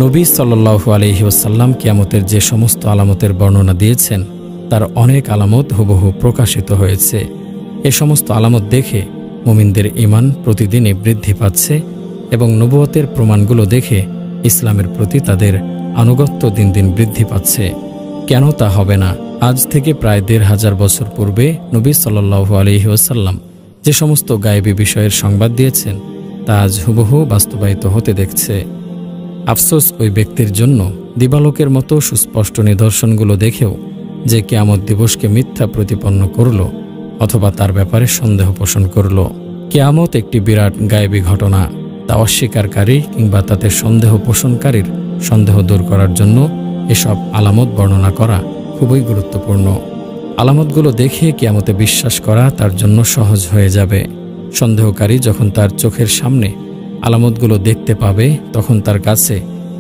নবী সাল্লাল্লাহু আলাইহি ওয়াসাল্লাম কিয়ামতের যে সমস্ত আলামতের বর্ণনা দিয়েছেন তার অনেক আলামত হুবহু প্রকাশিত হয়েছে। এ সমস্ত আলামত দেখে মুমিনদের ঈমান প্রতিদিনই বৃদ্ধি পাচ্ছে এবং নবুয়তের প্রমাণগুলো দেখে ইসলামের প্রতি তাদের আনুগত্য দিন দিন বৃদ্ধি পাচ্ছে। কেন তা হবে না? আজ থেকে প্রায় ১৫০০ বছর পূর্বে নবী সাল্লাল্লাহু আলাইহি ওয়াসাল্লাম যে সমস্ত গায়েবী বিষয়ের সংবাদ দিয়েছেন তা আজ হুবহু বাস্তবায়িত হতে দেখছে। আফসোস ওই ব্যক্তির জন্য দিবালোকের মতো সুস্পষ্ট নিদর্শনগুলো দেখেও যে কিয়ামত দিবসকে মিথ্যা প্রতিপন্ন করল অথবা তার ব্যাপারে সন্দেহ পোষণ করল। কিয়ামত একটি বিরাট গায়েবী ঘটনা, তা অস্বীকারী কিংবা তাতে সন্দেহ পোষণকারীর সন্দেহ দূর করার জন্য এসব আলামত বর্ণনা করা খুবই গুরুত্বপূর্ণ। আলামতগুলো দেখে কিয়ামতে বিশ্বাস করা তার জন্য সহজ হয়ে যাবে। সন্দেহকারী যখন তার চোখের সামনে আলামতগুলো দেখতে পাবে তখন তার কাছে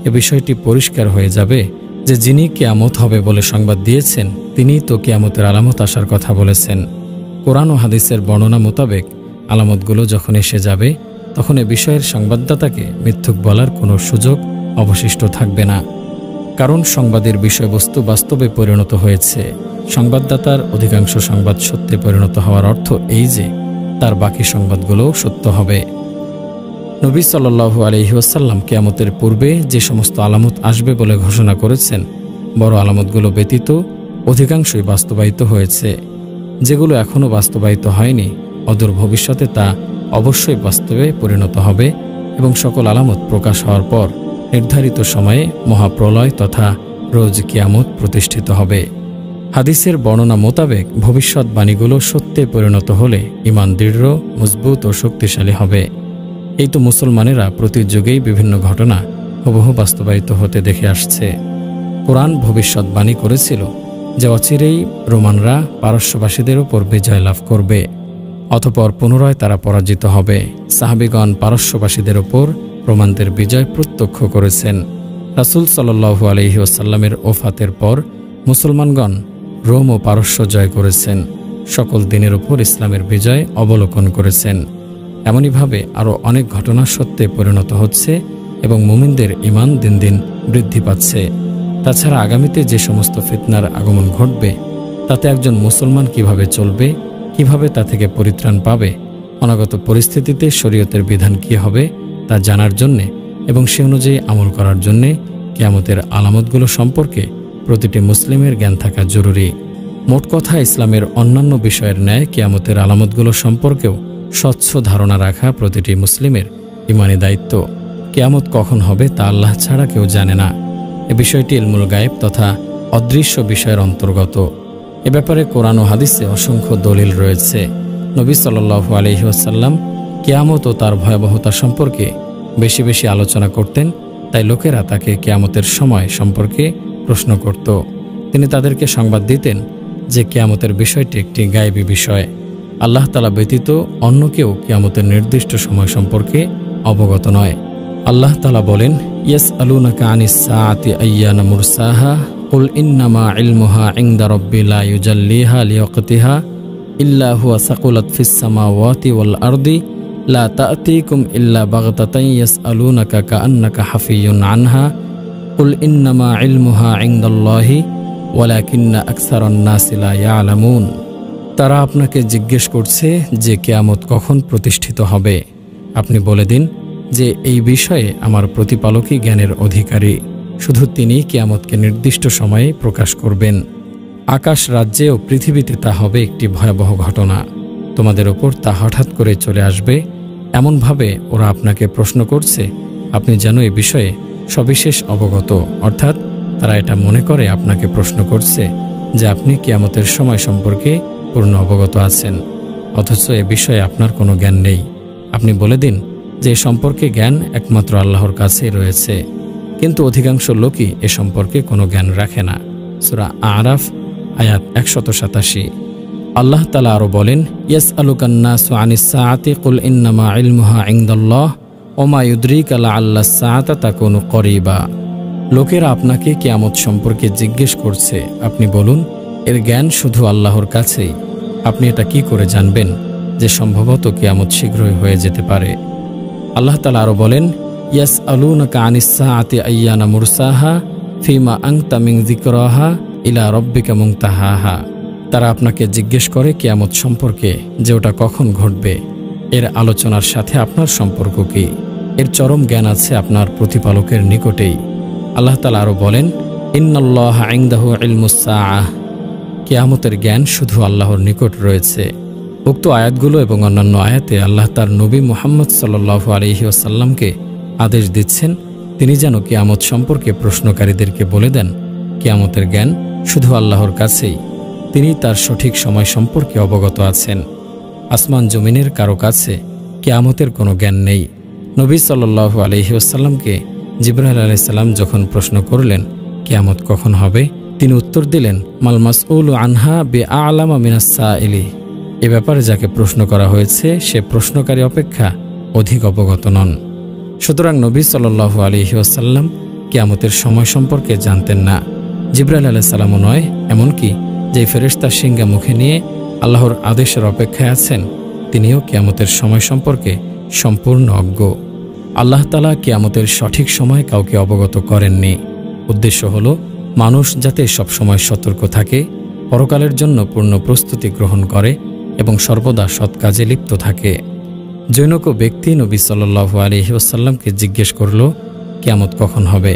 এ বিষয়টি পরিষ্কার হয়ে যাবে যে যিনি কিয়ামত হবে বলে সংবাদ দিয়েছেন তিনিই তো কিয়ামতের আলামত আসার কথা বলেছেন। কোরআন ও হাদিসের বর্ণনা মোতাবেক আলামতগুলো যখন এসে যাবে তখন এ বিষয়ের সংবাদদাতাকে মিথ্যুক বলার কোনো সুযোগ অবশিষ্ট থাকবে না, কারণ সংবাদের বিষয়বস্তু বাস্তবে পরিণত হয়েছে। সংবাদদাতার অধিকাংশ সংবাদ সত্যে পরিণত হওয়ার অর্থ এই যে তার বাকি সংবাদগুলোও সত্য হবে। নবী সাল্লাল্লাহু আলাইহি ওয়াসাল্লাম কিয়ামতের পূর্বে যে সমস্ত আলামত আসবে বলে ঘোষণা করেছেন বড় আলামতগুলো ব্যতীত অধিকাংশই বাস্তবায়িত হয়েছে। যেগুলো এখনও বাস্তবায়িত হয়নি অদূর ভবিষ্যতে তা অবশ্যই বাস্তবে পরিণত হবে এবং সকল আলামত প্রকাশ হওয়ার পর নির্ধারিত সময়ে মহাপ্রলয় তথা রোজ কিয়ামত প্রতিষ্ঠিত হবে। হাদিসের বর্ণনা মোতাবেক ভবিষ্যৎবাণীগুলো সত্যে পরিণত হলে ঈমান দৃঢ়, মজবুত ও শক্তিশালী হবে। এই তো মুসলমানেরা প্রতি যুগেই বিভিন্ন ঘটনা হুবহু বাস্তবায়িত হতে দেখে আসছে। কোরআন ভবিষ্যৎবাণী করেছিল যে অচিরেই রোমানরা পারস্যবাসীদের উপর বিজয় লাভ করবে, অতঃপর পুনরায় তারা পরাজিত হবে। সাহাবীগণ পারস্যবাসীদের উপর রোমানদের বিজয় প্রত্যক্ষ করেছেন। রাসূল সাল্লাল্লাহু আলাইহি ওয়াসাল্লামের ওফাতের পর মুসলমানগণ রোম ও পারস্য জয় করেছেন। সকল দিনের উপর ইসলামের বিজয় অবলোকন করেছেন। এমনইভাবে আরও অনেক ঘটনা সত্যে পরিণত হচ্ছে এবং মুমিনদের ঈমান দিন দিন বৃদ্ধি পাচ্ছে। তাছাড়া আগামীতে যে সমস্ত ফিতনার আগমন ঘটবে তাতে একজন মুসলমান কিভাবে চলবে, কিভাবে তা থেকে পরিত্রাণ পাবে, অনাগত পরিস্থিতিতে শরীয়তের বিধান কী হবে তা জানার জন্যে এবং সে অনুযায়ী আমল করার জন্যে কিয়ামতের আলামতগুলো সম্পর্কে প্রতিটি মুসলিমের জ্ঞান থাকা জরুরি। মোট কথা ইসলামের অন্যান্য বিষয়ের ন্যায় কিয়ামতের আলামতগুলো সম্পর্কেও স্বচ্ছ ধারণা রাখা প্রতিটি মুসলিমের ঈমানি দায়িত্ব। কিয়ামত কখন হবে তা আল্লাহ ছাড়া কেউ জানে না। এ বিষয়টি ইলমুল গায়েব তথা অদৃশ্য বিষয়ের অন্তর্গত। এ ব্যাপারে কোরআন ও হাদিসে অসংখ্য দলিল রয়েছে। নবী সাল্লাল্লাহু আলাইহি ওয়াসাল্লাম কিয়ামত ও তার ভয়াবহতা সম্পর্কে বেশি বেশি আলোচনা করতেন, তাই লোকেরা তাকে কিয়ামতের সময় সম্পর্কে প্রশ্ন করত। তিনি তাদেরকে সংবাদ দিতেন যে কিয়ামতের বিষয়টি একটি গায়েবী বিষয়। আল্লাহ তাআলা ব্যতীত অন্য কেউ কিয়ামতের নির্দিষ্ট সময় সম্পর্কে অবগত নয়। আল্লাহ তাআলা বলেন, ইয়াসআলুনাকা আনিস সাআতি আইয়ানা মুরসাহা কুল ইন্নামা ইলমুহা ইনদা রাব্বি লা ইউজাল্লিহা লিওয়াক্তিহা ইল্লা হুয়া সাকুলাত ফিস সামাওয়াতি ওয়াল আরদি লা তা'তিকুম ইল্লা বাগতাতান ইয়াসআলুনাকা কাআন্নাকা হাফিয়ুন আনহা কুল ইন্নামা ইলমুহা ইনদাল্লাহি ওয়ালাকিন্না আকসারান নাসি লা ইয়ালামুন। তারা আপনাকে জিজ্ঞেস করছে যে কিয়ামত কখন প্রতিষ্ঠিত হবে। আপনি বলে দিন যে এই বিষয়ে আমার প্রতিপালকই জ্ঞানের অধিকারী, শুধু তিনিই কিয়ামতকে নির্দিষ্ট সময়ে প্রকাশ করবেন। আকাশ রাজ্যে ও পৃথিবীতে তা হবে একটি ভয়াবহ ঘটনা। তোমাদের ওপর তা হঠাৎ করে চলে আসবে এমনভাবে ওরা আপনাকে প্রশ্ন করছে আপনি যেন এ বিষয়ে সবিশেষ অবগত, অর্থাৎ তারা এটা মনে করে আপনাকে প্রশ্ন করছে যে আপনি কিয়ামতের সময় সম্পর্কে পূর্ণ অবগত আছেন, অথচ এ বিষয়ে আপনার কোনো জ্ঞান নেই। আপনি বলে দিন যে এ সম্পর্কে জ্ঞান একমাত্র আল্লাহর কাছেই রয়েছে, কিন্তু অধিকাংশ লোকই এ সম্পর্কে কোনো জ্ঞান রাখে না। সূরা আরাফ আয়াত ১৮৭। আল্লাহ তাআলা আরও বলেন, ইয়াসআলুকান নাসু আনিস সাআতি কুল ইন্নামা ইলমুহা ইনদাল্লাহ ওয়া মা ইউদরিকা লাআল্লাস সাআতা তাকুনু করিবা। লোকেরা আপনাকে কিয়ামত সম্পর্কে জিজ্ঞেস করছে, আপনি বলুন এর জ্ঞান শুধু আল্লাহর কাছেই। আপনি এটা কি করে জানবেন যে সম্ভবত কিয়ামত শীঘ্রই হয়ে যেতে পারে। আল্লাহ তাআলা আরও বলেন, ইয়াসআলুনাকা আনিস সাআতি আইয়ানা মুরসাহা ফিমা আনতা মিন যিকরাহা ইলা রাব্বিকা মুনতাহাহা। তারা আপনাকে জিজ্ঞেস করে কিয়ামত সম্পর্কে যে ওটা কখন ঘটবে, এর আলোচনার সাথে আপনার সম্পর্ক কি? এর চরম জ্ঞান আছে আপনার প্রতিপালকের নিকটেই। আল্লাহ তাআলা আরও বলেন, ইন্নাল্লাহা ইনদাহু ইলমুস সাআহ, কিয়ামতের জ্ঞান শুধু আল্লাহর নিকট রয়েছে। উক্ত আয়াতগুলো এবং অন্যান্য আয়াতে আল্লাহ তার নবী মুহাম্মদ সাল্লাল্লাহু আলাইহি ওয়াসাল্লামকে আদেশ দিচ্ছেন তিনি যেন কিয়ামত সম্পর্কে প্রশ্নকারীদেরকে বলে দেন, কিয়ামতের জ্ঞান শুধু আল্লাহর কাছেই, তিনি তার সঠিক সময় সম্পর্কে অবগত আছেন। আসমান জমিনের কারো কাছে কিয়ামতের কোনো জ্ঞান নেই। নবী সাল্লাল্লাহু আলাইহি ওয়াসাল্লামকে জিবরাইল আলাইহিস সালাম যখন প্রশ্ন করলেন কিয়ামত কখন হবে, তিনি উত্তর দিলেন, মাল মাসউলু আনহা বিআ'লামা মিনাস সাইলি, এ ব্যাপারে যাকে প্রশ্ন করা হয়েছে সে প্রশ্নকারী অপেক্ষা অধিক অবগত নন। সুতরাং নবী সাল্লাল্লাহু আলাইহি ওয়াসাল্লাম কিয়ামতের সময় সম্পর্কে জানতেন না। জিবরাইল আলাইহিস সালামও নয়, এমনকি যে ফেরেশতা সিংহা মুখে নিয়ে আল্লাহর আদেশের অপেক্ষায় আছেন তিনিও কিয়ামতের সময় সম্পর্কে সম্পূর্ণ অজ্ঞ। আল্লাহ তাআলা কিয়ামতের সঠিক সময় কাউকে অবগত করেননি। উদ্দেশ্য হল মানুষ যাতে সবসময় সতর্ক থাকে, পরকালের জন্য পূর্ণ প্রস্তুতি গ্রহণ করে এবং সর্বদা সৎ কাজে লিপ্ত থাকে। জৈনক ব্যক্তি নবী সাল্লাল্লাহু আলাইহি ওয়াসাল্লামকে জিজ্ঞেস করল, কিয়ামত কখন হবে?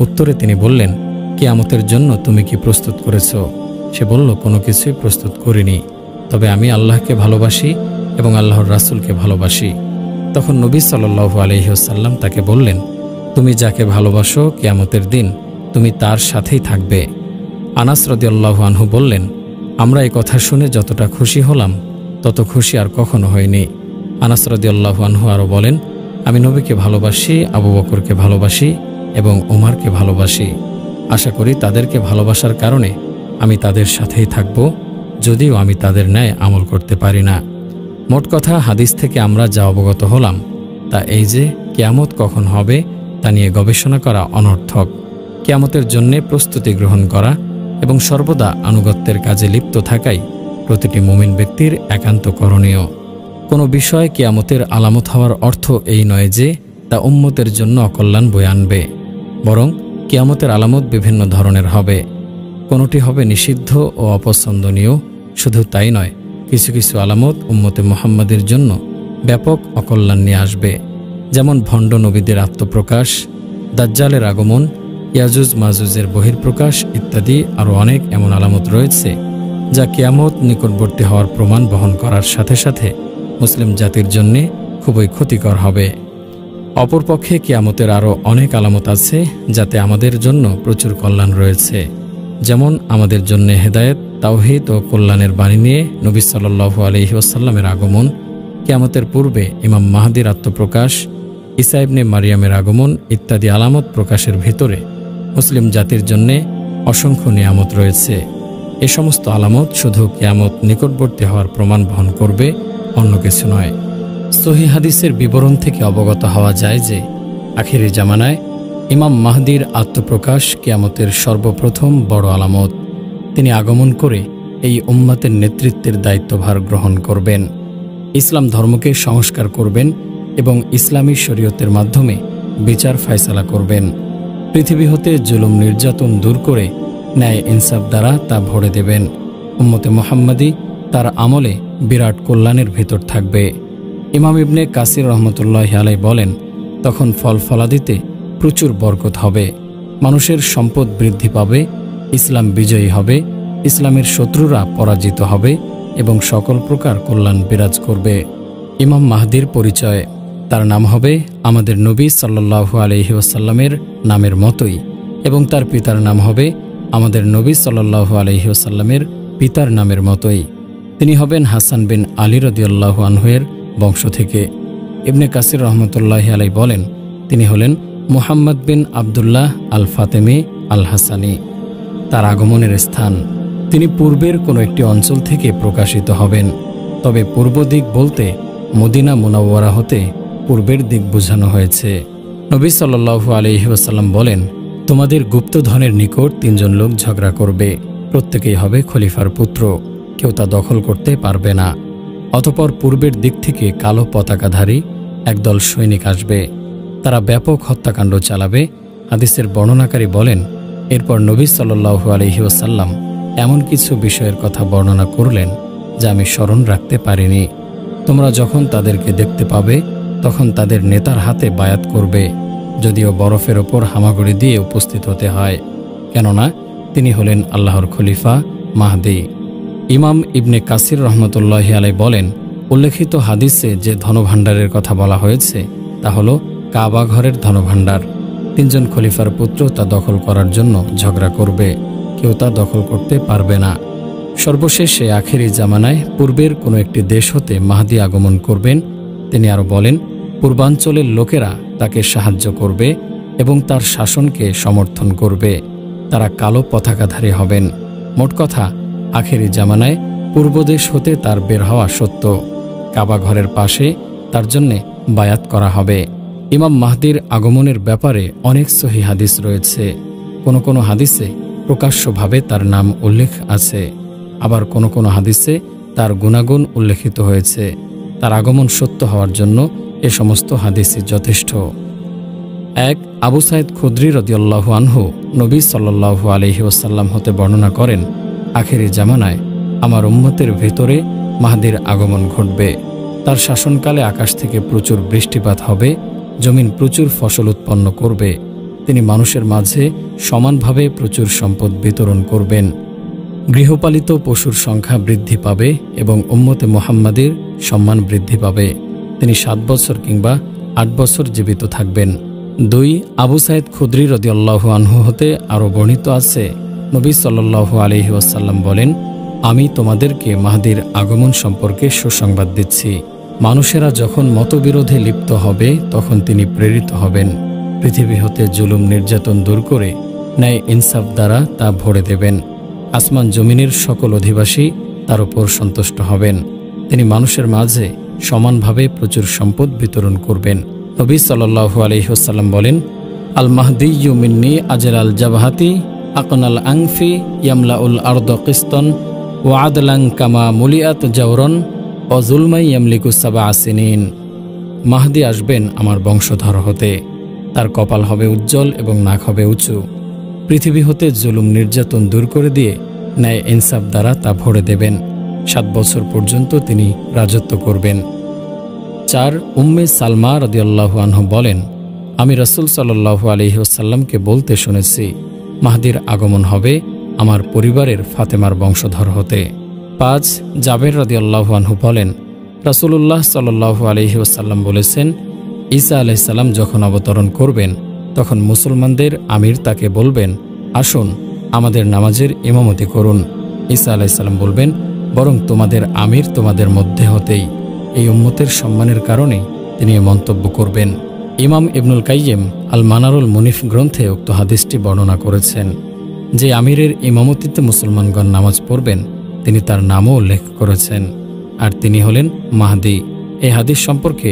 উত্তরে তিনি বললেন, কিয়ামতের জন্য তুমি কি প্রস্তুত করেছ? সে বলল, কোনো কিছুই প্রস্তুত করিনি, তবে আমি আল্লাহকে ভালোবাসি এবং আল্লাহর রাসূলকে ভালোবাসি। তখন নবী সাল্লাল্লাহু আলাইহি ওয়াসাল্লাম তাকে বললেন, তুমি যাকে ভালোবাসো কিয়ামতের দিন তুমি তার সাথেই থাকবে। আনাস রাদিয়াল্লাহু আনহু বললেন, আমরা এই কথা শুনে যতটা খুশি হলাম তত খুশি আর কখনো হয়নি। আনাস রাদিয়াল্লাহু আনহু আরও বলেন, আমি নবীকে ভালোবাসি, আবু বকরকে ভালোবাসি এবং ওমরকে ভালোবাসি। আশা করি তাদেরকে ভালোবাসার কারণে আমি তাদের সাথেই থাকব, যদিও আমি তাদের ন্যায় আমল করতে পারি না। মোট কথা, হাদিস থেকে আমরা যা অবগত হলাম তা এই যে কিয়ামত কখন হবে তা নিয়ে গবেষণা করা অনর্থক। কিয়ামতের জন্যে প্রস্তুতি গ্রহণ করা এবং সর্বদা আনুগত্যের কাজে লিপ্ত থাকাই প্রতিটি মুমিন ব্যক্তির একান্ত করণীয়। কোনো বিষয় কিয়ামতের আলামত হওয়ার অর্থ এই নয় যে তা উম্মতের জন্য অকল্যাণ বয়ে আনবে, বরং কিয়ামতের আলামত বিভিন্ন ধরনের হবে। কোনোটি হবে নিষিদ্ধ ও অপছন্দনীয়। শুধু তাই নয়, কিছু কিছু আলামত উম্মতে মুহাম্মাদের জন্য ব্যাপক অকল্যাণ নিয়ে আসবে, যেমন ভণ্ড নবীদের আত্মপ্রকাশ, দাজ্জালের আগমন, ইয়াজুজ মাজুজের বহির্প্রকাশ ইত্যাদি। আরও অনেক এমন আলামত রয়েছে যা কিয়ামত নিকটবর্তী হওয়ার প্রমাণ বহন করার সাথে সাথে মুসলিম জাতির জন্যে খুবই ক্ষতিকর হবে। অপরপক্ষে কিয়ামতের আরও অনেক আলামত আছে যাতে আমাদের জন্য প্রচুর কল্যাণ রয়েছে, যেমন আমাদের জন্য হেদায়েত, তাওহীদ ও কল্যাণের বাণী নিয়ে নবী সাল্লাল্লাহু আলাইহি ওয়াসাল্লামের আগমন, কিয়ামতের পূর্বে ইমাম মাহদীর আত্মপ্রকাশ, ঈসা ইবনে মারিয়ামের আগমন ইত্যাদি আলামত প্রকাশের ভিতরে মুসলিম জাতির জন্যে অসংখ্য নিয়ামত রয়েছে। এ সমস্ত আলামত শুধু কিয়ামত নিকটবর্তী হওয়ার প্রমাণ বহন করবে, অন্য কিছু নয়। সহিহ হাদিসের বিবরণ থেকে অবগত হওয়া যায় যে আখিরি জামানায় ইমাম মাহদীর আত্মপ্রকাশ কিয়ামতের সর্বপ্রথম বড় আলামত। তিনি আগমন করে এই উম্মতের নেতৃত্বের দায়িত্বভার গ্রহণ করবেন, ইসলাম ধর্মকে সংস্কার করবেন এবং ইসলামী শরীয়তের মাধ্যমে বিচার ফায়সালা করবেন। পৃথিবী হতে জুলুম নির্যাতন দূর করে ন্যায় ইনসাফ দ্বারা তা ভরে দেবেন। উম্মতে মুহাম্মাদি তার আমলে বিরাট কল্যাণের ভেতর থাকবে। ইমাম ইবনে কাসির রহমতুল্লাহি আলাইহি বলেন, তখন ফল ফলাদিতে প্রচুর বরকত হবে, মানুষের সম্পদ বৃদ্ধি পাবে, ইসলাম বিজয়ী হবে, ইসলামের শত্রুরা পরাজিত হবে এবং সকল প্রকার কল্যাণ বিরাজ করবে। ইমাম মাহদীর পরিচয়, তার নাম হবে আমাদের নবী সাল্লাল্লাহু আলাইহি ওয়াসাল্লামের নামের মতোই এবং তার পিতার নাম হবে আমাদের নবী সাল্লাল্লাহু আলাইহি ওয়াসাল্লামের পিতার নামের মতোই। তিনি হবেন হাসান বিন আলী রাদিয়াল্লাহু আনহু-এর বংশ থেকে। ইবনে কাসির রহমতুল্লাহি আলাইহি বলেন, তিনি হলেন মুহাম্মদ বিন আবদুল্লাহ আল ফাতেমি আল হাসানি। তার আগমনের স্থান, তিনি পূর্বের কোনো একটি অঞ্চল থেকে প্রকাশিত হবেন, তবে পূর্ব দিক বলতে মদিনা মুনাওয়ারা হতে পূর্বের দিক বোঝানো হয়েছে। নবী সাল্লাল্লাহু আলাইহি ওয়াসাল্লাম বলেন, তোমাদের গুপ্তধনের নিকট তিনজন লোক ঝগড়া করবে, প্রত্যেকেই হবে খলিফার পুত্র, কেউ তা দখল করতে পারবে না। অতঃপর পূর্বের দিক থেকে কালো পতাকাধারী একদল সৈনিক আসবে, তারা ব্যাপক হত্যাকাণ্ড চালাবে। হাদিসের বর্ণনাকারী বলেন, এরপর নবী সাল্লাল্লাহু আলাইহি ওয়াসাল্লাম এমন কিছু বিষয়ের কথা বর্ণনা করলেন যা আমি স্মরণ রাখতে পারিনি। তোমরা যখন তাদেরকে দেখতে পাবে তখন তাদের নেতার হাতে বায়াত করবে, যদিও বরফের ওপর হামাগুড়ি দিয়ে উপস্থিত হতে হয়, কেননা তিনি হলেন আল্লাহর খলিফা মাহদী। ইমাম ইবনে কাসির রহমতুল্লাহি আলাইহি বলেন, উল্লেখিত হাদিসে যে ধনভাণ্ডারের কথা বলা হয়েছে তা হল কাবা ঘরের ধনভাণ্ডার। 3 জন খলিফার পুত্র তা দখল করার জন্য ঝগড়া করবে, কেউ তা দখল করতে পারবে না। সর্বশেষে আখেরি জামানায় পূর্বের কোনো একটি দেশ হতে মাহদী আগমন করবেন। তিনি আরও বলেন, পূর্বাঞ্চলের লোকেরা তাকে সাহায্য করবে এবং তার শাসনকে সমর্থন করবে। তারা কালো পতাকাধারী হবেন। মোট কথা, আখেরি জামানায় পূর্বদেশ হতে তার বের হওয়া সত্য। কাবা ঘরের পাশে তার জন্যে বায়াত করা হবে। ইমাম মাহদীর আগমনের ব্যাপারে অনেক সহিহ হাদিস রয়েছে। কোনো কোনো হাদিসে প্রকাশ্যভাবে তার নাম উল্লেখ আছে, আবার কোনো কোনো হাদিসে তার গুণাগুণ উল্লেখিত হয়েছে। তার আগমন সত্য হওয়ার জন্য এ সমস্ত হাদিসই যথেষ্ট। 1 আবু সাঈদ খুদরি রাদিয়াল্লাহু আনহু নবী সাল্লাল্লাহু আলাইহি ওয়াসাল্লাম হতে বর্ণনা করেন, আখেরি জামানায় আমার উম্মতের ভেতরে মাহদীর আগমন ঘটবে। তার শাসনকালে আকাশ থেকে প্রচুর বৃষ্টিপাত হবে, জমিন প্রচুর ফসল উৎপন্ন করবে। তিনি মানুষের মাঝে সমানভাবে প্রচুর সম্পদ বিতরণ করবেন। গৃহপালিত পশুর সংখ্যা বৃদ্ধি পাবে এবং উম্মতে মুহাম্মাদের সম্মান বৃদ্ধি পাবে। তিনি 7 বছর কিংবা 8 বছর জীবিত থাকবেন। 2 আবু সাঈদ খুদরি রাদিয়াল্লাহু আনহু হতে আরও বর্ণিত আছে, নবী সাল্লাল্লাহু আলাইহি ওয়াসাল্লাম বলেন, আমি তোমাদেরকে মাহদীর আগমন সম্পর্কে সুসংবাদ দিচ্ছি। মানুষেরা যখন মতবিরোধে লিপ্ত হবে তখন তিনি প্রেরিত হবেন। পৃথিবী হতে জুলুম নির্যাতন দূর করে ন্যায় ইনসাফ দ্বারা তা ভরে দেবেন। আসমান জমিনের সকল অধিবাসী তার উপর সন্তুষ্ট হবেন। তিনি মানুষের মাঝে সমানভাবে প্রচুর সম্পদ বিতরণ করবেন। নবী সাল্লাল্লাহু আলাইহি ওয়াসাল্লাম বলেন, আল মাহদিয়্যু মিন্নি আজলাল জাবহাতি আকনাল আনফি ইয়ামলাউল আরদ কিসতান ওয়া আদলান কামা মুলিআত জাওরান ওয়া যুলমাই ইয়ামলিকু সাবআ সিনিন। মাহদী আসবেন আমার বংশধর হতে। তার কপাল হবে উজ্জ্বল এবং নাক হবে উঁচু। পৃথিবী হতে জুলুম নির্যাতন দূর করে দিয়ে ন্যায় ইনসাফ দ্বারা তা ভরে দেবেন। 7 বছর পর্যন্ত তিনি রাজত্ব করবেন। 4 উম্মে সালমা রাদিয়াল্লাহু আনহু বলেন, আমি রাসূল সাল্লাল্লাহু আলাইহি ওয়াসাল্লামকে বলতে শুনেছি, মাহদীর আগমন হবে আমার পরিবারের ফাতেমার বংশধর হতে। 5 জাবের রাদিয়াল্লাহু আনহু বলেন, রাসূলুল্লাহ সাল্লাল্লাহু আলাইহি ওয়াসাল্লাম বলেছেন, ঈসা আলাইহিস সালাম যখন অবতরণ করবেন তখন মুসলমানদের আমির তাকে বলবেন, আসুন আমাদের নামাজের ইমামতি করুন। ঈসা আলাইহিস সালাম বলবেন, বরং তোমাদের আমির তোমাদের মধ্যে হতেই। এই উম্মতের সম্মানের কারণে তিনি এ মন্তব্য করবেন। ইমাম ইবনুল কাইয়িম আল মানারুল মুনিফ গ্রন্থে উক্ত হাদিসটি বর্ণনা করেছেন। যে আমিরের ইমামতিতে মুসলমানগণ নামাজ পড়বেন তিনি তার নামও উল্লেখ করেছেন, আর তিনি হলেন মাহদী। এই হাদিস সম্পর্কে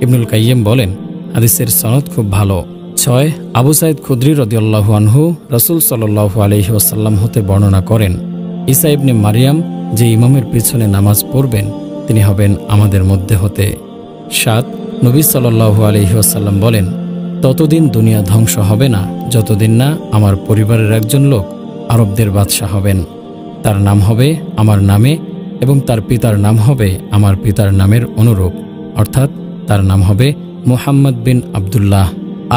ইবনুল কাইয়িম বলেন, হাদিসের সনদ খুব ভালো। 6 আবু সাঈদ খুদরি রাদিয়াল্লাহু আনহু রাসূল সাল্লাল্লাহু আলাইহি ওয়াসাল্লাম হতে বর্ণনা করেন, ঈসা ইবনে মারিয়াম যে ইমামের পিছনে নামাজ পড়বেন তিনি হবেন আমাদের মধ্যে হতে। 7 নবী সাল্লাল্লাহু আলাইহি ওয়াসাল্লাম বলেন, ততদিন দুনিয়া ধ্বংস হবে না যতদিন না আমার পরিবারের একজন লোক আরবদের বাদশাহ হবেন। তার নাম হবে আমার নামে এবং তার পিতার নাম হবে আমার পিতার নামের অনুরূপ, অর্থাৎ তার নাম হবে মুহাম্মদ বিন আবদুল্লাহ।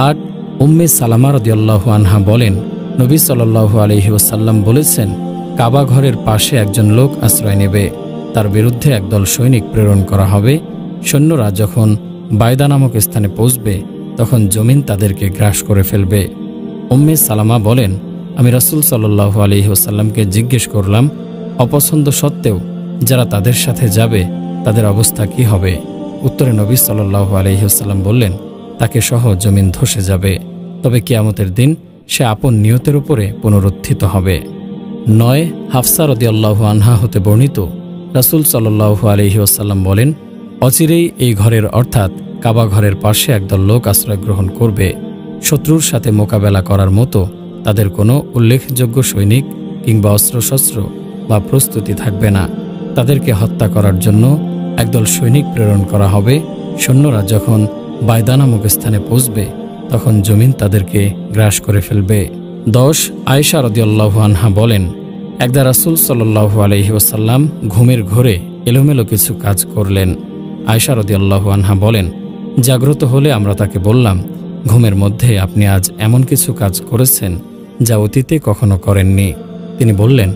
8 উম্মে সালামা রাদিয়াল্লাহু আনহা বলেন, নবী সাল্লাল্লাহু আলাইহি ওয়াসাল্লাম বলেছেন, কাবা ঘরের পাশে একজন লোক আশ্রয় নেবে, তার বিরুদ্ধে একদল সৈনিক প্রেরণ করা হবে। সৈন্যরা যখন বায়দা নামক স্থানে পৌঁছবে তখন জমিন তাদেরকে গ্রাস করে ফেলবে। উম্মে সালামা বলেন, আমি রাসূল সাল্লাল্লাহু আলাইহি ওয়াসাল্লামকে জিজ্ঞেস করলাম, অপছন্দ সত্ত্বেও যারা তাদের সাথে যাবে তাদের অবস্থা কি হবে? উত্তরে নবী সাল্লাল্লাহু আলাইহি ওয়াসাল্লাম বললেন, তাকে সহ জমিন ধসে যাবে, তবে কিয়ামতের দিন সে আপন নিয়তের উপরে পুনরুত্থিত হবে। 9 হাফসা রাদিয়াল্লাহু আনহা হতে বর্ণিত, রাসূল সাল্লাল্লাহু আলাইহি ওয়াসাল্লাম বলেন, অচিরেই এই ঘরের অর্থাৎ কাবা ঘরের পাশে একদল লোক আশ্রয় গ্রহণ করবে। শত্রুর সাথে মোকাবেলা করার মতো তাদের কোনো উল্লেখযোগ্য সৈনিক কিংবা অস্ত্রশস্ত্র বা প্রস্তুতি থাকবে না। তাদেরকে হত্যা করার জন্য একদল সৈনিক প্রেরণ করা হবে। সৈন্যরা যখন বায়দা নামক স্থানে পৌঁছবে তখন জমিন তাদেরকে গ্রাস করে ফেলবে। 10 আয়েশা রাদিয়াল্লাহু আনহা বলেন, একদা রাসূল সাল্লাল্লাহু আলাইহি ওয়াসাল্লাম ঘুমের ঘোরে এলোমেলো কিছু কাজ করলেন। আয়েশা রাদিয়াল্লাহু আনহা বলেন, জাগ্রত হলে আমরা তাকে বললাম, ঘুমের মধ্যে আপনি আজ এমন কিছু কাজ করেছেন যা অতীতে কখনো করেননি। তিনি বললেন,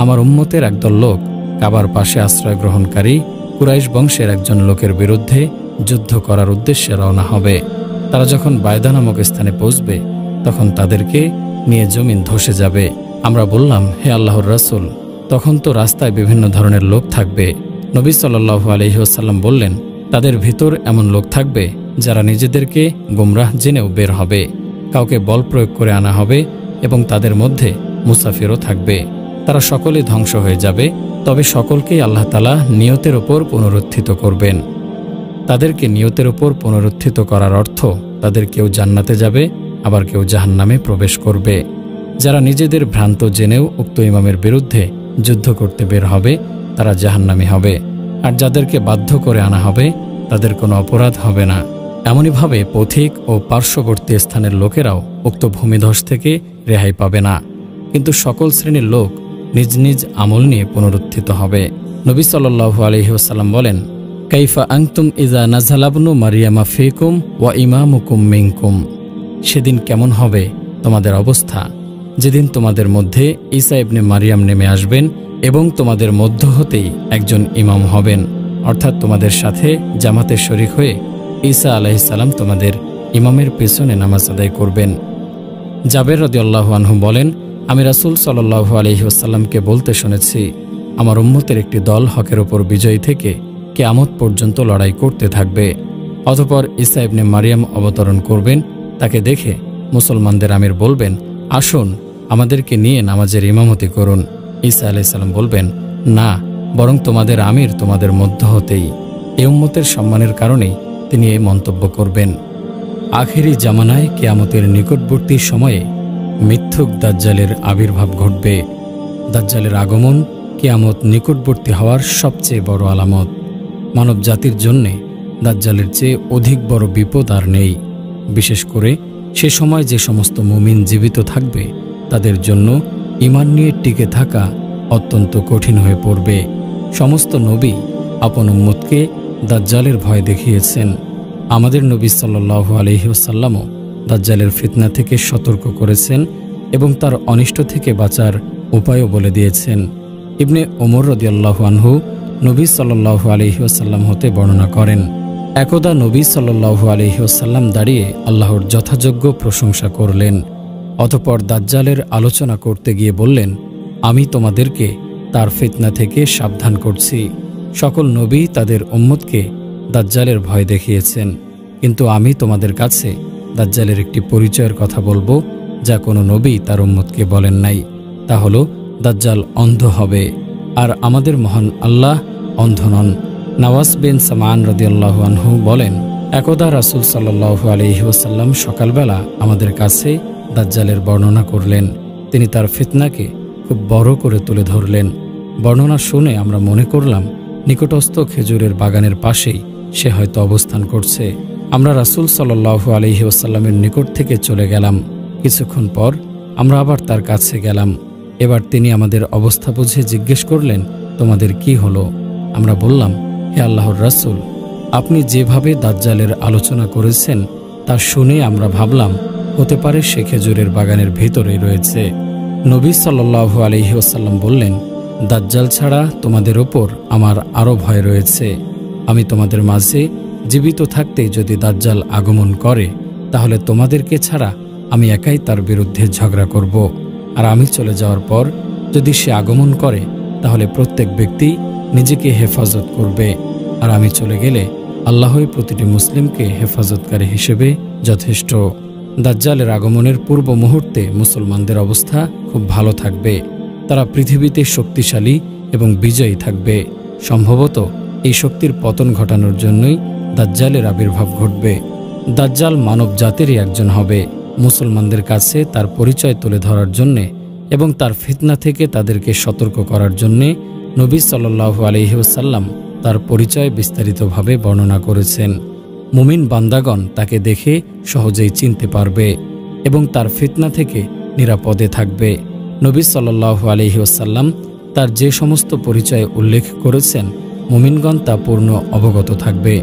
আমার উম্মতের একদল লোক কাবার পাশে আশ্রয় গ্রহণকারী কুরাইশ বংশের একজন লোকের বিরুদ্ধে যুদ্ধ করার উদ্দেশ্যে রওনা হবে। তারা যখন বায়দা নামক স্থানে পৌঁছবে তখন তাদেরকে নিয়ে জমিন ধসে যাবে। আমরা বললাম, হে আল্লাহর রাসূল, তখন তো রাস্তায় বিভিন্ন ধরনের লোক থাকবে। নবী সাল্লাল্লাহু আলাইহি ওয়াসাল্লাম বললেন, তাদের ভিতর এমন লোক থাকবে যারা নিজেদেরকে গুমরাহ জেনেও বের হবে। কাউকে বল প্রয়োগ করে আনা হবে এবং তাদের মধ্যে মুসাফিরও থাকবে। তারা সকলে ধ্বংস হয়ে যাবে, তবে সকলকেই আল্লাহ তাআলা নিয়তের ওপর পুনরুত্থিত করবেন। তাদেরকে নিয়তের ওপর পুনরুত্থিত করার অর্থ তাদের কেউ জান্নাতে যাবে, আবার কেউ জাহান্নামে প্রবেশ করবে। যারা নিজেদের ভ্রান্ত জেনেও উক্ত ইমামের বিরুদ্ধে যুদ্ধ করতে বের হবে তারা জাহান্নামী হবে, আর যাদেরকে বাধ্য করে আনা হবে তাদের কোনো অপরাধ হবে না। এমনইভাবে পথিক ও পার্শ্ববর্তী স্থানের লোকেরাও উক্ত ভূমিধস থেকে রেহাই পাবে না, কিন্তু সকল শ্রেণীর লোক নিজ নিজ আমল নিয়ে পুনরুত্থিত হবে। নবী সাল্লাল্লাহু আলাইহি ওয়াসাল্লাম বলেন, কাইফা আনতুম ইযা নাযালা ইবনু মারইয়ামা ফীকুম ওয়া ইমামুকুম মিনকুম। সেদিন কেমন হবে তোমাদের অবস্থা যেদিন তোমাদের মধ্যে ঈসা ইবনে মারইয়াম নেমে আসবেন এবং তোমাদের মধ্য হতেই একজন ইমাম হবেন, অর্থাৎ তোমাদের সাথে জামাতে শরীক হয়ে ঈসা আলাইহিস সালাম তোমাদের ইমামের পেছনে নামাজ আদায় করবেন। জাবের রাদিয়াল্লাহু আনহু বলেন, আমি রাসূল সাল্লাল্লাহু আলাইহি ওয়াসাল্লামকে বলতে শুনেছি, আমার উম্মতের একটি দল হকের ওপর বিজয়ী থেকে কিয়ামত পর্যন্ত লড়াই করতে থাকবে। অতঃপর ঈসা ইবনে মারইয়াম অবতরণ করবেন। তাকে দেখে মুসলমানদের আমির বলবেন, আসুন আমাদেরকে নিয়ে নামাজের ইমামতি করুন। ঈসা আলাইহিস সালাম বলবেন, না, বরং তোমাদের আমির তোমাদের মধ্য হতেই। এই উম্মতের সম্মানের কারণেই তিনি এই মন্তব্য করবেন। আখেরি জামানায় কিয়ামতের নিকটবর্তী সময়ে মিথ্যুক দাজ্জালের আবির্ভাব ঘটবে। দাজ্জালের আগমন কিয়ামত নিকটবর্তী হওয়ার সবচেয়ে বড় আলামত। মানব জাতির জন্যে দাজ্জালের চেয়ে অধিক বড় বিপদ আর নেই। বিশেষ করে সে সময় যে সমস্ত মুমিন জীবিত থাকবে তাদের জন্য ঈমান নিয়ে টিকে থাকা অত্যন্ত কঠিন হয়ে পড়বে। সমস্ত নবী আপন উম্মতকে দাজ্জালের ভয় দেখিয়েছেন। আমাদের নবী সাল্লাল্লাহু আলাইহি ওয়াসাল্লামও দাজ্জালের ফিতনা থেকে সতর্ক করেছেন এবং তার অনিষ্ট থেকে বাঁচার উপায়ও বলে দিয়েছেন। ইবনে ওমর রাদিয়াল্লাহু আনহু নবী সাল্লাল্লাহু আলাইহি ওয়াসাল্লাম হতে বর্ণনা করেন, একদা নবী সাল্লাল্লাহু আলাইহি ওয়াসাল্লাম দাঁড়িয়ে আল্লাহর যথাযোগ্য প্রশংসা করলেন। অতঃপর দাজ্জালের আলোচনা করতে গিয়ে বললেন, আমি তোমাদেরকে তার ফিতনা থেকে সাবধান করছি। সকল নবী তাদের উম্মতকে দাজ্জালের ভয় দেখিয়েছেন, কিন্তু আমি তোমাদের কাছে দাজ্জালের একটি পরিচয়ের কথা বলবো যা কোনো নবী তার উম্মতকে বলেন নাই। তা হলো দাজ্জাল অন্ধ হবে, আর আমাদের মহান আল্লাহ অন্ধ নন। নওয়াস বিন সামান রাদিয়াল্লাহু আনহু বলেন, একদা রাসূল সাল্লাল্লাহু আলাইহি ওয়াসাল্লাম সকালবেলা আমাদের কাছে দাজ্জালের বর্ণনা করলেন। তিনি তার ফিতনাকে খুব বড় করে তুলে ধরলেন। বর্ণনা শুনে আমরা মনে করলাম নিকটস্থ খেজুরের বাগানের পাশেই সে হয়তো অবস্থান করছে। আমরা রাসূল সাল্লাল্লাহু আলাইহি ওয়াসাল্লামের নিকট থেকে চলে গেলাম। কিছুক্ষণ পর আমরা আবার তার কাছে গেলাম। এবার তিনি আমাদের অবস্থা বুঝে জিজ্ঞেস করলেন, তোমাদের কি হলো? আমরা বললাম, হে আল্লাহর রাসূল, আপনি যেভাবে দাজ্জালের আলোচনা করেছেন তা শুনে আমরা ভাবলাম হতে পারে সে খেজুরের বাগানের ভিতরেই রয়েছে। নবী সাল্লাল্লাহু আলাইহি ওয়াসাল্লাম বললেন, দাজ্জাল ছাড়া তোমাদের ওপর আমার আরও ভয় রয়েছে। আমি তোমাদের মাঝে জীবিত থাকতেই যদি দাজ্জাল আগমন করে তাহলে তোমাদেরকে ছাড়া আমি একাই তার বিরুদ্ধে ঝগড়া করব, আর আমি চলে যাওয়ার পর যদি সে আগমন করে তাহলে প্রত্যেক ব্যক্তি নিজেকে হেফাজত করবে, আর আমি চলে গেলে আল্লাহই প্রতিটি মুসলিমকে হেফাজতকারী হিসেবে যথেষ্ট। দাজ্জালের আগমনের পূর্ব মুহূর্তে মুসলমানদের অবস্থা খুব ভালো থাকবে। তারা পৃথিবীতে শক্তিশালী এবং বিজয়ী থাকবে। সম্ভবত এই শক্তির পতন ঘটানোর জন্যই দাজ্জালের আবির্ভাব ঘটবে। দাজ্জাল মানব জাতিরই একজন হবে। মুসলমানদের কাছে তার পরিচয় তুলে ধরার জন্যে এবং তার ফিতনা থেকে তাদেরকে সতর্ক করার জন্যে নবী সাল্লাল্লাহু আলাইহি ওয়াসাল্লাম তার পরিচয় বিস্তারিতভাবে বর্ণনা করেছেন। মুমিন বান্দাগণ তাকে দেখে সহজেই চিনতে পারবে এবং তার ফিতনা থেকে নিরাপদে থাকবে। নবী সাল্লাল্লাহু আলাইহি ওয়াসাল্লাম তার যে সমস্ত পরিচয় উল্লেখ করেছেন, মুমিনগণ তা পূর্ণ অবগত থাকবে।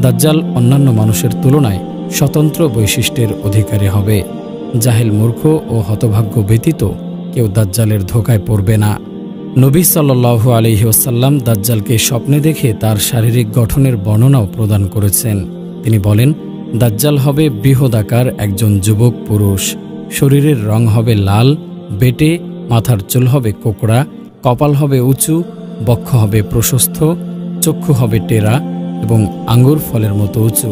দাজ্জাল অন্যান্য মানুষের তুলনায় স্বতন্ত্র বৈশিষ্ট্যের অধিকারী হবে। জাহেল, মূর্খ ও হতভাগ্য ব্যতীত কেউ দাজ্জালের ধোঁকায় পড়বে না। নবী সাল্লাল্লাহু আলাইহি ওয়াসাল্লাম দাজ্জালকে স্বপ্নে দেখে তার শারীরিক গঠনের বর্ণনাও প্রদান করেছেন। তিনি বলেন, দাজ্জাল হবে বৃহদাকার একজন যুবক পুরুষ। শরীরের রং হবে লাল, বেটে, মাথার চুল হবে কোকড়া, কপাল হবে উঁচু, বক্ষ হবে প্রশস্ত, চক্ষু হবে টেরা এবং আঙ্গুর ফলের মতো উঁচু।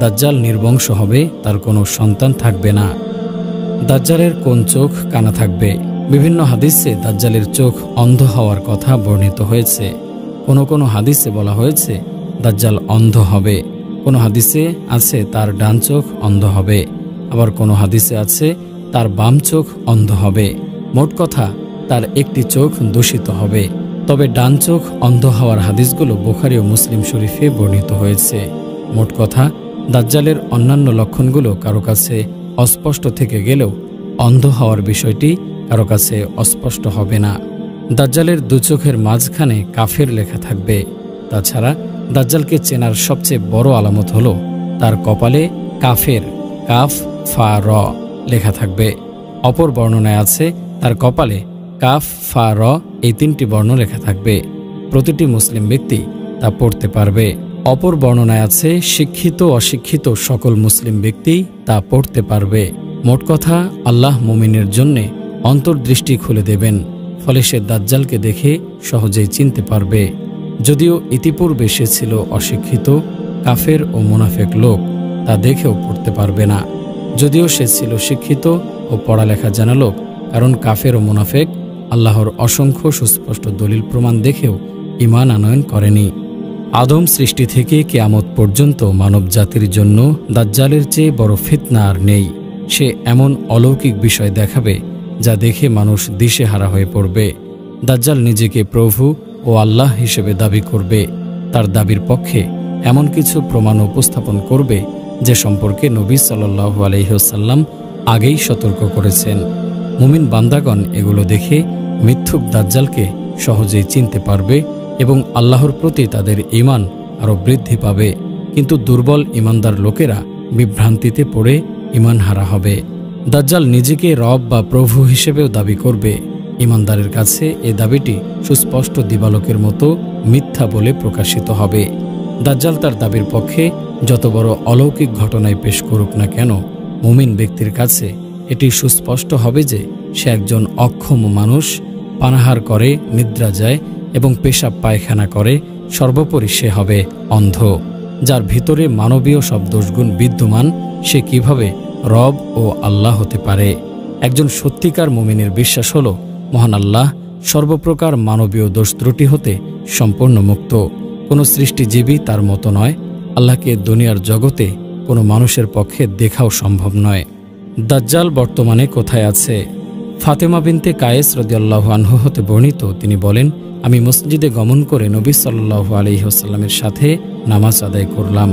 দাজ্জাল নির্বংশ হবে, তার কোনো সন্তান থাকবে না। দাজ্জালের কোন চোখ কানা থাকবে? বিভিন্ন হাদিসে দাজ্জালের চোখ অন্ধ হওয়ার কথা বর্ণিত হয়েছে। কোনো হাদিসে বলা হয়েছে দাজ্জাল অন্ধ হবে, কোনো হাদিসে আছে তার ডান চোখ অন্ধ হবে, আবার কোনো হাদিসে আছে তার বাম চোখ অন্ধ হবে। মোট কথা তার একটি চোখ দূষিত হবে। তবে ডান চোখ অন্ধ হওয়ার হাদিসগুলো বুখারী ও মুসলিম শরীফে বর্ণিত হয়েছে। মোট কথা দাজ্জালের অন্যান্য লক্ষণগুলো কারো কাছে অস্পষ্ট থেকে গেলেও অন্ধ হওয়ার বিষয়টি কারো কাছে অস্পষ্ট হবে না। দাজ্জালের দু চোখের মাঝখানে কাফের লেখা থাকবে। তাছাড়া দাজ্জালকে চেনার সবচেয়ে বড় আলামত হল তার কপালে কাফের, কাফ ফা র লেখা থাকবে। অপর বর্ণনায় আছে তার কপালে কাফ ফা র এই তিনটি বর্ণ লেখা থাকবে। প্রতিটি মুসলিম ব্যক্তি তা পড়তে পারবে। অপর বর্ণনায় আছে শিক্ষিত অশিক্ষিত সকল মুসলিম ব্যক্তি তা পড়তে পারবে। মোট কথা আল্লাহ মুমিনের জন্যে অন্তর্দৃষ্টি খুলে দেবেন, ফলে সে দাজ্জালকে দেখে সহজেই চিনতে পারবে। যদিও ইতিপূর্বে সে ছিল অশিক্ষিত, কাফের ও মুনাফেক লোক, তা দেখেও পড়তে পারবে না। যদিও সে ছিল শিক্ষিত ও পড়ালেখা জানা লোক, কারণ কাফের ও মুনাফেক আল্লাহর অসংখ্য সুস্পষ্ট দলিল প্রমাণ দেখেও ঈমান আনয়ন করেনি। আদম সৃষ্টি থেকে কিয়ামত পর্যন্ত মানব জাতির জন্য দাজ্জালের চেয়ে বড় ফিতনা আর নেই। সে এমন অলৌকিক বিষয় দেখাবে যা দেখে মানুষ দিশেহারা হয়ে পড়বে। দাজ্জাল নিজেকে প্রভু ও আল্লাহ হিসেবে দাবি করবে। তার দাবির পক্ষে এমন কিছু প্রমাণ উপস্থাপন করবে যে সম্পর্কে নবী সাল্লাল্লাহু আলাইহি ওয়াসাল্লাম আগেই সতর্ক করেছেন। মুমিন বান্দাগণ এগুলো দেখে মিথ্যুক দাজ্জালকে সহজেই চিনতে পারবে এবং আল্লাহর প্রতি তাদের ঈমান আরও বৃদ্ধি পাবে। কিন্তু দুর্বল ঈমানদার লোকেরা বিভ্রান্তিতে পড়ে ঈমানহারা হবে। দাজ্জাল নিজেকে রব বা প্রভু হিসেবেও দাবি করবে। ঈমানদারের কাছে এ দাবিটি সুস্পষ্ট দিবালোকের মতো মিথ্যা বলে প্রকাশিত হবে। দাজ্জাল তার দাবির পক্ষে যত বড় অলৌকিক ঘটনায় পেশ করুক না কেন, মুমিন ব্যক্তির কাছে এটি সুস্পষ্ট হবে যে সে একজন অক্ষম মানুষ, পানাহার করে, নিদ্রা যায় এবং পেশাব পায়খানা করে, সর্বোপরি সে হবে অন্ধ। যার ভিতরে মানবীয় সব দোষগুণ বিদ্যমান, সে কিভাবে রব ও আল্লাহ হতে পারে? একজন সত্যিকার মুমিনের বিশ্বাস হল মহান আল্লাহ সর্বপ্রকার মানবীয় দোষ ত্রুটি হতে সম্পূর্ণ মুক্ত। কোনো সৃষ্টিজীবী তার মতো নয়। আল্লাহকে দুনিয়ার জগতে কোনো মানুষের পক্ষে দেখাও সম্ভব নয়। দাজ্জাল বর্তমানে কোথায় আছে? ফাতেমা বিনতে কায়েস রাদিয়াল্লাহু আনহু হতে বর্ণিত, তিনি বলেন, আমি মসজিদে গমন করে নবী সাল্লাল্লাহু আলাইহি ওয়াসাল্লামের সাথে নামাজ আদায় করলাম।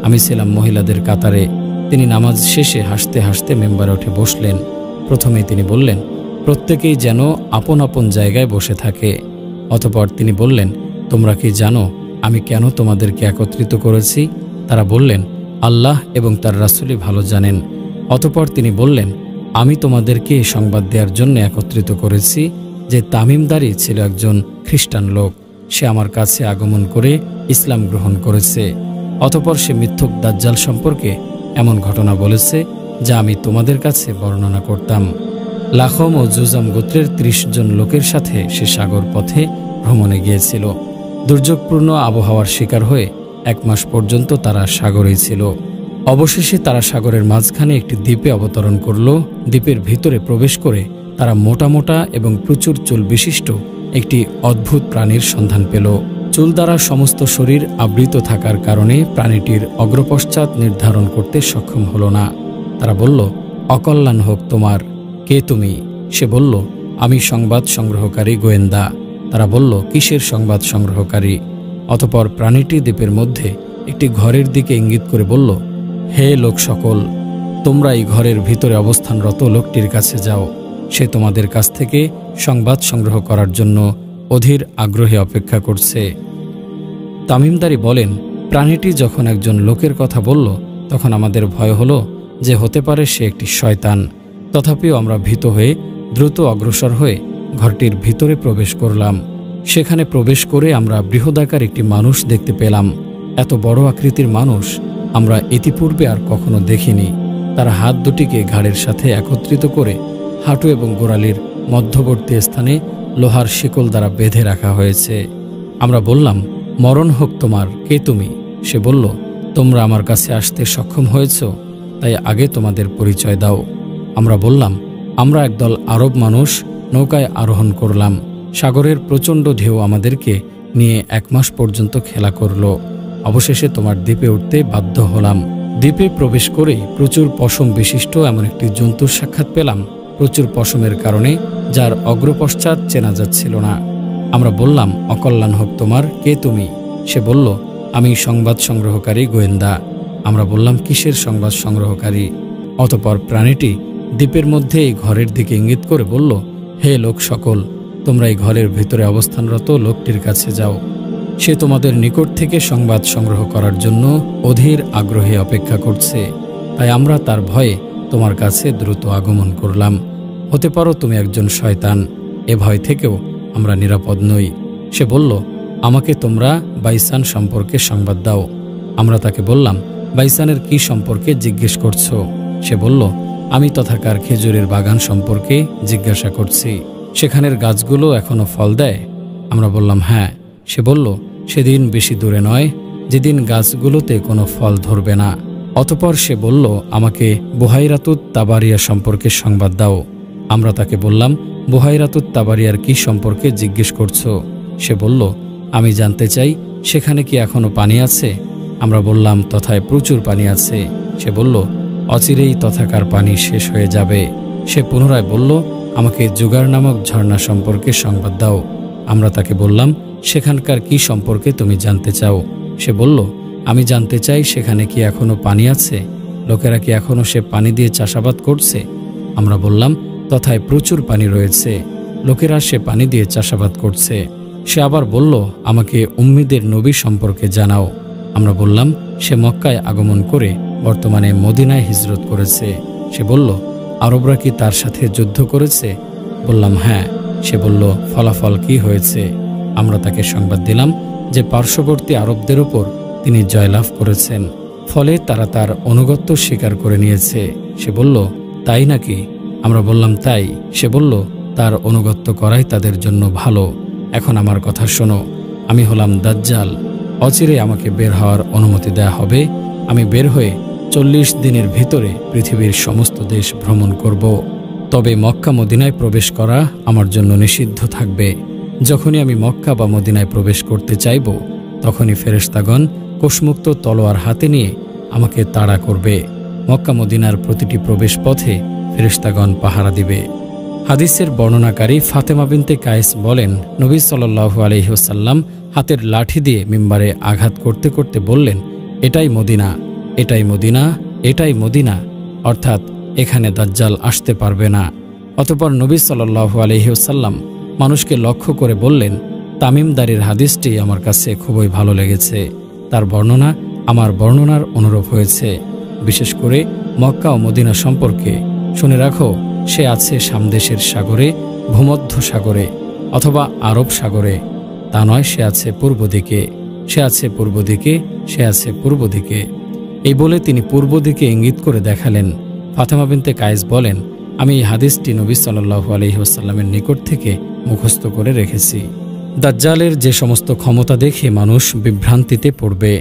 আমি ছিলাম মহিলাদের কাতারে। তিনি নামাজ শেষে হাসতে হাসতে মেম্বারে উঠে বসলেন। প্রথমেই তিনি বললেন, প্রত্যেকেই যেন আপন আপন জায়গায় বসে থাকে। অতঃপর তিনি বললেন, তোমরা কি জানো আমি কেন তোমাদেরকে একত্রিত করেছি? তারা বললেন, আল্লাহ এবং তার রাসূলই ভালো জানেন। অতঃপর তিনি বললেন, আমি তোমাদেরকে সংবাদ দেওয়ার জন্য একত্রিত করেছি যে তামিমদারি ছিল একজন খ্রিস্টান লোক। সে আমার কাছে আগমন করে ইসলাম গ্রহণ করেছে। অতঃপর সে মিথ্যুক দাজ্জাল সম্পর্কে এমন ঘটনা বলেছে যা আমি তোমাদের কাছে বর্ণনা করতাম। লাখম ও জুজাম গোত্রের ৩০ জন লোকের সাথে সে সাগর পথে ভ্রমণে গিয়েছিল। দুর্যোগপূর্ণ আবহাওয়ার শিকার হয়ে ১ মাস পর্যন্ত তারা সাগরেই ছিল। অবশেষে তারা সাগরের মাঝখানে একটি দ্বীপে অবতরণ করল। দ্বীপের ভিতরে প্রবেশ করে তারা মোটা মোটা এবং প্রচুর চুল বিশিষ্ট একটি অদ্ভুত প্রাণীর সন্ধান পেল। চুল দ্বারা সমস্ত শরীর আবৃত থাকার কারণে প্রাণীটির অগ্রপশ্চাৎ নির্ধারণ করতে সক্ষম হল না। তারা বলল, অকল্যাণ হোক তোমার, কে তুমি? সে বলল, আমি সংবাদ সংগ্রহকারী গোয়েন্দা। তারা বলল, কিসের সংবাদ সংগ্রহকারী? অতঃপর প্রাণীটি দ্বীপের মধ্যে একটি ঘরের দিকে ইঙ্গিত করে বলল, হে লোক সকল, তোমরা এই ঘরের ভিতরে অবস্থানরত লোকটির কাছে যাও। সে তোমাদের কাছ থেকে সংবাদ সংগ্রহ করার জন্য অধীর আগ্রহে অপেক্ষা করছে। তামিমদারি বলেন, প্রাণীটি যখন একজন লোকের কথা বলল, তখন আমাদের ভয় হলো যে হতে পারে সে একটি শয়তান। তথাপিও আমরা ভীত হয়ে দ্রুত অগ্রসর হয়ে ঘরটির ভিতরে প্রবেশ করলাম। সেখানে প্রবেশ করে আমরা বৃহদাকার একটি মানুষ দেখতে পেলাম। এত বড় আকৃতির মানুষ আমরা ইতিপূর্বে আর কখনো দেখিনি। তার হাত দুটিকে ঘাড়ের সাথে একত্রিত করে হাঁটু এবং গোড়ালির মধ্যবর্তী স্থানে লোহার শিকল দ্বারা বেঁধে রাখা হয়েছে। আমরা বললাম, মরণ হোক তোমার, কে তুমি? সে বলল, তোমরা আমার কাছে আসতে সক্ষম হয়েছ, তাই আগে তোমাদের পরিচয় দাও। আমরা বললাম, আমরা একদল আরব মানুষ নৌকায় আরোহণ করলাম। সাগরের প্রচণ্ড ঢেউ আমাদেরকে নিয়ে 1 মাস পর্যন্ত খেলা করল। অবশেষে তোমার দ্বীপে উঠতে বাধ্য হলাম। দ্বীপে প্রবেশ করে প্রচুর পশম বিশিষ্ট এমন একটি জন্তুর সাক্ষাৎ পেলাম, প্রচুর পশমের কারণে যার অগ্রপশ্চাৎ চেনা যাচ্ছিল না। আমরা বললাম, অকল্যাণ হোক তোমার, কে তুমি? সে বলল, আমি সংবাদ সংগ্রহকারী গোয়েন্দা। আমরা বললাম, কিসের সংবাদ সংগ্রহকারী? অতঃপর প্রাণীটি দ্বীপের মধ্যে এই ঘরের দিকে ইঙ্গিত করে বলল, হে লোক সকল, তোমরা এই ঘরের ভিতরে অবস্থানরত লোকটির কাছে যাও। সে তোমাদের নিকট থেকে সংবাদ সংগ্রহ করার জন্য অধীর আগ্রহে অপেক্ষা করছে। তাই আমরা তার ভয়ে তোমার কাছে দ্রুত আগমন করলাম। হতে পারো তুমি একজন শয়তান, এ ভয় থেকেও আমরা নিরাপদ নই। সে বলল, আমাকে তোমরা বাইসান সম্পর্কে সংবাদ দাও। আমরা তাকে বললাম, বাইসানের কি সম্পর্কে জিজ্ঞেস করছো? সে বলল, আমি তথাকার খেজুরের বাগান সম্পর্কে জিজ্ঞাসা করছি। সেখানের গাছগুলো এখনো ফল দেয়? আমরা বললাম, হ্যাঁ। সে বলল, সেদিন বেশি দূরে নয় যেদিন গাছগুলোতে কোনো ফল ধরবে না। অতপর সে বলল, আমাকে বুহাইরাতুত তাবারিয়া সম্পর্কে সংবাদ দাও। আমরা তাকে বললাম, বুহাইরাতুত তাবারিয়ার কি সম্পর্কে জিজ্ঞেস করছো? সে বলল, আমি জানতে চাই সেখানে কি এখনো পানি আছে? আমরা বললাম, তথায় প্রচুর পানি আছে। সে বলল, অচিরেই তথাকার পানি শেষ হয়ে যাবে। সে পুনরায় বলল, আমাকে জুগার নামক ঝর্ণা সম্পর্কে সংবাদ দাও। আমরা তাকে বললাম, সেখানকার কি সম্পর্কে তুমি জানতে চাও? সে বলল, আমি জানতে চাই সেখানে কি এখনো পানি আছে, লোকেরা কি এখনো সে পানি দিয়ে চাষাবাদ করছে? আমরা বললাম, তথায় প্রচুর পানি রয়েছে, লোকেরা সে পানি দিয়ে চাষাবাদ করছে। সে আবার বলল, আমাকে উম্মিদের নবী সম্পর্কে জানাও। আমরা বললাম, সে মক্কায় আগমন করে বর্তমানে মদিনায় হিজরত করেছে। সে বলল, আরবরা কি তার সাথে যুদ্ধ করেছে? বললাম, হ্যাঁ। সে বলল, ফলাফল কি হয়েছে? আমরা তাকে সংবাদ দিলাম যে পার্শ্ববর্তী আরবদের উপর তিনি জয়লাভ করেছেন, ফলে তারা তার আনুগত্য স্বীকার করে নিয়েছে। সে বলল, তাই নাকি? আমরা বললাম, তাই। সে বলল, তার আনুগত্য করাই তাদের জন্য ভালো। এখন আমার কথা শোনো, আমি হলাম দাজ্জাল। অচিরে আমাকে বের হওয়ার অনুমতি দেয়া হবে। আমি বের হয়ে 40 দিনের ভিতরে পৃথিবীর সমস্ত দেশ ভ্রমণ করব। তবে মক্কা মদিনায় প্রবেশ করা আমার জন্য নিষিদ্ধ থাকবে। যখনই আমি মক্কা বা মদিনায় প্রবেশ করতে চাইব, তখনই ফেরেশতাগণ কোষমুক্ত তলোয়ার হাতে নিয়ে আমাকে তাড়া করবে। মক্কা মদিনার প্রতিটি প্রবেশ পথে ফেরেশতাগণ পাহারা দিবে। হাদিসের বর্ণনাকারী ফাতেমা বিনতে কায়েস বলেন, নবী সাল্লাল্লাহু আলাইহি ওয়াসাল্লাম হাতের লাঠি দিয়ে মিম্বারে আঘাত করতে করতে বললেন, এটাই মদিনা, এটাই মদিনা, এটাই মদিনা, অর্থাৎ এখানে দাজ্জাল আসতে পারবে না। অতঃপর নবী সাল্লাল্লাহু আলাইহি ওয়াসাল্লাম মানুষকে লক্ষ্য করে বললেন, তামিমদারির হাদিসটি আমার কাছে খুবই ভালো লেগেছে। তার বর্ণনা আমার বর্ণনার অনুরূপ হয়েছে, বিশেষ করে মক্কা ও মদিনা সম্পর্কে। শুনে রাখো, সে আছে সামদেশের সাগরে, ভূমধ্য সাগরে অথবা আরব সাগরে। তা নয়, সে আছে পূর্ব দিকে, সে আছে পূর্ব দিকে, সে আছে পূর্ব দিকে। এই বলে তিনি পূর্ব দিকে ইঙ্গিত করে দেখালেন। ফাতেমা বিনতে কায়েস বলেন, আমি এই হাদিসটি নবী সাল্লাল্লাহু আলাইহি ওয়াসাল্লামের নিকট থেকে মুখস্থ করে রেখেছি। দাজ্জালের যে সমস্ত ক্ষমতা দেখে মানুষ বিভ্রান্তিতে পড়বে।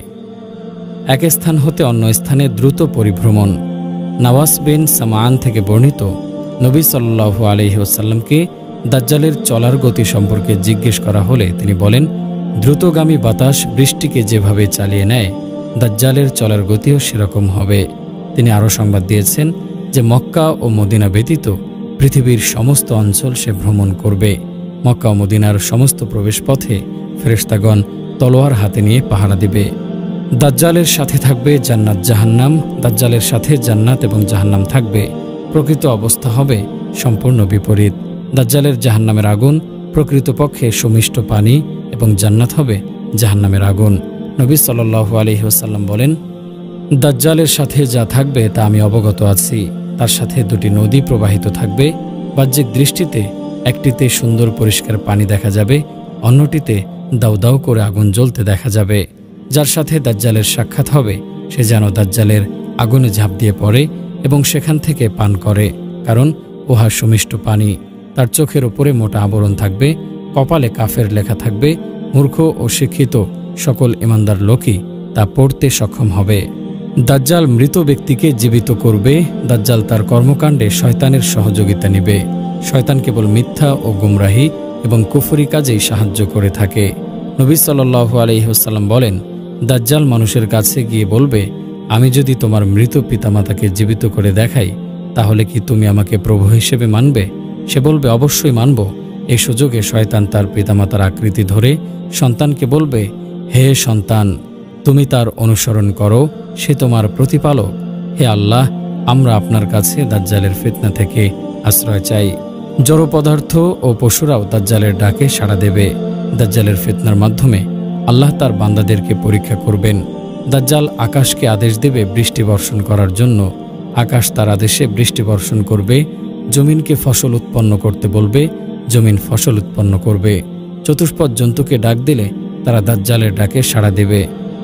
এক স্থান হতে অন্য স্থানে দ্রুত পরিভ্রমণ। নওয়াস বিন সামান থেকে বর্ণিত, নবী সাল্লাল্লাহু আলাইহি ওয়াসাল্লামকে দাজ্জালের চলার গতি সম্পর্কে জিজ্ঞেস করা হলে তিনি বলেন, দ্রুতগামী বাতাস বৃষ্টিকে যেভাবে চালিয়ে নেয়, দাজ্জালের চলার গতিও সেরকম হবে। তিনি আরও সংবাদ দিয়েছেন যে মক্কা ও মদিনা ব্যতীত পৃথিবীর সমস্ত অঞ্চল সে ভ্রমণ করবে। মক্কা ও মদিনার সমস্ত প্রবেশপথে ফেরেশতাগণ তলোয়ার হাতে নিয়ে পাহারা দিবে। দাজ্জালের সাথে থাকবে জান্নাত জাহান্নাম, দাজ্জালের সাথে জান্নাত এবং জাহান্নাম থাকবে। প্রকৃত অবস্থা হবে সম্পূর্ণ বিপরীত। দাজ্জালের জাহান্নামের আগুন প্রকৃতপক্ষে সুমিষ্ট পানি এবং জান্নাত হবে জাহান্নামের আগুন। নবী সাল্লাল্লাহু আলাইহি ওয়াসাল্লাম বলেন, দাজ্জালের সাথে যা থাকবে তা আমি অবগত আছি। তার সাথে দুটি নদী প্রবাহিত থাকবে। বাহ্যিক দৃষ্টিতে একটিতে সুন্দর পরিষ্কার পানি দেখা যাবে, অন্যটিতে দাউ দাউ করে আগুন জ্বলতে দেখা যাবে। যার সাথে দাজ্জালের সাক্ষাৎ হবে সে যেন দাজ্জালের আগুনে ঝাঁপ দিয়ে পড়ে এবং সেখান থেকে পান করে, কারণ উহা সুমিষ্ট পানি। তার চোখের উপরে মোটা আবরণ থাকবে, কপালে কাফের লেখা থাকবে। মূর্খ ও শিক্ষিত সকল ইমানদার লোকই তা পড়তে সক্ষম হবে। দাজ্জাল মৃত ব্যক্তিকে জীবিত করবে। দাজ্জাল তার কর্মকাণ্ডে শয়তানের সহযোগিতা নেবে। শয়তান কেবল মিথ্যা ও গুমরাহি এবং কুফরি কাজেই সাহায্য করে থাকে। নবী সাল্লাল্লাহু আলাইহি ওয়াসাল্লাম বলেন, দাজ্জাল মানুষের কাছে গিয়ে বলবে, আমি যদি তোমার মৃত পিতামাতাকে জীবিত করে দেখাই তাহলে কি তুমি আমাকে প্রভু হিসেবে মানবে? সে বলবে, অবশ্যই মানব। এই সুযোগে শয়তান তার পিতামাতার আকৃতি ধরে সন্তানকে বলবে, হে সন্তান, তুমি তার অনুসরণ করো, সে তোমার প্রতিপালক। হে আল্লাহ, আমরা আপনার কাছে দাজ্জালের ফিতনা থেকে আশ্রয় চাই। জড় পদার্থ ও পশুরাও দাজ্জালের ডাকে সাড়া দেবে। দাজ্জালের ফিতনার মাধ্যমে আল্লাহ তার বান্দাদেরকে পরীক্ষা করবেন। দাজ্জাল আকাশকে আদেশ দেবে বৃষ্টি বর্ষণ করার জন্য। আকাশ তার আদেশে বৃষ্টি বর্ষণ করবে। জমিনকে ফসল উৎপন্ন করতে বলবে, জমিন ফসল উৎপন্ন করবে। চতুষ্পদ জন্তুকে ডাক দিলে তারা দাজ্জালের ডাকে সাড়া দেবে।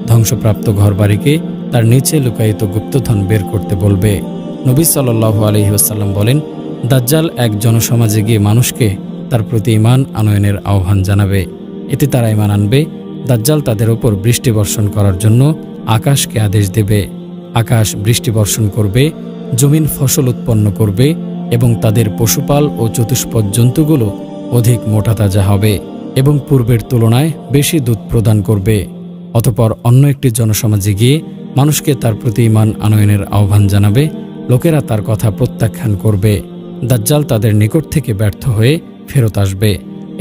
ধ্বংসপ্রাপ্ত ঘরবাড়িকে তার নিচে লুকায়িত গুপ্তধন বের করতে বলবে। নবী সাল্লাল্লাহু আলাইহি ওয়াসাল্লাম বলেন, দাজ্জাল এক জনসমাজে গিয়ে মানুষকে তার প্রতি ঈমান আনয়নের আহ্বান জানাবে। এতে তারা ঈমান আনবে। দাজ্জাল তাদের ওপর বৃষ্টি বর্ষণ করার জন্য আকাশকে আদেশ দেবে। আকাশ বৃষ্টি বর্ষণ করবে, জমিন ফসল উৎপন্ন করবে এবং তাদের পশুপাল ও চতুষ্পদ জন্তুগুলো অধিক মোটাতাজা হবে এবং পূর্বের তুলনায় বেশি দুধ প্রদান করবে। অতঃপর অন্য একটি জনসমাজে গিয়ে মানুষকে তার প্রতি ঈমান আনয়নের আহ্বান জানাবে। লোকেরা তার কথা প্রত্যাখ্যান করবে। দাজ্জাল তাদের নিকট থেকে ব্যর্থ হয়ে ফেরত আসবে।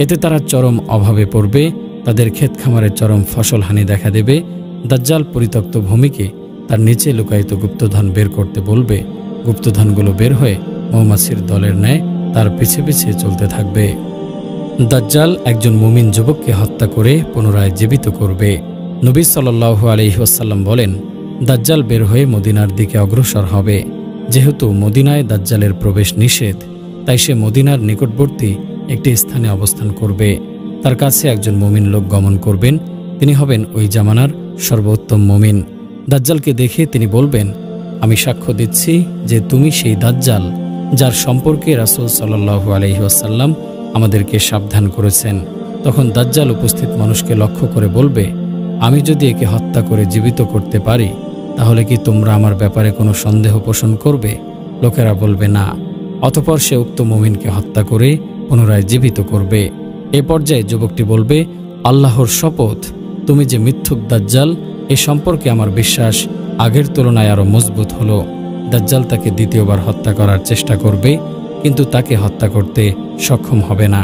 এতে তারা চরম অভাবে পড়বে। তাদের ক্ষেত খামারে চরম ফসলহানি দেখা দেবে। দাজ্জাল পরিত্যক্ত ভূমিকে তার নিচে লুকায়িত গুপ্তধন বের করতে বলবে। গুপ্তধনগুলো বের হয়ে মৌমাছির দলের ন্যায় তার পিছে পিছে চলতে থাকবে। দাজ্জাল একজন মুমিন যুবককে হত্যা করে পুনরায় জীবিত করবে। নবী সাল্লাল্লাহু আলাইহি ওয়াসাল্লাম বলেন, দাজ্জাল বের হয়ে মদিনার দিকে অগ্রসর হবে। যেহেতু মদিনায় দাজ্জালের প্রবেশ নিষেধ, তাই সে মদিনার নিকটবর্তী একটি স্থানে অবস্থান করবে। তার কাছে একজন মুমিন লোক গমন করবেন। তিনি হবেন ওই জামানার সর্বোত্তম মুমিন। দাজ্জালকে দেখে তিনি বলবেন, আমি সাক্ষ্য দিচ্ছি যে তুমি সেই দাজ্জাল যার সম্পর্কে রাসূল সাল্লাল্লাহু আলাইহি ওয়াসাল্লাম আমাদেরকে সাবধান করেছেন। তখন দাজ্জাল উপস্থিত মানুষকে লক্ষ্য করে বলবে, আমি যদি একে হত্যা করে জীবিত করতে পারি তাহলে কি তোমরা আমার ব্যাপারে কোনো সন্দেহ পোষণ করবে? লোকেরা বলবে, না। অতঃপর সে উক্ত মুমিনকে হত্যা করে পুনরায় জীবিত করবে। এ পর্যায়ে যুবকটি বলবে, আল্লাহর শপথ, তুমি যে মিথ্যুক দাজ্জাল, এ সম্পর্কে আমার বিশ্বাস আগের তুলনায় আরও মজবুত হলো। দাজ্জাল তাকে দ্বিতীয়বার হত্যা করার চেষ্টা করবে, কিন্তু তাকে হত্যা করতে সক্ষম হবে না।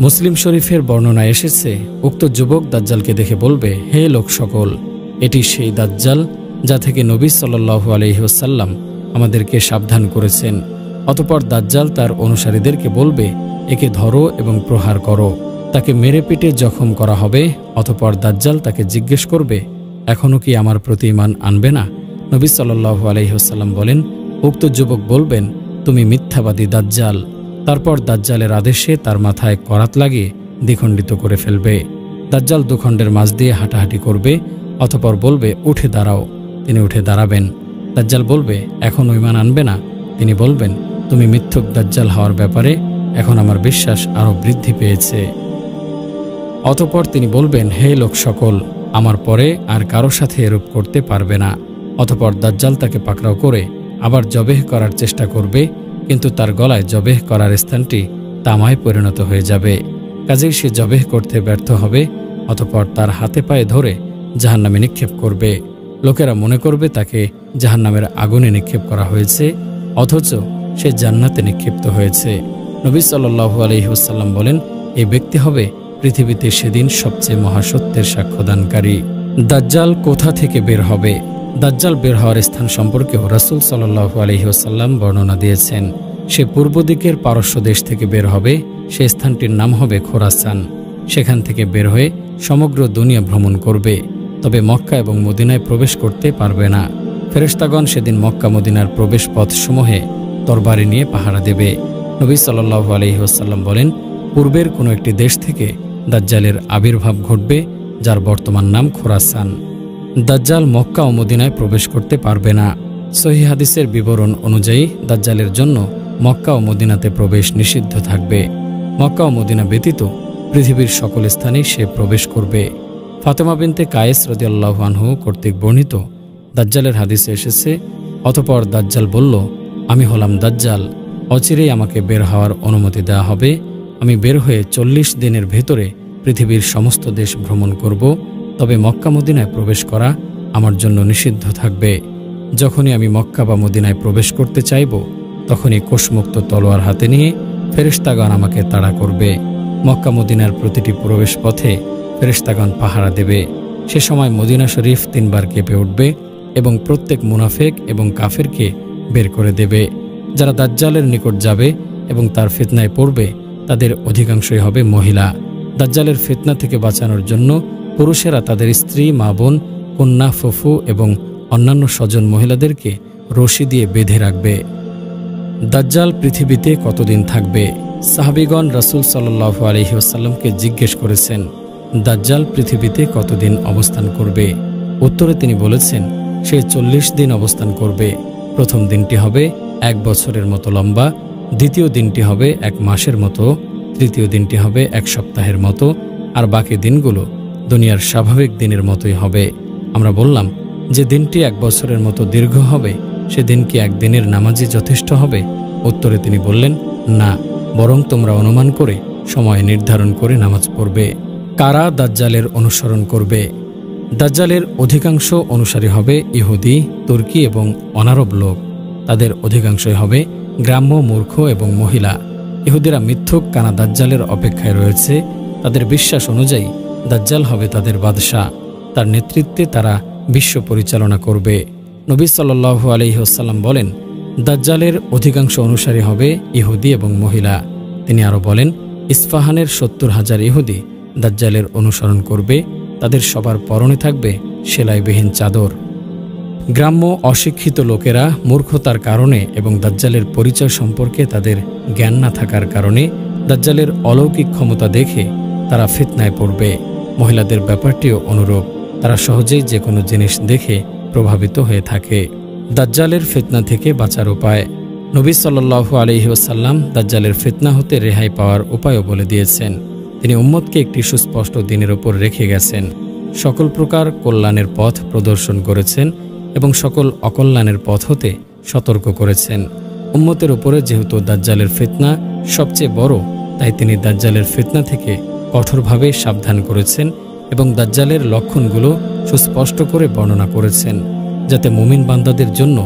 মুসলিম শরীফের বর্ণনায় এসেছে, উক্ত যুবক দাজ্জালকে দেখে বলবে, হে লোক সকল, এটি সেই দাজ্জাল যা থেকে নবী সাল্লাল্লাহু আলাইহি ওয়াসাল্লাম আমাদেরকে সাবধান করেছেন। অতঃপর দাজ্জাল তার অনুসারীদেরকে বলবে, একে ধরো এবং প্রহার করো। তাকে মেরে পিটে জখম করা হবে। অতঃপর দাজ্জাল তাকে জিজ্ঞেস করবে, এখনও কি আমার প্রতি ঈমান আনবে না? নবী সাল্লাল্লাহু আলাইহি ওয়াসাল্লাম বলেন, উক্ত যুবক বলবেন, তুমি মিথ্যাবাদী দাজ্জাল। তারপর দাজ্জালের আদেশে তার মাথায় করাত লাগিয়ে দ্বিখণ্ডিত করে ফেলবে। দাজ্জাল দুখণ্ডের মাঝ দিয়ে হাঁটাহাঁটি করবে। অতঃপর বলবে, উঠে দাঁড়াও। তিনি উঠে দাঁড়াবেন। দাজ্জাল বলবে, এখনও ঈমান আনবে না? তিনি বলবেন, তুমি মিথ্যুক দাজ্জাল হওয়ার ব্যাপারে এখন আমার বিশ্বাস আরও বৃদ্ধি পেয়েছে। অতঃপর তিনি বলবেন, হে লোক সকল, আমার পরে আর কারো সাথে এরূপ করতে পারবে না। অতঃপর দাজ্জাল তাকে পাকড়াও করে আবার জবেহ করার চেষ্টা করবে, কিন্তু তার গলায় জবেহ করার স্থানটি তামায় পরিণত হয়ে যাবে। কাজেই সে জবেহ করতে ব্যর্থ হবে। অতঃপর তার হাতে পায়ে ধরে জাহান্নামে নিক্ষেপ করবে। লোকেরা মনে করবে তাকে জাহান্নামের আগুনে নিক্ষেপ করা হয়েছে, অথচ সে জান্নাতে নিক্ষিপ্ত হয়েছে। নবী সাল্লাল্লাহু আলাইহি ওয়াসাল্লাম বলেন, এই ব্যক্তি হবে পৃথিবীতে সেদিন সবচেয়ে মহাসত্যের সাক্ষ্যদানকারী। দাজ্জাল কোথা থেকে বের হবে? দাজ্জাল বের হওয়ার স্থান সম্পর্কেও রাসূল সাল্লাল্লাহু আলাইহি ওয়াসাল্লাম বর্ণনা দিয়েছেন। সে পূর্ব দিকের পারস্য দেশ থেকে বের হবে। সে স্থানটির নাম হবে খোরাসান। সেখান থেকে বের হয়ে সমগ্র দুনিয়া ভ্রমণ করবে, তবে মক্কা এবং মদিনায় প্রবেশ করতে পারবে না। ফেরেশতাগণ সেদিন মক্কা মদিনার প্রবেশ পথসমূহে তরবারি নিয়ে পাহারা দেবে। নবী সাল্লাল্লাহু আলাইহি ওয়াসাল্লাম বলেন, পূর্বের কোনো একটি দেশ থেকে দাজ্জালের আবির্ভাব ঘটবে, যার বর্তমান নাম খোরাসান। দাজ্জাল মক্কা ও মদিনায় প্রবেশ করতে পারবে না। সহিহ হাদিসের বিবরণ অনুযায়ী দাজ্জালের জন্য মক্কা ও মদিনাতে প্রবেশ নিষিদ্ধ থাকবে। মক্কা ও মদিনা ব্যতীত পৃথিবীর সকল স্থানেই সে প্রবেশ করবে। ফাতেমা বিনতে কায়েস রাদিয়াল্লাহু আনহু কর্তৃক বর্ণিত দাজ্জালের হাদিসে এসেছে, অতঃপর দাজ্জাল বলল, আমি হলাম দাজ্জাল, অচিরেই আমাকে বের হওয়ার অনুমতি দেওয়া হবে। আমি বের হয়ে 40 দিনের ভেতরে পৃথিবীর সমস্ত দেশ ভ্রমণ করব, তবে মক্কা মদিনায় প্রবেশ করা আমার জন্য নিষিদ্ধ থাকবে। যখনই আমি মক্কা বা মদিনায় প্রবেশ করতে চাইব, তখনই কোষমুক্ত তলোয়ার হাতে নিয়ে ফেরেশতাগণ আমাকে তাড়া করবে। মক্কা মদিনার প্রতিটি প্রবেশ পথে ফেরেশতাগণ পাহারা দেবে। সে সময় মদিনা শরীফ 3 বার কেঁপে উঠবে এবং প্রত্যেক মুনাফেক এবং কাফেরকে বের করে দেবে। যারা দাজ্জালের নিকট যাবে এবং তার ফিতনায় পড়বে, তাদের অধিকাংশই হবে মহিলা। দাজ্জালের ফিতনা থেকে বাঁচানোর জন্য পুরুষেরা তাদের স্ত্রী, মা, বোন, কন্যা, ফুফু এবং অন্যান্য স্বজন মহিলাদেরকে রশি দিয়ে বেঁধে রাখবে। দাজ্জাল পৃথিবীতে কতদিন থাকবে? সাহাবীগণ রাসূল সাল্লাল্লাহু আলাইহি ওয়াসাল্লামকে জিজ্ঞেস করেছেন, দাজ্জাল পৃথিবীতে কতদিন অবস্থান করবে? উত্তরে তিনি বলেছেন, সে 40 দিন অবস্থান করবে। প্রথম দিনটি হবে 1 বছরের মতো লম্বা, দ্বিতীয় দিনটি হবে 1 মাসের মতো, তৃতীয় দিনটি হবে 1 সপ্তাহের মতো, আর বাকি দিনগুলো দুনিয়ার স্বাভাবিক দিনের মতোই হবে। আমরা বললাম, যে দিনটি 1 বছরের মতো দীর্ঘ হবে, সে দিন কি 1 দিনের নামাজই যথেষ্ট হবে? উত্তরে তিনি বললেন, না, বরং তোমরা অনুমান করে সময় নির্ধারণ করে নামাজ পড়বে। কারা দাজ্জালের অনুসরণ করবে? দাজ্জালের অধিকাংশ অনুসারী হবে ইহুদি, তুর্কি এবং অনারব লোক। তাদের অধিকাংশই হবে গ্রাম্য, মূর্খ এবং মহিলা। ইহুদিরা মিথ্যুক কানা দাজ্জালের অপেক্ষায় রয়েছে। তাদের বিশ্বাস অনুযায়ী দাজ্জাল হবে তাদের বাদশাহ। তার নেতৃত্বে তারা বিশ্ব পরিচালনা করবে। নবী সাল্লাল্লাহু আলাইহি ওয়াসাল্লাম বলেন, দাজ্জালের অধিকাংশ অনুসারী হবে ইহুদি এবং মহিলা। তিনি আরও বলেন, ইস্পাহানের 70,000 ইহুদি দাজ্জালের অনুসরণ করবে। তাদের সবার পরনে থাকবে সেলাইবিহীন চাদর। গ্রাম্য অশিক্ষিত লোকেরা মূর্খতার কারণে এবং দাজ্জালের পরিচয় সম্পর্কে তাদের জ্ঞান না থাকার কারণে দাজ্জালের অলৌকিক ক্ষমতা দেখে তারা ফিতনায় পড়বে। মহিলাদের ব্যাপারটিও অনুরূপ। তারা সহজেই যে কোনো জিনিস দেখে প্রভাবিত হয়ে থাকে। দাজ্জালের ফিতনা থেকে বাঁচার উপায়। নবী সাল্লাল্লাহু আলাইহি ওয়াসাল্লাম দাজ্জালের ফিতনা হতে রেহাই পাওয়ার উপায়ও বলে দিয়েছেন। তিনি উম্মতকে একটি সুস্পষ্ট দিনের উপর রেখে গেছেন। সকল প্রকার কল্যাণের পথ প্রদর্শন করেছেন এবং সকল অকল্যাণের পথ হতে সতর্ক করেছেন। উম্মতের উপরে যেহেতু দাজ্জালের ফিতনা সবচেয়ে বড়, তাই তিনি দাজ্জালের ফিতনা থেকে কঠোরভাবে সাবধান করেছেন এবং দাজ্জালের লক্ষণগুলো সুস্পষ্ট করে বর্ণনা করেছেন, যাতে মুমিন বান্দাদের জন্য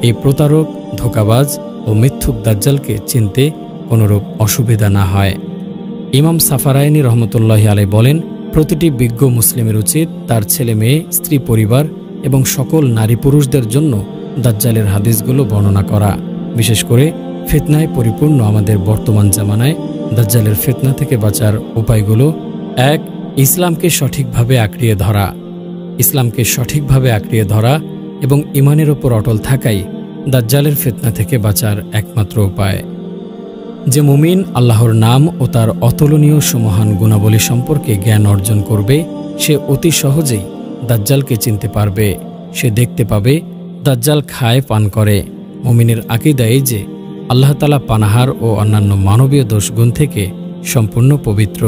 এই প্রতারক, ধোঁকাবাজ ও মিথ্যুক দাজ্জালকে চিনতে কোনোরূপ অসুবিধা না হয়। ইমাম সাফারাইনি রহমতুল্লাহি আলাইহি বলেন, প্রতিটি বিজ্ঞ মুসলিমের উচিত তার ছেলে মেয়ে, স্ত্রী, পরিবার এবং সকল নারী পুরুষদের জন্য দাজ্জালের হাদিসগুলো বর্ণনা করা। বিশেষ করে ফিতনায় পরিপূর্ণ আমাদের বর্তমান জামানায় দাজ্জালের ফিতনা থেকে বাঁচার উপায়গুলো: 1. ইসলামকে সঠিকভাবে আঁকড়িয়ে ধরা। ইসলামকে সঠিকভাবে আঁকড়িয়ে ধরা এবং ঈমানের ওপর অটল থাকাই দাজ্জালের ফিতনা থেকে বাঁচার একমাত্র উপায়। যে মুমিন আল্লাহর নাম ও তার অতুলনীয় সুমহান গুণাবলী সম্পর্কে জ্ঞান অর্জন করবে, সে অতি সহজেই দাজ্জালকে চিনতে পারবে। সে দেখতে পাবে দাজ্জাল খায়, পান করে। মুমিনের আকীদা এই যে আল্লাহ তাআলা পানাহার ও অন্যান্য মানবীয় দোষগুণ থেকে সম্পূর্ণ পবিত্র।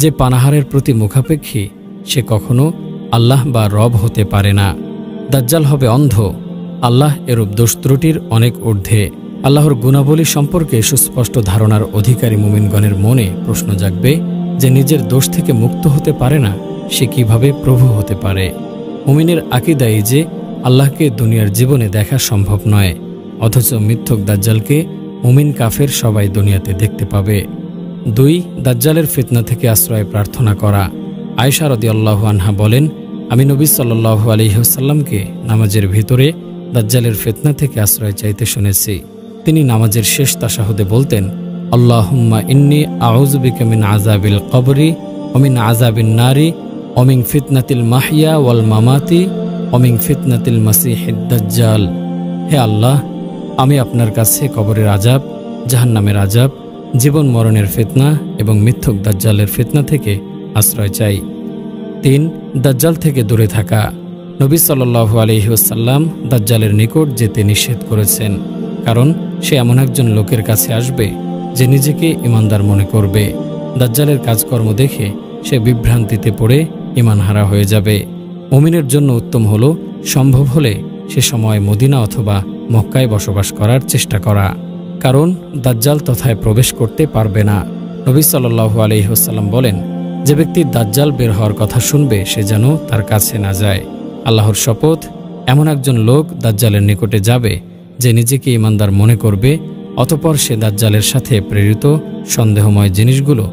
যে পানাহারের প্রতি মুখাপেক্ষী, সে কখনো আল্লাহ বা রব হতে পারে না। দাজ্জাল হবে অন্ধ। আল্লাহ এরূপ দোষ ত্রুটির অনেক ঊর্ধ্বে। আল্লাহর গুণাবলী সম্পর্কে সুস্পষ্ট ধারণার অধিকারী মুমিনগণের মনে প্রশ্ন জাগবে যে নিজের দোষ থেকে মুক্ত হতে পারে না, সে কিভাবে প্রভু হতে পারে। মুমিনের আকীদা এই যে আল্লাহকে দুনিয়ার জীবনে দেখা সম্ভব নয়, অথচ মিথ্যুক দাজ্জালকে মুমিন কাফের সবাই দুনিয়াতে দেখতে পাবে। 2. দাজ্জালের ফিতনা থেকে আশ্রয় প্রার্থনা করা। আয়েশা রাদিয়াল্লাহু আনহা বলেন, আমি নবী সাল্লাল্লাহু আলাইহি ওয়াসাল্লামকে নামাজের ভিতরে দাজ্জালের ফিতনা থেকে আশ্রয় চাইতে শুনেছি। তিনি নামাজের শেষ তাশাহুদে বলতেন, আল্লাহুম্মা ইন্নী আউযু বিকা মিন আযাবিল কবরি ওয়া মিন আযাবিন নারি ওয়া মিন ফিতনাতিল মাহইয়া ওয়াল মামাতি ওয়া মিন ফিতনাতিল মাসিহিদ দাজ্জাল। হে আল্লাহ, আমি আপনার কাছে কবরের আযাব, জাহান্নামের আযাব, জীবন মরণের ফিতনা এবং মিথ্যুক দাজ্জালের ফিতনা থেকে আশ্রয় চাই। ৩. দাজ্জাল থেকে দূরে থাকা। নবী সাল্লাল্লাহু আলাইহি ওয়াসাল্লাম দাজ্জালের নিকট যেতে নিষেধ করেছেন, কারণ সে এমন একজন লোকের কাছে আসবে যে নিজেকে ঈমানদার মনে করবে। দাজ্জালের কাজকর্ম দেখে সে বিভ্রান্তিতে পড়ে ঈমানহারা হয়ে যাবে। মুমিনের জন্য উত্তম হলো সম্ভব হলে সে সময় মদিনা অথবা মক্কায় বসবাস করার চেষ্টা করা, কারণ দাজ্জাল তথায় প্রবেশ করতে পারবে না। নবী সাল্লাল্লাহু আলাইহি ওয়াসাল্লাম বলেন, যে ব্যক্তি দাজ্জাল বের হওয়ার কথা শুনবে সে যেন তার কাছে না যায়। আল্লাহর শপথ, এমন একজন লোক দাজ্জালের নিকটে যাবে যে নিজেকে ঈমানদার মনে করবে, অতঃপর সে দাজ্জালের সাথে প্রেরিত সন্দেহময় জিনিসগুলো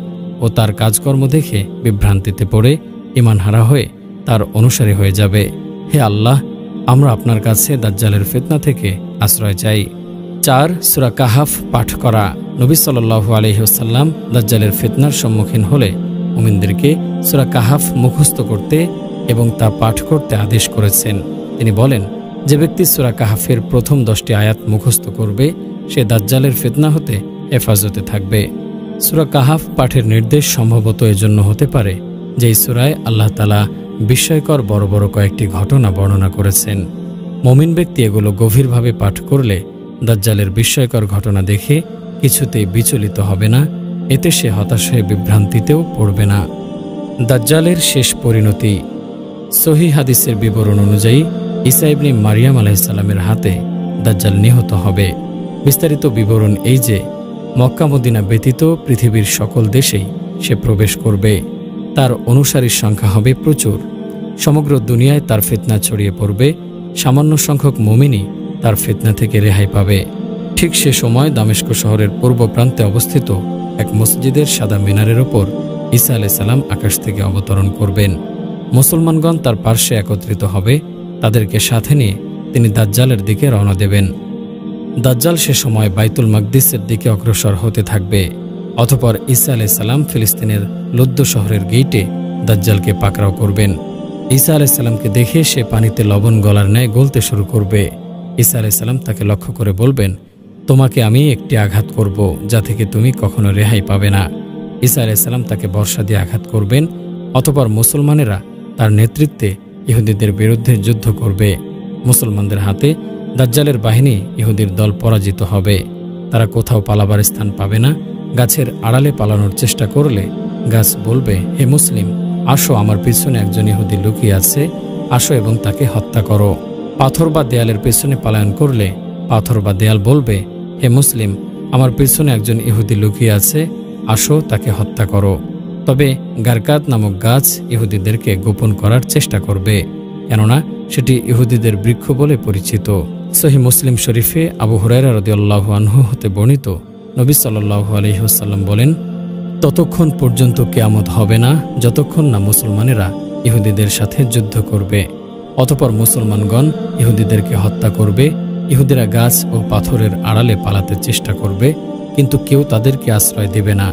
ও তার কাজকর্ম দেখে বিভ্রান্তিতে পড়ে ঈমানহারা হয়ে তার অনুসারী হয়ে যাবে। হে আল্লাহ, আমরা আপনার কাছে দাজ্জালের ফিতনা থেকে আশ্রয় চাই। ৪. সূরা কাহাফ পাঠ করা। নবী সাল্লাল্লাহু আলাইহি ওয়াসাল্লাম দাজ্জালের ফিতনার সম্মুখীন হলে মুমিনদেরকে সূরা কাহাফ মুখস্থ করতে এবং তা পাঠ করতে আদেশ করেছেন। তিনি বলেন, যে ব্যক্তি সূরা কাহাফের প্রথম 10টি আয়াত মুখস্থ করবে সে দাজ্জালের ফিতনা হতে হেফাজতে থাকবে। সূরা কাহাফ পাঠের নির্দেশ সম্ভবত এজন্য হতে পারে যে এই সূরায় আল্লাহ তাআলা বিস্ময়কর বড় বড় কয়েকটি ঘটনা বর্ণনা করেছেন। মুমিন ব্যক্তি এগুলো গভীরভাবে পাঠ করলে দাজ্জালের বিস্ময়কর ঘটনা দেখে কিছুতেই বিচলিত হবে না, এতে সে হতাশ হয়ে বিভ্রান্তিতেও পড়বে না। দাজ্জালের শেষ পরিণতি। সহিহ হাদিসের বিবরণ অনুযায়ী ঈসা ইবনে মারিয়াম আলাইহিস সালামের হাতে দাজ্জাল নিহত হবে। বিস্তারিত বিবরণ এই যে, মক্কা মদিনা ব্যতীত পৃথিবীর সকল দেশেই সে প্রবেশ করবে। তার অনুসারীর সংখ্যা হবে প্রচুর। সমগ্র দুনিয়ায় তার ফিতনা ছড়িয়ে পড়বে। সামান্য সংখ্যক মুমিনই তার ফিতনা থেকে রেহাই পাবে। ঠিক সে সময় দামেস্ক শহরের পূর্ব প্রান্তে অবস্থিত এক মসজিদের সাদা মিনারের ওপর ঈসা আলাইহিস সালাম আকাশ থেকে অবতরণ করবেন। মুসলমানগণ তার পার্শ্বে একত্রিত হবে। তাদেরকে সাথে নিয়ে তিনি দাজ্জালের দিকে রওনা দেবেন। দাজ্জাল সে সময় বাইতুল মাকদিসের দিকে অগ্রসর হতে থাকবে। অতঃপর ঈসা আলাইহিস সালাম ফিলিস্তিনের লুদ্দ শহরের গেইটে দাজ্জালকে পাকড়াও করবেন। ঈসা আলাইহিস সালামকে দেখে সে পানিতে লবণ গলার ন্যায় গলতে শুরু করবে। ঈসা আলাইহিস সালাম তাকে লক্ষ্য করে বলবেন, তোমাকে আমি একটি আঘাত করব যা থেকে তুমি কখনো রেহাই পাবে না। ঈসা আলাইহিস সালাম তাকে বর্ষা দিয়ে আঘাত করবেন। অতঃপর মুসলমানেরা তার নেতৃত্বে ইহুদিদের বিরুদ্ধে যুদ্ধ করবে। মুসলমানদের হাতে দাজ্জালের বাহিনী ইহুদির দল পরাজিত হবে। তারা কোথাও পালাবার স্থান পাবে না। গাছের আড়ালে পালানোর চেষ্টা করলে গাছ বলবে, হে মুসলিম, আসো, আমার পিছনে একজন ইহুদি লুকিয়ে আছে, আসো এবং তাকে হত্যা করো। পাথর বা দেয়ালের পেছনে পলায়ন করলে পাথর বা দেয়াল বলবে, হে মুসলিম, আমার পিছনে একজন ইহুদি লুকিয়ে আছে, আসো তাকে হত্যা করো। তবে গারকাত নামক গাছ ইহুদিদেরকে গোপন করার চেষ্টা করবে, কেননা সেটি ইহুদিদের বৃক্ষ বলে পরিচিত। সহিহ মুসলিম শরীফে আবু হুরায়রা রাদিয়াল্লাহু আনহু হতে বর্ণিত, নবী সাল্লাল্লাহু আলাইহি ওয়াসাল্লাম বলেন, ততক্ষণ পর্যন্ত কিয়ামত হবে না যতক্ষণ না মুসলমানেরা ইহুদিদের সাথে যুদ্ধ করবে। অতঃপর মুসলমানগণ ইহুদিদেরকে হত্যা করবে। ইহুদিরা গাছ ও পাথরের আড়ালে পালাতে চেষ্টা করবে, কিন্তু কেউ তাদেরকে আশ্রয় দেবে না।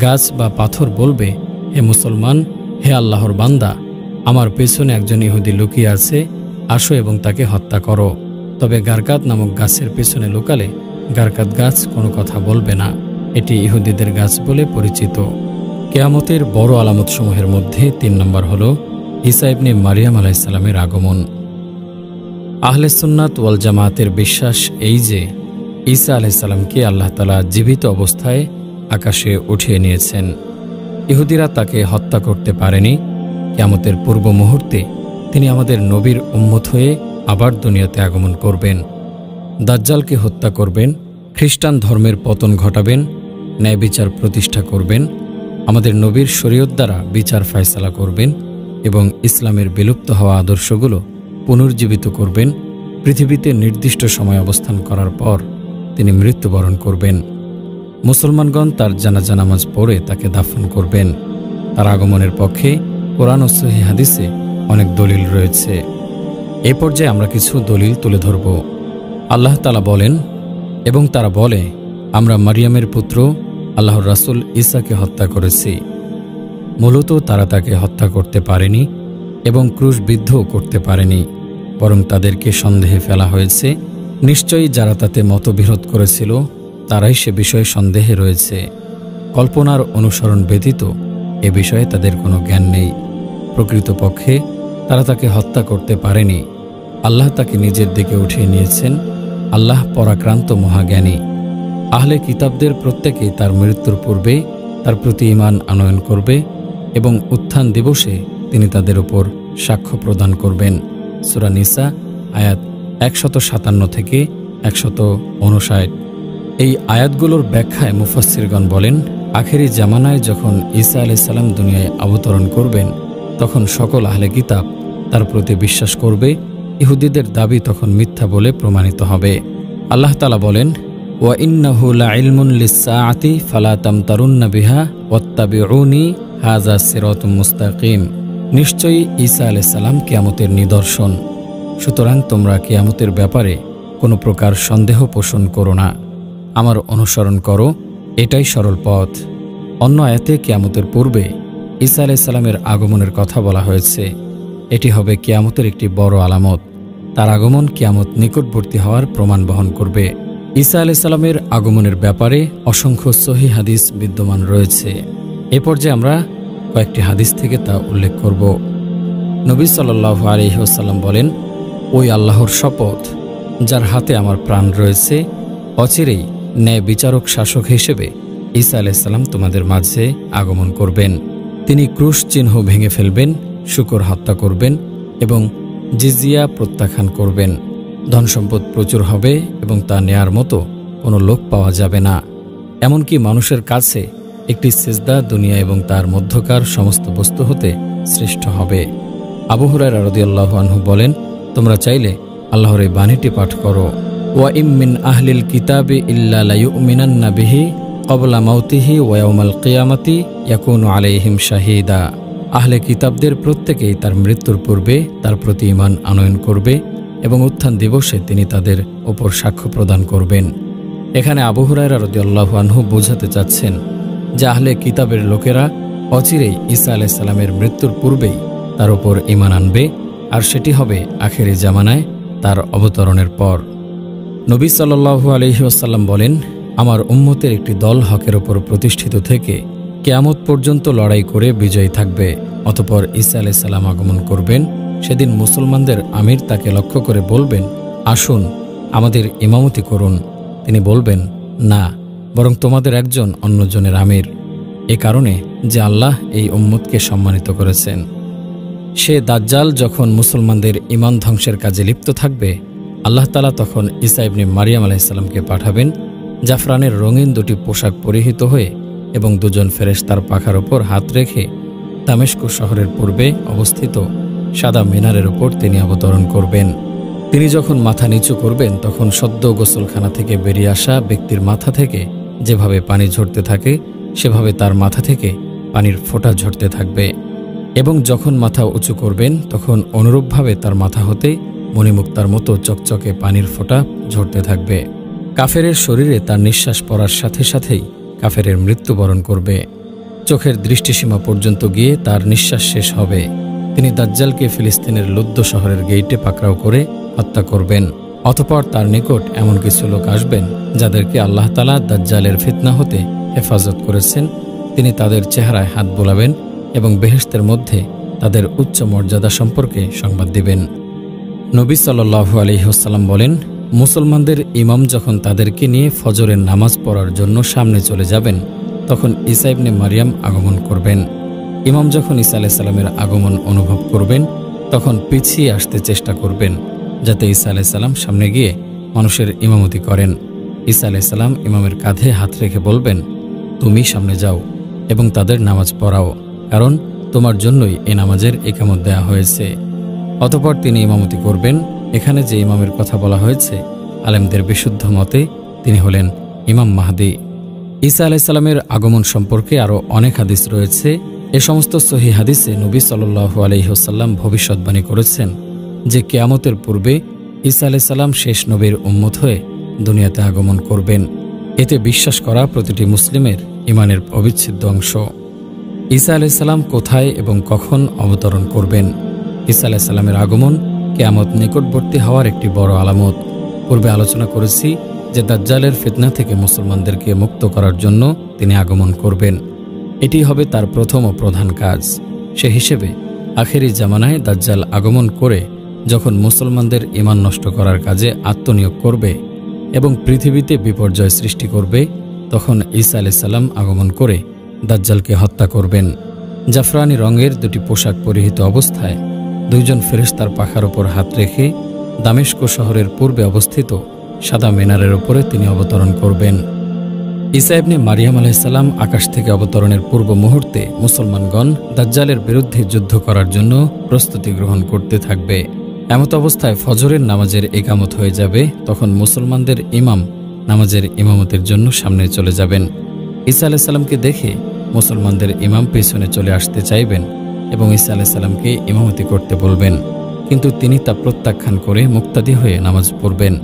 গাছ বা পাথর বলবে, হে মুসলমান, হে আল্লাহর বান্দা, আমার পেছনে একজন ইহুদি লুকিয়ে আছে, আসো এবং তাকে হত্যা করো। তবে গারকাত নামক গাছের পেছনে লুকালে গারকাত গাছ কোনো কথা বলবে না। এটি ইহুদিদের গাছ বলে পরিচিত। কিয়ামতের বড় আলামতসমূহের মধ্যে ৩ নম্বর হল ঈসা ইবনে মারিয়াম আলাইহিস সালামের আগমন। আহলে সুন্নাত ওয়াল জামায়াতের বিশ্বাস এই যে ঈসা আলাইহিস সালামকে আল্লাহ তাআলা জীবিত অবস্থায় আকাশে উঠিয়ে নিয়েছেন। ইহুদিরা তাকে হত্যা করতে পারেনি। কিয়ামতের পূর্ব মুহূর্তে তিনি আমাদের নবীর উম্মত হয়ে আবার দুনিয়াতে আগমন করবেন। দাজ্জালকে হত্যা করবেন, খ্রিস্টান ধর্মের পতন ঘটাবেন, ন্যায় বিচার প্রতিষ্ঠা করবেন, আমাদের নবীর শরীয়ত দ্বারা বিচার ফয়সালা করবেন এবং ইসলামের বিলুপ্ত হওয়া আদর্শগুলো পুনর্জীবিত করবেন। পৃথিবীতে নির্দিষ্ট সময় অবস্থান করার পর তিনি মৃত্যুবরণ করবেন। মুসলমানগণ তার জানাজা নামাজ পড়ে তাকে দাফন করবেন। তার আগমনের পক্ষে কোরআন ও সহিহ হাদিসে অনেক দলিল রয়েছে। এ পর্যায়ে আমরা কিছু দলিল তুলে ধরব। আল্লাহ তাআলা বলেন, এবং তারা বলে, আমরা মারিয়ামের পুত্র আল্লাহর রাসূল ঈসাকে হত্যা করেছি। মূলত তারা তাকে হত্যা করতে পারেনি এবং ক্রুশবিদ্ধও করতে পারেনি, বরং তাদেরকে সন্দেহে ফেলা হয়েছে। নিশ্চয়ই যারা তাতে মতবিরোধ করেছিল তারাই সে বিষয়ে সন্দেহে রয়েছে। কল্পনার অনুসরণ ব্যতীত এ বিষয়ে তাদের কোনো জ্ঞান নেই। প্রকৃতপক্ষে তারা তাকে হত্যা করতে পারেনি। আল্লাহ তাকে নিজের দিকে উঠিয়ে নিয়েছেন। আল্লাহ পরাক্রান্ত মহাজ্ঞানী। আহলে কিতাবদের প্রত্যেকেই তার মৃত্যুর পূর্বে তার প্রতি ঈমান আনয়ন করবে এবং উত্থান দিবসে তিনি তাদের উপর সাক্ষ্য প্রদান করবেন। সূরা নিসা আয়াত ১৫৭ থেকে ১৫৯। এই আয়াতগুলোর ব্যাখ্যায় মুফাসসিরগণ বলেন, আখেরি জামানায় যখন ঈসা আলাইহিস সালাম দুনিয়ায় অবতরণ করবেন তখন সকল আহলে কিতাব তার প্রতি বিশ্বাস করবে। ইহুদিদের দাবি তখন মিথ্যা বলে প্রমাণিত হবে। আল্লাহ তাআলা বলেন, ওয়া ইন্নাহু লাইলমুন লিস-সাআতি ফালা তামতারুন্না বিহা ওয়াত্তাবিউনি হাযা সিরাতুম মুস্তাকিম। নিশ্চয়ই ঈসা আলাইহিস সালাম কিয়ামতের নিদর্শন, সুতরাং তোমরা কিয়ামতের ব্যাপারে কোনো প্রকার সন্দেহ পোষণ করো না, আমার অনুসরণ করো, এটাই সরল পথ। অন্য আয়াতে কিয়ামতের পূর্বে ঈসা আলাইহিস সালামের আগমনের কথা বলা হয়েছে। এটি হবে কিয়ামতের একটি বড় আলামত। তার আগমন কিয়ামত নিকটবর্তী হওয়ার প্রমাণ বহন করবে। ঈসা আলাইহিস সালামের আগমনের ব্যাপারে অসংখ্য সহিহ হাদিস বিদ্যমান রয়েছে। এ পর্যায়ে আমরা কয়েকটি হাদিস থেকে তা উল্লেখ করব। নবী সাল্লাল্লাহু আলাইহি ওয়াসাল্লাম বলেন, ওই আল্লাহর শপথ যার হাতে আমার প্রাণ রয়েছে, অচিরেই ন্যায় বিচারক শাসক হিসেবে ঈসা আলাইহিস সালাম তোমাদের মাঝে আগমন করবেন। তিনি ক্রুশ চিহ্ন ভেঙে ফেলবেন, শূকর হত্যা করবেন এবং জিজিয়া প্রত্যাখ্যান করবেন। ধনসম্পদ প্রচুর হবে এবং তা নেয়ার মতো কোনো লোক পাওয়া যাবে না। এমনকি মানুষের কাছে একটি সিজদা দুনিয়া এবং তার মধ্যকার সমস্ত বস্তু হতে শ্রেষ্ঠ হবে। আবু হুরায়রা রাদিয়াল্লাহু আনহু বলেন, তোমরা চাইলে আল্লাহর এই বাণীটি পাঠ করো, ওয়া ইম মিন আহলিল কিতাবি ইল্লা লায়ুমিনান্না বিহি ক্বাবলা মাউতিহি ওয়া ইয়াউমাল কিয়ামাতি ইয়াকুনু আলাইহিম শাহীদা। আহলে কিতাবদের প্রত্যেকেই তার মৃত্যুর পূর্বে তার প্রতি ঈমান আনয়ন করবে এবং উত্থান দিবসে তিনি তাদের ওপর সাক্ষ্য প্রদান করবেন। এখানে আবু হুরায়রা রাদিয়াল্লাহু আনহু বোঝাতে চাচ্ছেন যে আহলে কিতাবের লোকেরা অচিরেই ঈসা আলাইহিস সালামের মৃত্যুর পূর্বেই তার ওপর ঈমান আনবে, আর সেটি হবে আখেরি জামানায় তার অবতরণের পর। নবী সাল্লাল্লাহু আলাইহি ওয়াসাল্লাম বলেন, আমার উম্মতের একটি দল হকের ওপর প্রতিষ্ঠিত থেকে কিয়ামত পর্যন্ত লড়াই করে বিজয়ী থাকবে। অতঃপর ঈসা আলাইহিস সালাম আগমন করবেন। সেদিন মুসলমানদের আমির তাকে লক্ষ্য করে বলবেন, আসুন আমাদের ইমামতি করুন। তিনি বলবেন, না, বরং তোমাদের একজন অন্যজনের আমির। এ কারণে যে আল্লাহ এই উম্মতকে সম্মানিত করেছেন। সে দাজ্জাল যখন মুসলমানদের ঈমান ধ্বংসের কাজে লিপ্ত থাকবে, আল্লাহ তাআলা তখন ঈসা ইবনে মারিয়াম আলাইহিস সালামকে পাঠাবেন জাফরানের রঙিন দুটি পোশাক পরিহিত হয়ে এবং দুজন ফেরেশতার পাখার ওপর হাত রেখে দামেস্ক শহরের পূর্বে অবস্থিত সাদা মিনারের উপর তিনি অবতরণ করবেন। তিনি যখন মাথা নিচু করবেন তখন সদ্য গোসলখানা থেকে বেরিয়ে আসা ব্যক্তির মাথা থেকে যেভাবে পানি ঝরতে থাকে সেভাবে তার মাথা থেকে পানির ফোঁটা ঝরতে থাকবে, এবং যখন মাথা উঁচু করবেন তখন অনুরূপভাবে তার মাথা হতে মণিমুক্তার মতো চকচকে পানির ফোঁটা ঝরতে থাকবে। কাফেরের শরীরে তার নিঃশ্বাস পড়ার সাথে সাথেই কাফেরের মৃত্যুবরণ করবে। চোখের দৃষ্টিসীমা পর্যন্ত গিয়ে তার নিঃশ্বাস শেষ হবে। তিনি দাজ্জালকে ফিলিস্তিনের লুদ্দ শহরের গেইটে পাকড়াও করে হত্যা করবেন। অতঃপর তার নিকট এমন কিছু লোক আসবেন যাদেরকে আল্লাহ তাআলা দাজ্জালের ফিতনা হতে হেফাজত করেছেন। তিনি তাদের চেহারায় হাত বোলাবেন এবং বেহেশতের মধ্যে তাদের উচ্চ মর্যাদা সম্পর্কে সংবাদ দিবেন। নবী সাল্লাল্লাহু আলাইহি ওয়াসাল্লাম বলেন, মুসলমানদের ইমাম যখন তাদেরকে নিয়ে ফজরের নামাজ পড়ার জন্য সামনে চলে যাবেন তখন ঈসা ইবনে মারিয়াম আগমন করবেন। ইমাম যখন ঈসা আলাইহিস সালামের আগমন অনুভব করবেন তখন পিছিয়ে আসতে চেষ্টা করবেন যাতে ঈসা আলাইহিস সালাম সামনে গিয়ে মানুষের ইমামতি করেন। ঈসা আলাইহিস সালাম ইমামের কাঁধে হাত রেখে বলবেন, তুমি সামনে যাও এবং তাদের নামাজ পড়াও, কারণ তোমার জন্যই এই নামাজের ইকামত দেয়া হয়েছে। অতঃপর তিনি ইমামতি করবেন। এখানে যে ইমামের কথা বলা হয়েছে আলেমদের বিশুদ্ধ মতে তিনি হলেন ইমাম মাহদী। ঈসা আলাইহিস সালামের আগমন সম্পর্কে আরও অনেক হাদিস রয়েছে। এ সমস্ত সহিহ হাদিসে নবী সাল্লাল্লাহু আলাইহি ওয়াসাল্লাম ভবিষ্যৎবাণী করেছেন যে কিয়ামতের পূর্বে ঈসা আলাইহিস সালাম শেষ নবীর উম্মত হয়ে দুনিয়াতে আগমন করবেন। এতে বিশ্বাস করা প্রতিটি মুসলিমের ঈমানের অবিচ্ছেদ্য অংশ। ঈসা আলাইহিস সালাম কোথায় এবং কখন অবতরণ করবেন? ঈসা আলাইহিস সালামের আগমন কিয়ামত নিকটবর্তী হওয়ার একটি বড় আলামত। পূর্বে আলোচনা করেছি যে দাজ্জালের ফিতনা থেকে মুসলমানদেরকে মুক্ত করার জন্য তিনি আগমন করবেন। এটি হবে তার প্রথম ও প্রধান কাজ। সে হিসেবে আখেরি জামানায় দাজ্জাল আগমন করে যখন মুসলমানদের ঈমান নষ্ট করার কাজে আত্মনিয়োগ করবে এবং পৃথিবীতে বিপর্যয় সৃষ্টি করবে, তখন ঈসা আলাইহিস সালাম আগমন করে দাজ্জালকে হত্যা করবেন। জাফরানি রঙের দুটি পোশাক পরিহিত অবস্থায় দুইজন ফেরেশতার পাখার ওপর হাত রেখে দামেস্ক শহরের পূর্বে অবস্থিত সাদা মিনারের উপরে তিনি অবতরণ করবেন। ঈসা ইবনে মারিয়াম আলাইহিস সালাম আকাশ থেকে অবতরণের পূর্ব মুহূর্তে মুসলমানগণ দাজ্জালের বিরুদ্ধে যুদ্ধ করার জন্য প্রস্তুতি গ্রহণ করতে থাকবে। এমত অবস্থায় ফজরের নামাজের ইকামত হয়ে যাবে। তখন মুসলমানদের ইমাম নামাজের ইমামতের জন্য সামনে চলে যাবেন। ঈসা আলাইহিস সালামকে দেখে মুসলমানদের ইমাম পেছনে চলে আসতে চাইবেন এবং ঈসা আলাইহিস সালামকে ইমামতি করতে বলবেন, কিন্তু তিনি তা প্রত্যাখ্যান করে মুক্তাদি হয়ে নামাজ পড়বেন।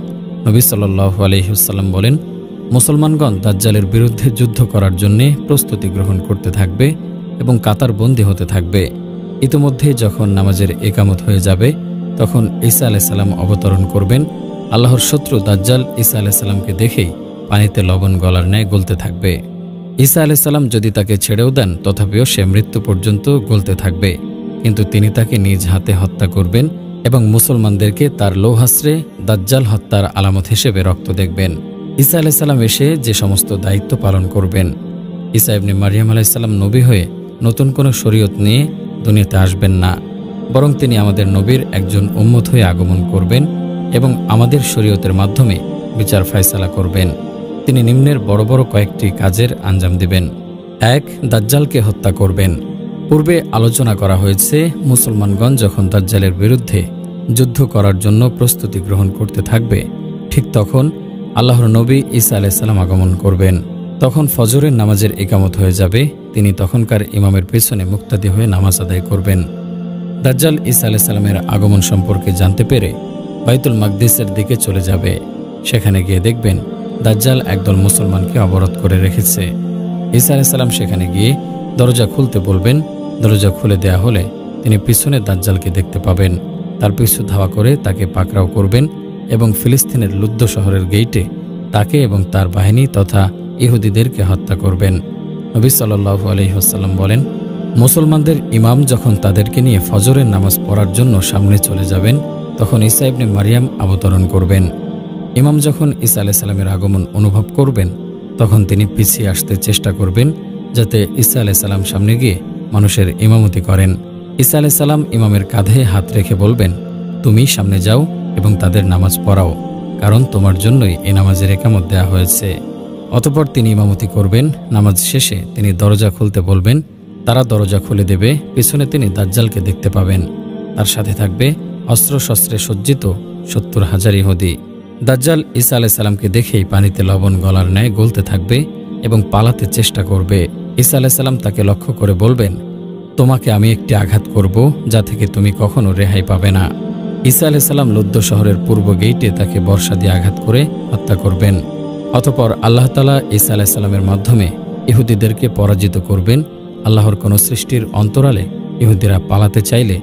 নবী সাল্লাল্লাহু আলাইহি ওয়াসাল্লাম বলেন, মুসলমানগণ দাজ্জালের বিরুদ্ধে যুদ্ধ করার জন্য প্রস্তুতি গ্রহণ করতে থাকবে এবং কাতারবন্দি হতে থাকবে। ইতিমধ্যে যখন নামাজের ইকামত হয়ে যাবে তখন ঈসা আলাইহিস সালাম অবতরণ করবেন। আল্লাহর শত্রু দাজ্জাল ঈসা আলাইহিস সালামকে দেখেই পানিতে লবণ গলার ন্যায় গলতে থাকবে। ঈসা আলাইহিস সালাম যদি তাকে ছেড়েও দেন তথাপিও সে মৃত্যু পর্যন্ত গলতে থাকবে, কিন্তু তিনি তাকে নিজ হাতে হত্যা করবেন এবং মুসলমানদেরকে তার লৌহাস্ত্রে দাজ্জাল হত্যার আলামত হিসেবে রক্ত দেখবেন। ঈসা আলাইহিস সালাম এসে যে সমস্ত দায়িত্ব পালন করবেন, ঈসা ইবনে মারিয়াম আলাইহিস সালাম নবী হয়ে নতুন কোনো শরীয়ত নিয়ে দুনিয়াতে আসবেন না, বরং তিনি আমাদের নবীর একজন উম্মত হয়ে আগমন করবেন এবং আমাদের শরীয়তের মাধ্যমে বিচার ফয়সালা করবেন। তিনি নিম্নের বড় বড় কয়েকটি কাজের আঞ্জাম দিবেন। ১. দাজ্জালকে হত্যা করবেন। পূর্বে আলোচনা করা হয়েছে মুসলমানগণ যখন দাজ্জালের বিরুদ্ধে যুদ্ধ করার জন্য প্রস্তুতি গ্রহণ করতে থাকবে, ঠিক তখন আল্লাহর নবী ঈসা আলাইহিস সালাম আগমন করবেন। তখন ফজরের নামাজের ইকামত হয়ে যাবে। তিনি তখনকার ইমামের পেছনে মুক্তাদি হয়ে নামাজ আদায় করবেন। দাজ্জাল ঈসা আলাইহিস সালামের আগমন সম্পর্কে জানতে পেরে বাইতুল মাকদিসের দিকে চলে যাবে। সেখানে গিয়ে দেখবেন দাজ্জাল একদল মুসলমানকে অবরোধ করে রেখেছে। ঈসা আলাইহিস সালাম সেখানে গিয়ে দরজা খুলতে বলবেন। দরজা খুলে দেয়া হলে তিনি পিছনে দাজ্জালকে দেখতে পাবেন। তার পিছু ধাওয়া করে তাকে পাকড়াও করবেন এবং ফিলিস্তিনের লুদ্দ শহরের গেইটে তাকে এবং তার বাহিনী তথা ইহুদিদেরকে হত্যা করবেন। নবী সাল্লাল্লাহু আলাইহি ওয়াসাল্লাম বলেন, মুসলমানদের ইমাম যখন তাদেরকে নিয়ে ফজরের নামাজ পড়ার জন্য সামনে চলে যাবেন, তখন ঈসা ইবনে মারিয়াম অবতরণ করবেন। ইমাম যখন ঈসা আলাইহিস সালামের আগমন অনুভব করবেন, তখন তিনি পিছিয়ে আসতে চেষ্টা করবেন যাতে ঈসা আলাইহিস সালাম সামনে গিয়ে মানুষের ইমামতি করেন। ঈসা আলাইহিস সালাম ইমামের কাঁধে হাত রেখে বলবেন, তুমি সামনে যাও এবং তাদের নামাজ পড়াও, কারণ তোমার জন্যই এই নামাজের ইকামত দেয়া হয়েছে। অতঃপর তিনি ইমামতি করবেন। নামাজ শেষে তিনি দরজা খুলতে বলবেন। তারা দরজা খুলে দেবে। পিছনে তিনি দাজ্জালকে দেখতে পাবেন। তার সাথে থাকবে অস্ত্রশস্ত্রে সজ্জিত ৭০,০০০ ইহুদি। দাজ্জাল ঈসা আলাইহিস সালামকে দেখেই পানিতে লবণ গলার ন্যায় গলতে থাকবে এবং পালাতে চেষ্টা করবে। ঈসা আলাইহিস সালাম তাকে লক্ষ্য করে বলবেন, তোমাকে আমি একটি আঘাত করব যা থেকে তুমি কখনো রেহাই পাবে না। ঈসা আলাইহিস সালাম লুদ্দ শহরের পূর্ব গেইটে তাকে বর্ষা দিয়ে আঘাত করে হত্যা করবেন। অতঃপর আল্লাহ তাআলা ঈসা আলাইহিস সালামের মাধ্যমে ইহুদিদেরকে পরাজিত করবেন। আল্লাহর কোনো সৃষ্টির অন্তরালে ইহুদিরা পালাতে চাইলে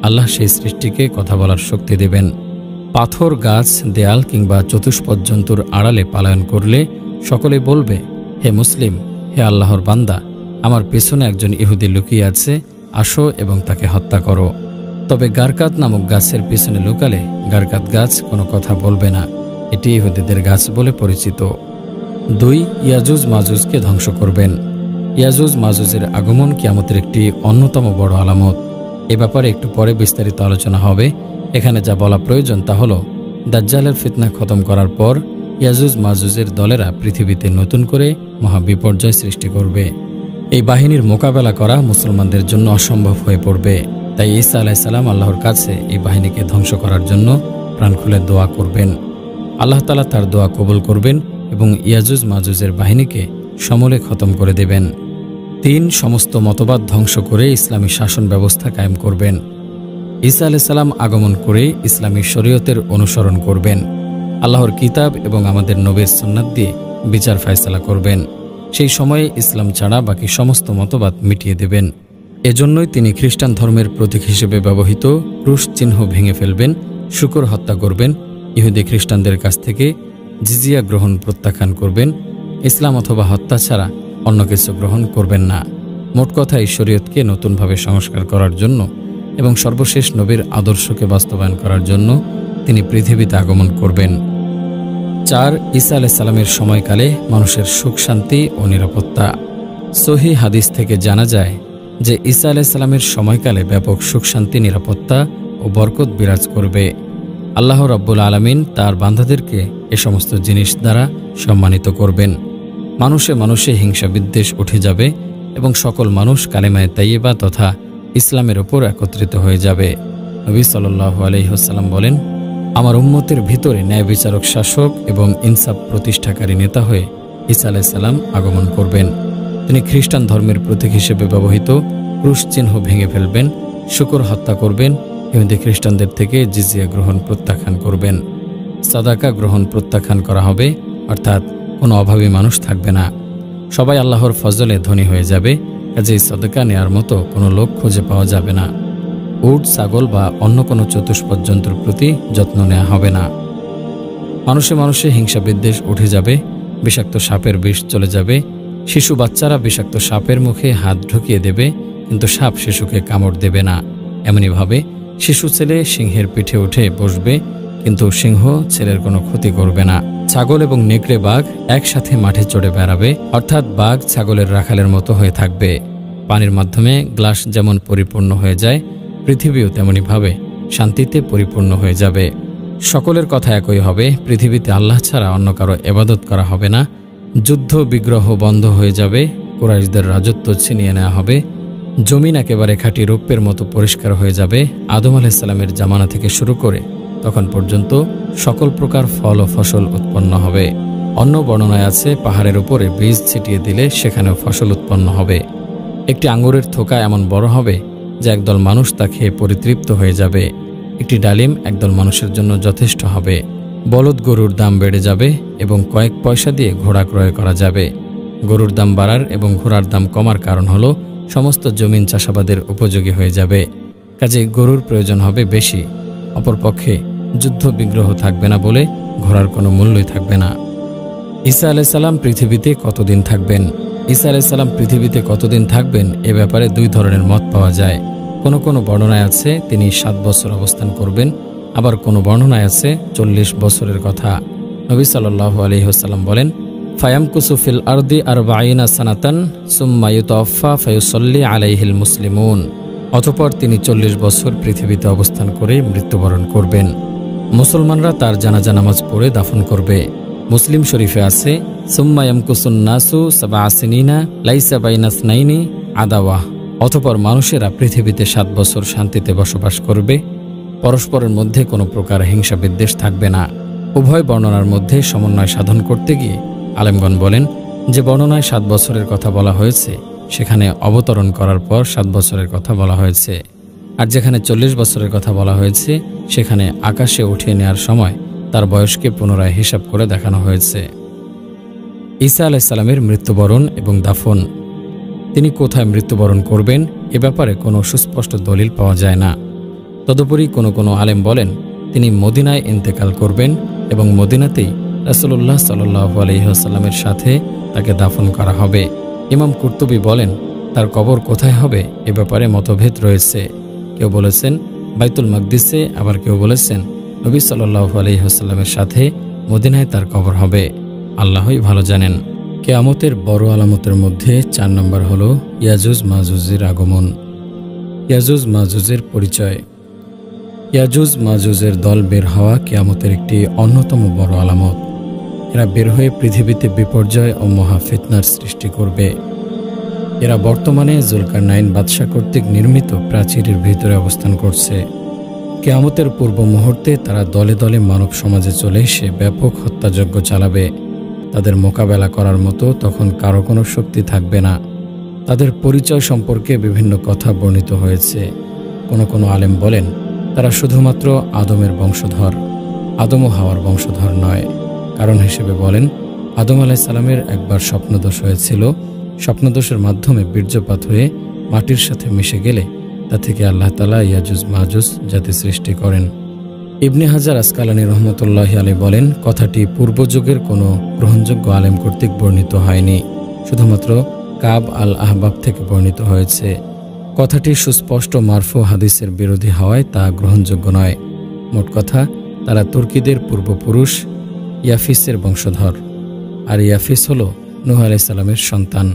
আল্লাহ সেই সৃষ্টিকে কথা বলার শক্তি দেবেন। পাথর, গাছ, দেয়াল কিংবা চতুষ্পদ জন্তুর আড়ালে পালায়ন করলে সকলে বলবে, হে মুসলিম, হে আল্লাহর বান্দা, আমার পেছনে একজন ইহুদি লুকিয়ে আছে, আসো এবং তাকে হত্যা করো। তবে গারকাত নামক গাছের পিছনে লুকালে গারকাত গাছ কোনো কথা বলবে না। এটি ইহুদিদের গাছ বলে পরিচিত। ২. ইয়াজুজ মাজুজকে ধ্বংস করবেন। ইয়াজুজ মাজুজের আগমন কিয়ামতের একটি অন্যতম বড় আলামত। এ ব্যাপারে একটু পরে বিস্তারিত আলোচনা হবে। এখানে যা বলা প্রয়োজন তা হল, দাজ্জালের ফিতনা খতম করার পর ইয়াজুজ মাজুজের দলেরা পৃথিবীতে নতুন করে মহাবিপর্যয় সৃষ্টি করবে। এই বাহিনীর মোকাবেলা করা মুসলমানদের জন্য অসম্ভব হয়ে পড়বে। তাই ঈসা আলাইহিস সালাম আল্লাহর কাছে এই বাহিনীকে ধ্বংস করার জন্য প্রাণ খুলে দোয়া করবেন। আল্লাহ তাআলা তার দোয়া কবুল করবেন এবং ইয়াজুজ মাজুজের বাহিনীকে সমূলে খতম করে দেবেন। 3 সমস্ত মতবাদ ধ্বংস করে ইসলামী শাসন ব্যবস্থা কায়েম করবেন। ঈসা আলাইহিস সালাম আগমন করে ইসলামী শরীয়তের অনুসরণ করবেন। আল্লাহর কিতাব এবং আমাদের নবীর সুন্নাত দিয়ে বিচার ফায়সালা করবেন। সেই সময়ে ইসলাম ছাড়া বাকি সমস্ত মতবাদ মিটিয়ে দেবেন। এজন্যই তিনি খ্রিস্টান ধর্মের প্রতীক হিসেবে ব্যবহৃত ক্রুশ চিহ্ন ভেঙে ফেলবেন, শূকর হত্যা করবেন, ইহুদি খ্রিস্টানদের কাছ থেকে জিজিয়া গ্রহণ প্রত্যাখ্যান করবেন, ইসলাম অথবা হত্যা ছাড়া অন্য কিছু গ্রহণ করবেন না। মোট কথায় শরীয়তকে নতুনভাবে সংস্কার করার জন্য এবং সর্বশেষ নবীর আদর্শকে বাস্তবায়ন করার জন্য তিনি পৃথিবীতে আগমন করবেন। 4 ঈসা আলাইহিস সালামের সময়কালে মানুষের সুখ শান্তি ও নিরাপত্তা। সহিহ হাদিস থেকে জানা যায় যে ঈসা আলাইহিস সালামের সময়কালে ব্যাপক সুখ শান্তি, নিরাপত্তা ও বরকত বিরাজ করবে। আল্লাহ রাব্বুল আলামিন তার বান্দাদেরকে এ সমস্ত জিনিস দ্বারা সম্মানিত করবেন। মানুষে মানুষে হিংসা বিদ্বেষ উঠে যাবে এবং সকল মানুষ কালেমায়ে তাইয়্যিবা তথা ইসলামের ওপর একত্রিত হয়ে যাবে। নবী সাল্লাল্লাহু আলাইহি ওয়াসাল্লাম বলেন, আমার উম্মতের ভিতরে ন্যায় বিচারক শাসক এবং ইনসাফ প্রতিষ্ঠাকারী নেতা হয়ে ঈসা আলাইহিস সালাম আগমন করবেন। তিনি খ্রিস্টান ধর্মের প্রতীক হিসেবে ব্যবহৃত ক্রুশ চিহ্ন ভেঙে ফেলবেন, শূকর হত্যা করবেন, ইহুদি খ্রিস্টানদের থেকে জিজিয়া গ্রহণ প্রত্যাখ্যান করবেন। সাদাকা গ্রহণ প্রত্যাখ্যান করা হবে, অর্থাৎ কোনো অভাবী মানুষ থাকবে না। সবাই আল্লাহর ফজলে ধনী হয়ে যাবে, কাজেই সাদাকা নেয়ার মতো কোনো লোক খুঁজে পাওয়া যাবে না। উট, ছাগল বা অন্য কোনো চতুষ্পদ জন্তুর প্রতি যত্ন নেওয়া হবে না। মানুষে মানুষে হিংসা বিদ্বেষ উঠে যাবে, বিষাক্ত সাপের বিষ চলে যাবে। শিশু বাচ্চারা বিষাক্ত সাপের মুখে হাত ঢুকিয়ে দেবে, কিন্তু সাপ শিশুকে কামড় দেবে না। এমনিভাবে শিশু ছেলে সিংহের পিঠে উঠে বসবে, কিন্তু সিংহ ছেলের কোনো ক্ষতি করবে না। ছাগল এবং নেকড়ে বাঘ একসাথে মাঠে চড়ে বেড়াবে, অর্থাৎ বাঘ ছাগলের রাখালের মতো হয়ে থাকবে। পানির মাধ্যমে গ্লাস যেমন পরিপূর্ণ হয়ে যায়, পৃথিবীও তেমনিভাবে শান্তিতে পরিপূর্ণ হয়ে যাবে। সকলের কথা একই হবে, পৃথিবীতে আল্লাহ ছাড়া অন্য কারো ইবাদত করা হবে না। যুদ্ধ বিগ্রহ বন্ধ হয়ে যাবে, কুরাইশদের রাজত্ব ছিনিয়ে নেওয়া হবে। জমিন একেবারে খাঁটি রৌপ্যের মতো পরিষ্কার হয়ে যাবে। আদম আলাইহিস সালামের জামানা থেকে শুরু করে তখন পর্যন্ত সকল প্রকার ফল ও ফসল উৎপন্ন হবে। অন্য বর্ণনায় আছে, পাহাড়ের উপরে বীজ ছিটিয়ে দিলে সেখানেও ফসল উৎপন্ন হবে। একটি আঙ্গুরের থোকা এমন বড় হবে যে একদল মানুষ তা খেয়ে পরিতৃপ্ত হয়ে যাবে। একটি ডালিম একদল মানুষের জন্য যথেষ্ট হবে। বলদ গরুর দাম বেড়ে যাবে এবং কয়েক পয়সা দিয়ে ঘোড়া ক্রয় করা যাবে। গরুর দাম বাড়ার এবং ঘোড়ার দাম কমার কারণ হলো সমস্ত জমিন চাষাবাদের উপযোগী হয়ে যাবে, কাজেই গরুর প্রয়োজন হবে বেশি। অপরপক্ষে যুদ্ধ বিগ্রহ থাকবে না বলে ঘোড়ার কোনো মূল্যই থাকবে না। ঈসা আলাইহিস সালাম পৃথিবীতে কতদিন থাকবেন? ঈসা আলাইহিস সালাম পৃথিবীতে কতদিন থাকবেন এ ব্যাপারে 2 ধরনের মত পাওয়া যায়। কোনো বর্ণনায় আছে তিনি 7 বছর অবস্থান করবেন, আবার কোনো বর্ণনায় আছে 40 বছরের কথা। নবী সাল্লাল্লাহু আলাইহি ওয়াসাল্লাম বলেন, ফায়ামকুসু ফিল আরদি 40 সানাতান সুম্মা ইউতাওয়াফা ফায়ুসাল্লি আলাইহিল মুসলিমুন। অতঃপর তিনি 40 বছর পৃথিবীতে অবস্থান করে মৃত্যুবরণ করবেন। মুসলমানরা তার জানাজা নামাজ পড়ে দাফন করবে। মুসলিম শরীফে আছে, সুম্মা ইয়ামকুসুন নাসু 7 সিনিনা লাইসা বাইনা ইসনাইনি আদাওয়া। অতঃপর মানুষেরা পৃথিবীতে 7 বছর শান্তিতে বসবাস করবে, পরস্পরের মধ্যে কোনো প্রকার হিংসা বিদ্বেষ থাকবে না। উভয় বর্ণনার মধ্যে সমন্বয় সাধন করতে গিয়ে আলেমগণ বলেন যে বর্ণনায় 7 বছরের কথা বলা হয়েছে সেখানে অবতরণ করার পর 7 বছরের কথা বলা হয়েছে, আর যেখানে 40 বছরের কথা বলা হয়েছে সেখানে আকাশে উঠিয়ে নেওয়ার সময় তার বয়সকে পুনরায় হিসাব করে দেখানো হয়েছে। ঈসা আলাইহিস সালামের মৃত্যুবরণ এবং দাফন। তিনি কোথায় মৃত্যুবরণ করবেন এ ব্যাপারে কোনো সুস্পষ্ট দলিল পাওয়া যায় না। তদুপরি কোনো আলেম বলেন তিনি মদিনায় ইন্তেকাল করবেন এবং মদিনাতেই রাসূলুল্লাহ সাল্লাল্লাহু আলাইহি ওয়াসাল্লামের সাথে তাকে দাফন করা হবে। ইমাম কুরতুবী বলেন তার কবর কোথায় হবে এ ব্যাপারে মতভেদ রয়েছে। কেউ বলেছেন বাইতুল মাকদিসে, আবার কেউ বলেছেন নবী সাল্লাল্লাহু আলাইহি ওয়াসাল্লামের সাথে মদিনায় তার কবর হবে। আল্লাহই ভালো জানেন। কিয়ামতের বড় আলামতের মধ্যে 4 নম্বর হলো ইয়াজুজ মাজুজের আগমন। ইয়াজুজ মাজুজের পরিচয়। ইয়াজুজ মাজুজের দল বের হওয়া কিয়ামতের একটি অন্যতম বড় আলামত। এরা বের হয়ে পৃথিবীতে বিপর্যয় ও মহা ফিতনার সৃষ্টি করবে। এরা বর্তমানে জুলকারনাইন বাদশাহ কর্তৃক নির্মিত প্রাচীরের ভিতরে অবস্থান করছে। কিয়ামতের পূর্ব মুহূর্তে তারা দলে দলে মানব সমাজে চলে এসে ব্যাপক হত্যাযজ্ঞ চালাবে। তাদের মোকাবেলা করার মতো তখন কারো কোনো শক্তি থাকবে না। তাদের পরিচয় সম্পর্কে বিভিন্ন কথা বর্ণিত হয়েছে। কোনো কোনো আলেম বলেন তারা শুধুমাত্র আদমের বংশধর, আদম ও হাওয়ার বংশধর নয়। কারণ হিসেবে বলেন, আদম আলাইহিস সালামের একবার স্বপ্নদোষ হয়েছিল। স্বপ্নদোষের মাধ্যমে বীর্যপাত হয়ে মাটির সাথে মিশে গেলে তা থেকে আল্লাহ তাআলা ইয়াজুজ মাজুজ জাতি সৃষ্টি করেন। ইবনে হাজার আসকালানী রহমতুল্লাহি আলাইহি বলেন, কথাটি পূর্বযুগের কোনো গ্রহণযোগ্য আলেম কর্তৃক বর্ণিত হয়নি, শুধুমাত্র কাব আল আহবাব থেকে বর্ণিত হয়েছে। কথাটি সুস্পষ্ট মারফু হাদিসের বিরোধী হওয়ায় তা গ্রহণযোগ্য নয়। মোট কথা, তারা তুর্কিদের পূর্বপুরুষ ইয়াফিসের বংশধর, আর ইয়াফিস হল নূহ আলাইহিস সালামের সন্তান।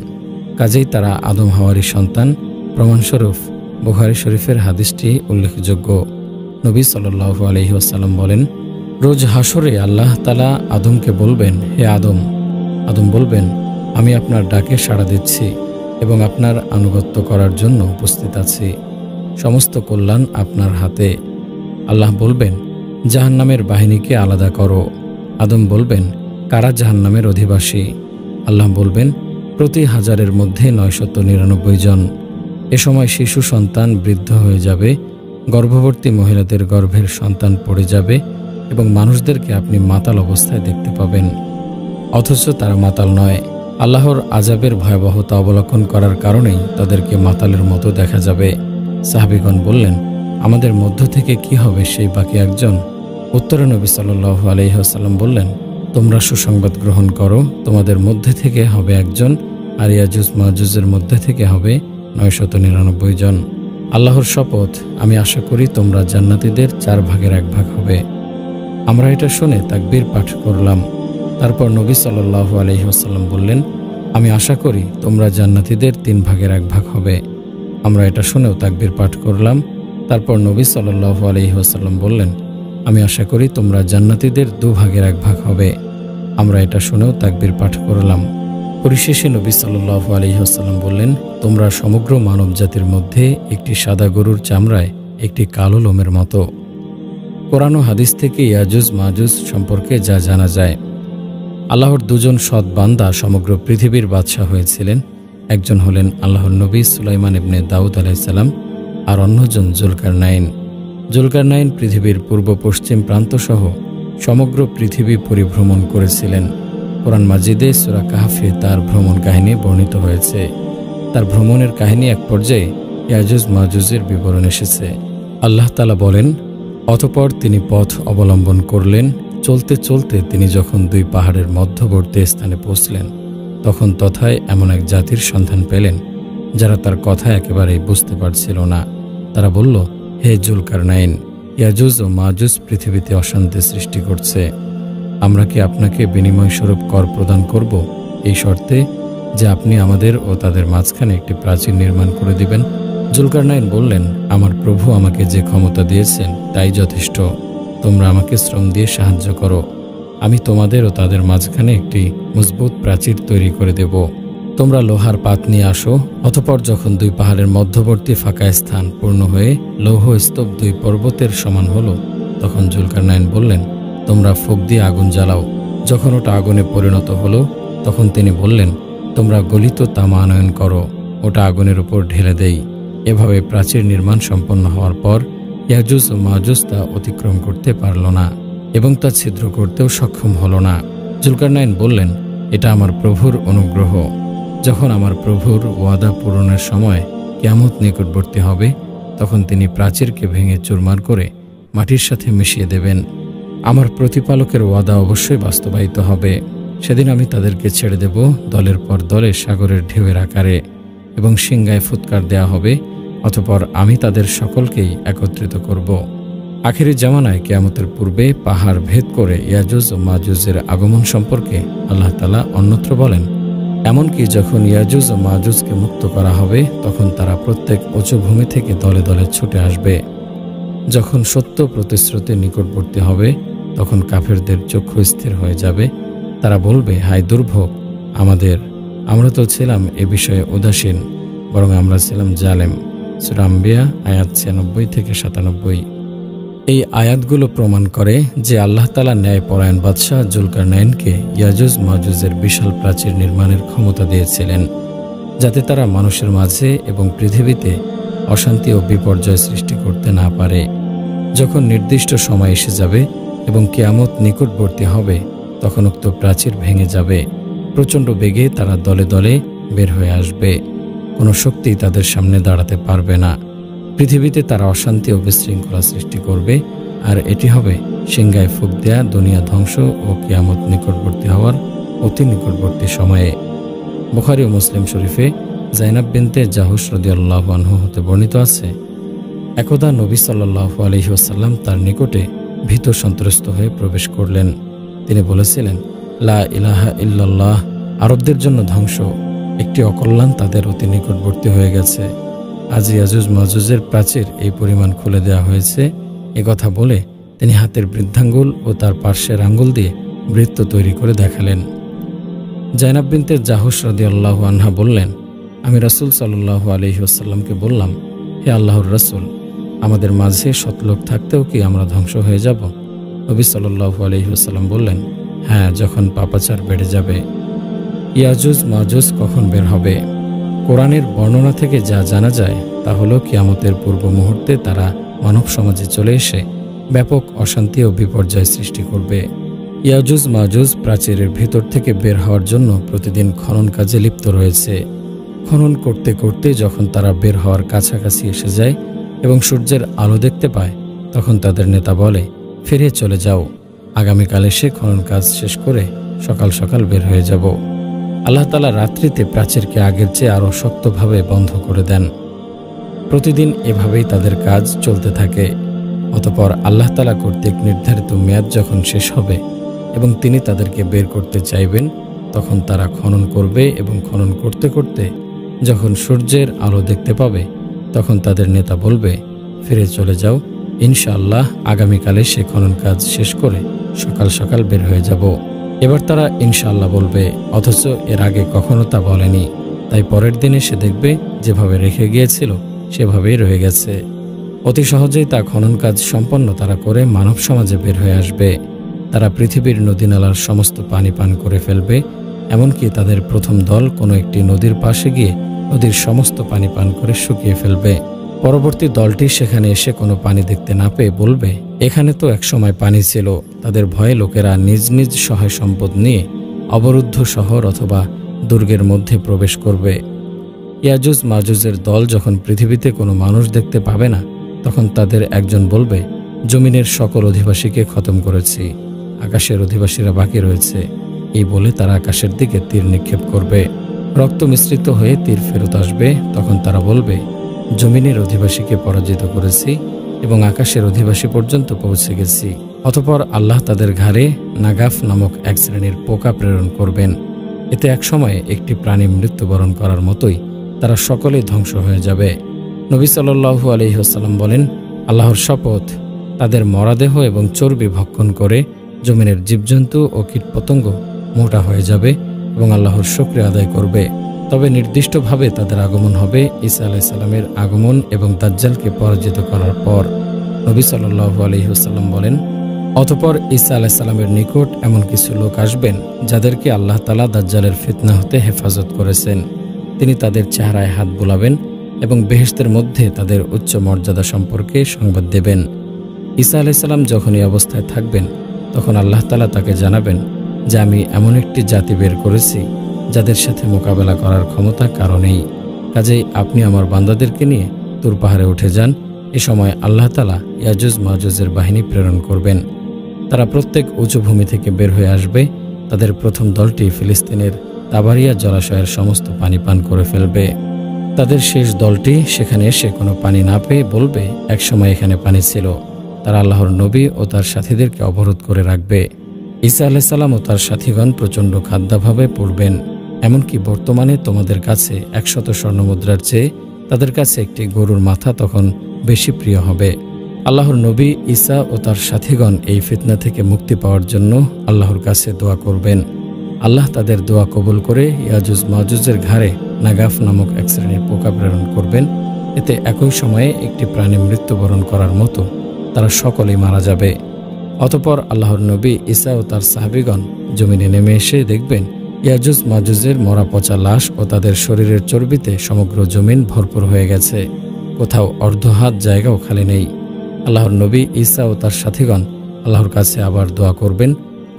কাজেই তারা আদম হাওয়ারই সন্তান। প্রমাণস্বরূপ বুখারী শরীফের হাদিসটি উল্লেখযোগ্য। নবী সাল্লাল্লাহু আলাইহি ওয়াসাল্লাম বলেন, রোজ হাসরে আল্লাহ তাআলা আদমকে বলবেন, হে আদম। আদম বলবেন, আমি আপনার ডাকে সাড়া দিচ্ছি এবং আপনার আনুগত্য করার জন্য উপস্থিত আছি। সমস্ত কল্যাণ আপনার হাতে। আল্লাহ বলবেন, জাহান্নামের বাহিনীকে আলাদা করো। আদম বলবেন, কারা জাহান্নামের অধিবাসী? আল্লাহ বলবেন, প্রতি হাজারের মধ্যে 999 জন। এ সময় শিশু সন্তান বৃদ্ধ হয়ে যাবে, গর্ভবতী মহিলাদের গর্ভের সন্তান পড়ে যাবে এবং মানুষদেরকে আপনি মাতাল অবস্থায় দেখতে পাবেন, অথচ তারা মাতাল নয়। আল্লাহর আযাবের ভয়াবহতা অবলোকন করার কারণেই তাদেরকে মাতালের মতো দেখা যাবে। সাহাবীগণ বললেন, আমাদের মধ্য থেকে কি হবে সেই বাকি একজন? উত্তরে নবী সাল্লাল্লাহু আলাইহি ওয়াসাল্লাম বললেন, তোমরা সুসংবাদ গ্রহণ করো, তোমাদের মধ্যে থেকে হবে একজন, আর ইয়াজুজ মাজুজের মধ্যে থেকে হবে 999 জন। আল্লাহর শপথ, আমি আশা করি তোমরা জান্নাতীদের 4 ভাগের 1 ভাগ হবে। আমরা এটা শুনে তাকবীর পাঠ করলাম। তারপর নবী সাল্লাল্লাহু আলাইহি ওয়াসাল্লাম বললেন, আমি আশা করি তোমরা জান্নাতীদের 3 ভাগের 1 ভাগ হবে। আমরা এটা শুনেও তাকবীর পাঠ করলাম। তারপর নবী সাল্লাল্লাহু আলাইহি ওয়াসাল্লাম বললেন, আমি আশা করি তোমরা জান্নাতীদের 2 ভাগের 1 ভাগ হবে। আমরা এটা শুনেও তাকবীর পাঠ করলাম। পরিশেষে নবী সাল্লাল্লাহু আলাইহি ওয়াসাল্লাম বললেন, তোমরা সমগ্র মানব জাতির মধ্যে একটি সাদা গরুর চামড়ায় একটি কালো লোমের মতো। কোরআন ও হাদিস থেকে ইয়াজুজ মাজুজ সম্পর্কে যা জানা যায়, আল্লাহর 2 জন সৎ বান্দা সমগ্র পৃথিবীর বাদশাহ হয়েছিলেন। একজন হলেন আল্লাহর নবী সুলাইমান ইবনে দাউদ আলাইহিস সালাম, আর অন্যজন জুলকারনাইন। জুলকারনাইন পৃথিবীর পূর্ব পশ্চিম প্রান্তসহ সমগ্র পৃথিবী পরিভ্রমণ করেছিলেন। কোরআন মাজিদে সূরা কাহফে তার ভ্রমণ কাহিনী বর্ণিত হয়েছে। তার ভ্রমণের কাহিনী এক পর্যায়ে ইয়াজুজ মাজুজের বিবরণ এসেছে। আল্লাহ তাআলা বলেন, অতঃপর তিনি পথ অবলম্বন করলেন। চলতে চলতে তিনি যখন 2 পাহাড়ের মধ্যবর্তী স্থানে পৌঁছলেন, তখন তথায় এমন এক জাতির সন্ধান পেলেন যারা তার কথা একেবারেই বুঝতে পারছিল না। তারা বলল, হে জুলকারনাইন, ইয়াজুজ ও মাজুজ পৃথিবীতে অশান্তি সৃষ্টি করছে। আমরা কি আপনাকে বিনিময় স্বরূপ কর প্রদান করব, এই শর্তে যে আপনি আমাদের ও তাদের মাঝখানে একটি প্রাচীর নির্মাণ করে দিবেন? জুলকারনাইন বললেন, আমার প্রভু আমাকে যে ক্ষমতা দিয়েছেন তাই যথেষ্ট। তোমরা আমাকে শ্রম দিয়ে সাহায্য করো, আমি তোমাদের ও তাদের মাঝখানে একটি মজবুত প্রাচীর তৈরি করে দেব। তোমরা লোহার পাত নিয়ে আসো। অতঃপর যখন 2 পাহাড়ের মধ্যবর্তী ফাঁকা স্থান পূর্ণ হয়ে লৌহ স্তূপ 2 পর্বতের সমান হলো, তখন জুলকারনাইন বললেন, তোমরা ফুঁক দিয়ে আগুন জ্বালাও। যখন ওটা আগুনে পরিণত হলো, তখন তিনি বললেন, তোমরা গলিত তামা আনয়ন করো, ওটা আগুনের উপর ঢেলে দেই। এভাবে প্রাচীর নির্মাণ সম্পন্ন হওয়ার পর ইয়াজুজ ও মাজুজ তা অতিক্রম করতে পারল না এবং তা ছিদ্র করতেও সক্ষম হল না। জুলকারনাইন বললেন, এটা আমার প্রভুর অনুগ্রহ। যখন আমার প্রভুর ওয়াদা পূরণের সময় কিয়ামত নিকটবর্তী হবে, তখন তিনি প্রাচীরকে ভেঙে চুরমার করে মাটির সাথে মিশিয়ে দেবেন। আমার প্রতিপালকের ওয়াদা অবশ্যই বাস্তবায়িত হবে। সেদিন আমি তাদেরকে ছেড়ে দেব দলের পর দলে সাগরের ঢেউয়ের আকারে, এবং সিংগায় ফুৎকার দেয়া হবে। অতঃপর আমি তাদের সকলকেই একত্রিত করব। আখিরি জামানায় কিয়ামতের পূর্বে পাহাড় ভেদ করে ইয়াজুজ ও মাজুজের আগমন সম্পর্কে আল্লাহ তাআলা অন্যত্র বলেন, এমনকি যখন ইয়াজুজ ও মাজুজকে মুক্ত করা হবে, তখন তারা প্রত্যেক উঁচু ভূমি থেকে দলে দলে ছুটে আসবে। যখন সত্য প্রতিশ্রুতি নিকটবর্তী হবে, তখন কাফেরদের চক্ষু স্থির হয়ে যাবে। তারা বলবে, হায় দুর্ভোগ আমাদের, আমরা তো ছিলাম এ বিষয়ে উদাসীন, বরং আমরা ছিলাম জালেম। সূরা আম্বিয়া আয়াত 96 থেকে 97। এই আয়াতগুলো প্রমাণ করে যে আল্লাহ তাআলা ন্যায়পরায়ণ বাদশাহ জুলকারনাইনকে ইয়াজুজ মাজুজের বিশাল প্রাচীর নির্মাণের ক্ষমতা দিয়েছিলেন। যাতে তারা মানুষের মাঝে এবং পৃথিবীতে অশান্তি ও বিপর্যয় সৃষ্টি করতে না পারে। যখন নির্দিষ্ট সময় এসে যাবে এবং কিয়ামত নিকটবর্তী হবে, তখন উক্ত প্রাচীর ভেঙে যাবে। প্রচণ্ড বেগে তারা দলে দলে বের হয়ে আসবে। কোনো শক্তি তাদের সামনে দাঁড়াতে পারবে না। পৃথিবীতে তারা অশান্তি ও বিশৃঙ্খলা সৃষ্টি করবে, আর এটি হবে সিংহায় ফুঁক দেয়া দুনিয়া ধ্বংস ও কিয়ামত নিকটবর্তী হওয়ার অতি নিকটবর্তী সময়ে। বুখারী ও মুসলিম শরীফে জাইনাব বিনতে জাহুশ রাদিয়াল্লাহু আনহু হতে বর্ণিত আছে, একদা নবী সাল্লাল্লাহু আলাইহি ওয়াসাল্লাম তার নিকটে ভীত সন্ত্রস্ত হয়ে প্রবেশ করলেন। তিনি বলেছিলেন, লা ইলাহা ইল্লাল্লাহ, আরবদের জন্য ধ্বংস, একটি অকল্যাণ তাদের অতি নিকটবর্তী হয়ে গেছে। আজ ইয়াজুজ মাজুজের প্রাচীর এই পরিমাণ খুলে দেওয়া হয়েছে। কথা বলে তিনি হাতের বৃদ্ধাঙ্গুল ও তার পার্শ্বের আঙ্গুল দিয়ে বৃত্ত তৈরি করে দেখালেন। জাইনাব বিনতে জাহুশ রাদিয়াল্লাহু আনহা বললেন, আমি রাসূল সাল্লাল্লাহু আলাইহি ওয়াসাল্লামকে বললাম, হে আল্লাহর রাসূল, আমাদের মাঝে সৎলোক থাকতেও কি আমরা ধ্বংস হয়ে যাব? নবী সাল্লাল্লাহু আলাইহি ওয়াসাল্লাম বললেন, হ্যাঁ, যখন পাপাচার বেড়ে যাবে। ইয়াজুজ মাজুজ কখন বের হবে? কোরআনের বর্ণনা থেকে যা জানা যায় তা হলো কিয়ামতের পূর্ব মুহূর্তে তারা মানব সমাজে চলে এসে ব্যাপক অশান্তি ও বিপর্যয় সৃষ্টি করবে। ইয়াজুজ মাজুজ প্রাচীরের ভিতর থেকে বের হওয়ার জন্য প্রতিদিন খনন কাজে লিপ্ত রয়েছে। খনন করতে করতে যখন তারা বের হওয়ার কাছাকাছি এসে যায় এবং সূর্যের আলো দেখতে পায়, তখন তাদের নেতা বলে, ফিরে চলে যাও, আগামীকাল এসে খনন কাজ শেষ করে সকাল সকাল বের হয়ে যাব। আল্লাহ তাআলা রাত্রিতে প্রাচীরকে আগের চেয়ে আরও শক্তভাবে বন্ধ করে দেন। প্রতিদিন এভাবেই তাদের কাজ চলতে থাকে। অতঃপর আল্লাহ তাআলা কর্তৃক নির্ধারিত মেয়াদ যখন শেষ হবে এবং তিনি তাদেরকে বের করতে চাইবেন, তখন তারা খনন করবে এবং খনন করতে করতে যখন সূর্যের আলো দেখতে পাবে, তখন তাদের নেতা বলবে, ফিরে চলে যাও, ইনশাআল্লাহ আগামীকালে সে খনন কাজ শেষ করে সকাল সকাল বের হয়ে যাব। এবার তারা ইনশাআল্লাহ বলবে, অথচ এর আগে কখনো তা বলেনি। তাই পরের দিনে সে দেখবে যেভাবে রেখে গিয়েছিল সেভাবেই রয়ে গেছে। অতি সহজেই তা খনন কাজ সম্পন্ন তারা করে মানব সমাজে বের হয়ে আসবে। তারা পৃথিবীর নদীনালার সমস্ত পানি পান করে ফেলবে। এমনকি তাদের প্রথম দল কোনো একটি নদীর পাশে গিয়ে নদীর সমস্ত পানি পান করে শুকিয়ে ফেলবে। পরবর্তী দলটি সেখানে এসে কোনো পানি দেখতে না পেয়ে বলবে, এখানে তো একসময় পানি ছিল। তাদের ভয়ে লোকেরা নিজ নিজ সহায় সম্পদ নিয়ে অবরুদ্ধ শহর অথবা দুর্গের মধ্যে প্রবেশ করবে। ইয়াজুজ মাজুজের দল যখন পৃথিবীতে কোনো মানুষ দেখতে পাবে না, তখন তাদের একজন বলবে, জমিনের সকল অধিবাসীকে খতম করেছি, আকাশের অধিবাসীরা বাকি রয়েছে। এই বলে তারা আকাশের দিকে তীর নিক্ষেপ করবে। রক্ত মিশ্রিত হয়ে তীর ফেরত আসবে। তখন তারা বলবে, জমিনের অধিবাসীকে পরাজিত করেছি এবং আকাশের অধিবাসী পর্যন্ত পৌঁছে গেছি। অতঃপর আল্লাহ তাদের ঘাড়ে নাগাফ নামক এক শ্রেণীর পোকা প্রেরণ করবেন। এতে একসময় একটি প্রাণী মৃত্যুবরণ করার মতোই তারা সকলেই ধ্বংস হয়ে যাবে। নবী সাল্লাল্লাহু আলাইহি ওয়াসাল্লাম বলেন, আল্লাহর শপথ, তাদের মরাদেহ এবং চর্বি ভক্ষণ করে জমিনের জীবজন্তু ও কীটপতঙ্গ মোটা হয়ে যাবে এবং আল্লাহর শুকরিয়া আদায় করবে। তবে নির্দিষ্টভাবে তাদের আগমন হবে ঈসা আলাইহিস সালামের আগমন এবং দাজ্জালকে পরাজিত করার পর। নবী সাল্লাল্লাহু আলাইহি ওয়াসাল্লাম বলেন, অতঃপর ঈসা আলাইহিস সালামের নিকট এমন কিছু লোক আসবেন যাদেরকে আল্লাহ তাআলা দাজ্জালের ফিতনা হতে হেফাজত করেছেন। তিনি তাদের চেহারায় হাত বুলাবেন এবং বেহেশতের মধ্যে তাদের উচ্চ মর্যাদা সম্পর্কে সংবাদ দেবেন। ঈসা আলাইহিস সালাম যখন এই অবস্থায় থাকবেন, তখন আল্লাহ তাআলা তাকে জানাবেন যে আমি এমন একটি জাতি বের করেছি যাদের সাথে মোকাবেলা করার ক্ষমতা কারো নেই। কাজেই আপনি আমার বান্দাদেরকে নিয়ে তুর পাহাড়ে উঠে যান। এ সময় আল্লাহ তাআলা ইয়াজুজ মাজুজের বাহিনী প্রেরণ করবেন। তারা প্রত্যেক উঁচু ভূমি থেকে বের হয়ে আসবে। তাদের প্রথম দলটি ফিলিস্তিনের তাবারিয়া জলাশয়ের সমস্ত পানি পান করে ফেলবে। তাদের শেষ দলটি সেখানে এসে কোনো পানি না পেয়ে বলবে, একসময় এখানে পানি ছিল। তারা আল্লাহর নবী ও তার সাথীদেরকে অবরোধ করে রাখবে। ঈসা আলাইহিস সালাম ও তার সাথীগণ প্রচণ্ড খাদ্যাভাবে পড়বেন। এমনকি বর্তমানে তোমাদের কাছে 100 স্বর্ণমুদ্রার চেয়ে তাদের কাছে একটি গরুর মাথা তখন বেশি প্রিয় হবে। আল্লাহর নবী ঈসা ও তার সাথীগণ এই ফিতনা থেকে মুক্তি পাওয়ার জন্য আল্লাহর কাছে দোয়া করবেন। আল্লাহ তাদের দোয়া কবুল করে ইয়াজুজ মাজুজের ঘাড়ে নাগাফ নামক এক শ্রেণীর পোকা প্রেরণ করবেন। এতে একই সময়ে একটি প্রাণী মৃত্যুবরণ করার মতো তারা সকলেই মারা যাবে। অতঃপর আল্লাহর নবী ঈসা ও তার সাহাবীগণ জমিনে নেমে এসে দেখবেন ইয়াজুজ মাজুজের মরা পচা লাশ ও তাদের শরীরের চর্বিতে সমগ্র জমিন ভরপুর হয়ে গেছে। কোথাও অর্ধ হাত জায়গাও খালি নেই। আল্লাহর নবী ঈসা ও তার সাথীগণ আল্লাহর কাছে আবার দোয়া করবেন।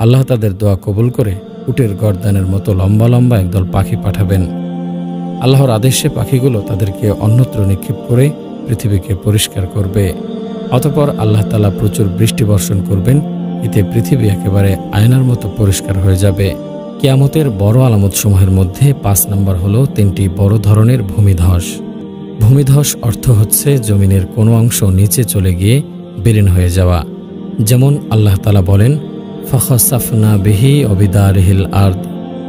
আল্লাহ তাদের দোয়া কবুল করে উটের গর্দানের মতো লম্বা লম্বা একদল পাখি পাঠাবেন। আল্লাহর আদেশে পাখিগুলো তাদেরকে অন্যত্র নিক্ষেপ করে পৃথিবীকে পরিষ্কার করবে। অতঃপর আল্লাহ তাআলা প্রচুর বৃষ্টি বর্ষণ করবেন। এতে পৃথিবী একেবারে আয়নার মতো পরিষ্কার হয়ে যাবে। কিয়ামতের বড় আলামতসমূহের মধ্যে ৫ নম্বর হলো ৩টি বড় ধরনের ভূমিধস। ভূমিধস অর্থ হচ্ছে জমিনের কোনো অংশ নিচে চলে গিয়ে বিলীন হয়ে যাওয়া। যেমন আল্লাহ তাআলা বলেন, ফাখাসাফনা বিহি অবিদারিহিল আরদ,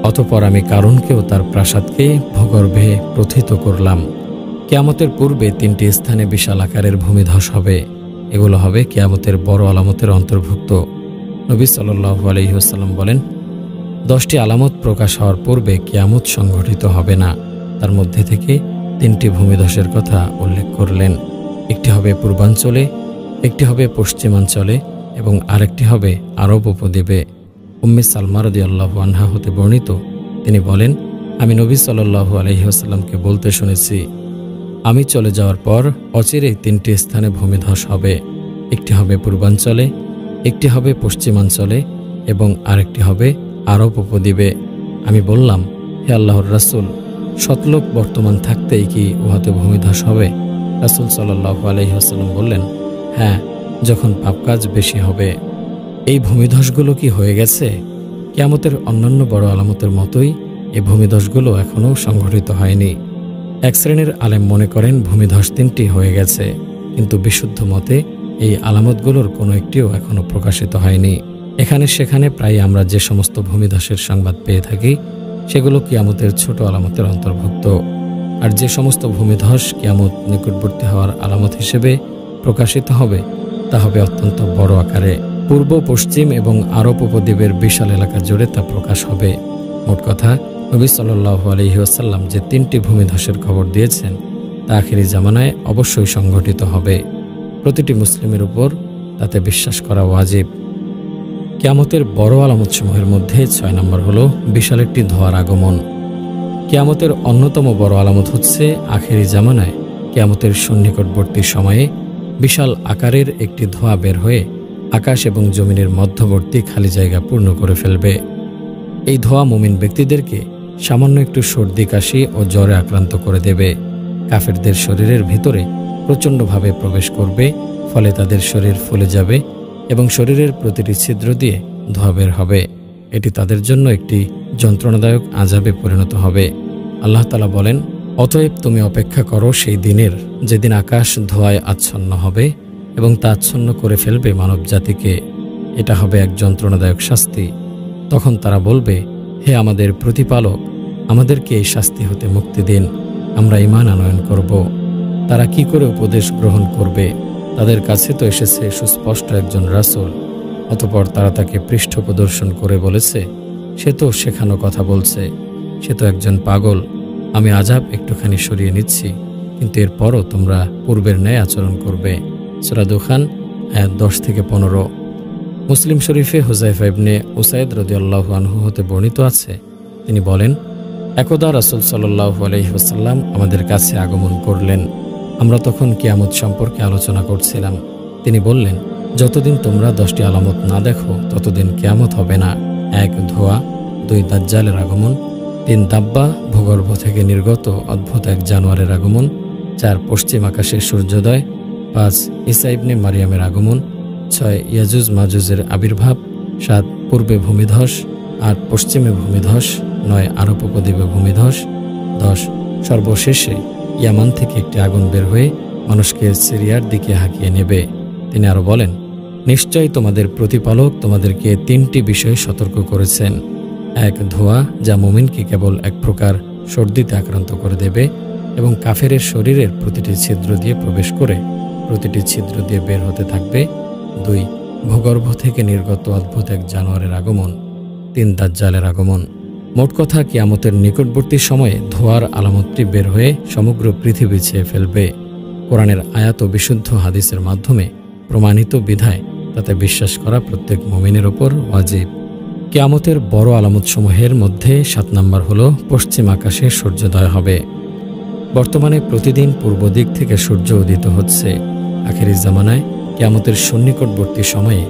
অতঃপর আমি কারুনকেও তার প্রাসাদকে ভূগর্ভে প্রথিত করলাম। কিয়ামতের পূর্বে ৩টি স্থানে বিশাল আকারের ভূমিধস হবে। এগুলো হবে কিয়ামতের বড় আলামতের অন্তর্ভুক্ত। নবী সাল্লাল্লাহু আলাইহি ওয়াসাল্লাম বলেন, 10টি আলামত প্রকাশ হওয়ার পূর্বে কিয়ামত সংঘটিত হবে না। তার মধ্যে থেকে 3টি ভূমিধসের কথা উল্লেখ করলেন। একটি হবে পূর্বাঞ্চলে, একটি হবে পশ্চিমাঞ্চলে এবং আরেকটি হবে আরব উপদ্বীপে। উম্মে সালমা রাদিয়াল্লাহু আনহা হতে বর্ণিত, তিনি বলেন, আমি নবী সাল্লাল্লাহু আলাইহি ওয়াসাল্লামকে বলতে শুনেছি, আমি চলে যাওয়ার পর অচিরেই 3টি স্থানে ভূমিধস হবে। একটি হবে পূর্বাঞ্চলে, একটি হবে পশ্চিমাঞ্চলে এবং আরেকটি হবে আরব উপদ্বীপে। আমি বললাম, হে আল্লাহর রাসূল, শতলোক বর্তমান থাকতেই কি উহাতে ভূমিধস হবে? রাসূল সাল্লাল্লাহু আলাইহি ওয়াসাল্লাম বললেন, হ্যাঁ, যখন পাপকাজ বেশি হবে। এই ভূমিধসগুলো কি হয়ে গেছে? কিয়ামতের অন্যান্য বড় আলামতের মতোই এই ভূমিধসগুলো এখনও সংঘটিত হয়নি। এক শ্রেণীর আলেম মনে করেন ভূমিধস 3টি হয়ে গেছে, কিন্তু বিশুদ্ধ মতে এই আলামতগুলোর কোনো একটিও এখনও প্রকাশিত হয়নি। এখানে সেখানে প্রায় আমরা যে সমস্ত ভূমিধসের সংবাদ পেয়ে থাকি সেগুলো কিয়ামতের ছোট আলামতের অন্তর্ভুক্ত। আর যে সমস্ত ভূমিধস কিয়ামত নিকটবর্তী হওয়ার আলামত হিসেবে প্রকাশিত হবে তা হবে অত্যন্ত বড় আকারে। পূর্ব, পশ্চিম এবং আরব উপদ্বীপের বিশাল এলাকা জুড়ে তা প্রকাশ হবে। মোট কথা, নবী সাল্লাল্লাহু আলাইহি ওয়াসাল্লাম যে 3টি ভূমিধসের খবর দিয়েছেন তা আখিরি জামানায় অবশ্যই সংঘটিত হবে। প্রতিটি মুসলিমের উপর তাতে বিশ্বাস করা ওয়াজিব। কিয়ামতের বড় আলামতসমূহের মধ্যে 6 নম্বর হলো বিশাল একটি ধোঁয়ার আগমন। কিয়ামতের অন্যতম বড় আলামত হচ্ছে আখিরি জামানায় কিয়ামতের সন্নিকটবর্তী সময়ে বিশাল আকারের একটি ধোঁয়া বের হয়ে আকাশ এবং জমিনের মধ্যবর্তী খালি জায়গা পূর্ণ করে ফেলবে। এই ধোঁয়া মুমিন ব্যক্তিদেরকে সামান্য একটু সর্দি, কাশি ও জ্বরে আক্রান্ত করে দেবে। কাফেরদের শরীরের ভিতরে প্রচণ্ডভাবে প্রবেশ করবে, ফলে তাদের শরীর ফুলে যাবে এবং শরীরের প্রতিটি ছিদ্র দিয়ে ধোঁয়া বের হবে। এটি তাদের জন্য একটি যন্ত্রণাদায়ক আযাবে পরিণত হবে। আল্লাহ তাআলা বলেন, অতএব তুমি অপেক্ষা করো সেই দিনের, যেদিন আকাশ ধোঁয়ায় আচ্ছন্ন হবে এবং তা আচ্ছন্ন করে ফেলবে মানব জাতিকে। এটা হবে এক যন্ত্রণাদায়ক শাস্তি। তখন তারা বলবে, হে আমাদের প্রতিপালক, আমাদেরকে এই শাস্তি হতে মুক্তি দিন, আমরা ঈমান আনয়ন করব। তারা কি করে উপদেশ গ্রহণ করবে? তাদের কাছে তো এসেছে সুস্পষ্ট একজন রাসূল। অতঃপর তারা তাকে পৃষ্ঠ প্রদর্শন করে বলেছে, সে তো শেখানো কথা বলছে, সে তো একজন পাগল। আমি আযাব একটুখানি সরিয়ে নিচ্ছি, কিন্তু এরপরও তোমরা পূর্বের ন্যায় আচরণ করবে। সূরা দুখান আয়াত 10-15। মুসলিম শরীফে হুযায়ফা ইবনে উসাইদ রাদিয়াল্লাহু আনহু হতে বর্ণিত আছে, তিনি বলেন, একদা রাসূল সাল্লাল্লাহু আলাইহি ওয়াসাল্লাম আমাদের কাছে আগমন করলেন। আমরা তখন কিয়ামত সম্পর্কে আলোচনা করছিলাম। তিনি বললেন, যতদিন তোমরা 10টি আলামত না দেখো ততদিন কিয়ামত হবে না। 1 ধোঁয়া, 2 দাজ্জালের আগমন, 3 দাব্বা ভূগর্ভ থেকে নির্গত অদ্ভুত এক জানোয়ারের আগমন, 4 পশ্চিম আকাশে সূর্যোদয়, 5 ঈসা ইবনে মারিয়ামের আগমন, 6 ইয়াজুজ মাজুজের আবির্ভাব, 7 পূর্বে ভূমিধস, 8 পশ্চিমে ভূমিধস, 9 আরব উপদ্বীপে ভূমিধস, 10 সর্বশেষে ইয়ামান থেকে একটি আগুন বের হয়ে মানুষকে সিরিয়ার দিকে হাঁকিয়ে নেবে। তিনি আরো বলেন, নিশ্চয়ই তোমাদের প্রতিপালক তোমাদেরকে 3টি বিষয়ে সতর্ক করেছেন। 1 ধোঁয়া, যা মুমিনকে কেবল এক প্রকার সর্দিতে আক্রান্ত করে দেবে এবং কাফেরের শরীরের প্রতিটি ছিদ্র দিয়ে প্রবেশ করে প্রতিটি ছিদ্র দিয়ে বের হতে থাকবে। 2 ভূগর্ভ থেকে নির্গত অদ্ভুত এক জানোয়ারের আগমন, 3 দাজ্জালের আগমন। মোট কথা, কিয়ামতের নিকটবর্তী সময়ে ধোঁয়ার আলামতটি বের হয়ে সমগ্র পৃথিবী ছেয়ে ফেলবে। কোরআনের আয়াত ও বিশুদ্ধ হাদিসের মাধ্যমে প্রমাণিত বিধায় তাতে বিশ্বাস করা প্রত্যেক মুমিনের ওপর ওয়াজিব। কিয়ামতের বড় আলামতসমূহের মধ্যে 7 নম্বর হল পশ্চিম আকাশে সূর্যোদয় হবে। বর্তমানে প্রতিদিন পূর্ব দিক থেকে সূর্য উদিত হচ্ছে। আখেরি জামানায় কিয়ামতের সন্নিকটবর্তী সময়ে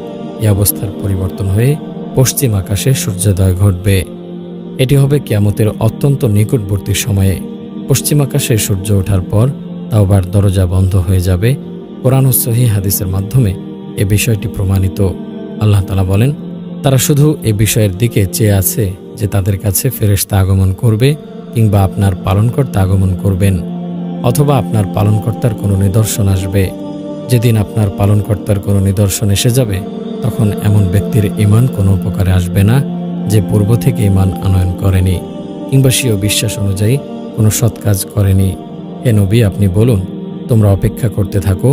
এই অবস্থার পরিবর্তন হয়ে পশ্চিম আকাশে সূর্যোদয় ঘটবে। এটি হবে কিয়ামতের অত্যন্ত নিকটবর্তী সময়ে। পশ্চিম আকাশে সূর্য ওঠার পর তাওবার দরজা বন্ধ হয়ে যাবে। কোরআন ও সহিহ হাদিসের মাধ্যমে এ বিষয়টি প্রমাণিত। আল্লাহ তাআলা বলেন, তারা শুধু এ বিষয়ের দিকে চেয়ে আছে যে তাদের কাছে ফেরেশতা আগমন করবে কিংবা আপনার পালনকর্তা আগমন করবেন, অথবা আপনার পালনকর্তার কোনো নিদর্শন আসবে। যেদিন আপনার পালনকর্তার কোনো নিদর্শন এসে যাবে, তখন এমন ব্যক্তির ঈমান কোনো উপকারে আসবে না যে পূর্ব থেকে ঈমান আনয়ন করেনি কিংবা স্বীয় বিশ্বাস অনুযায়ী কোনো সৎ কাজ করেনি। হে নবী, আপনি বলুন, তোমরা অপেক্ষা করতে থাকো,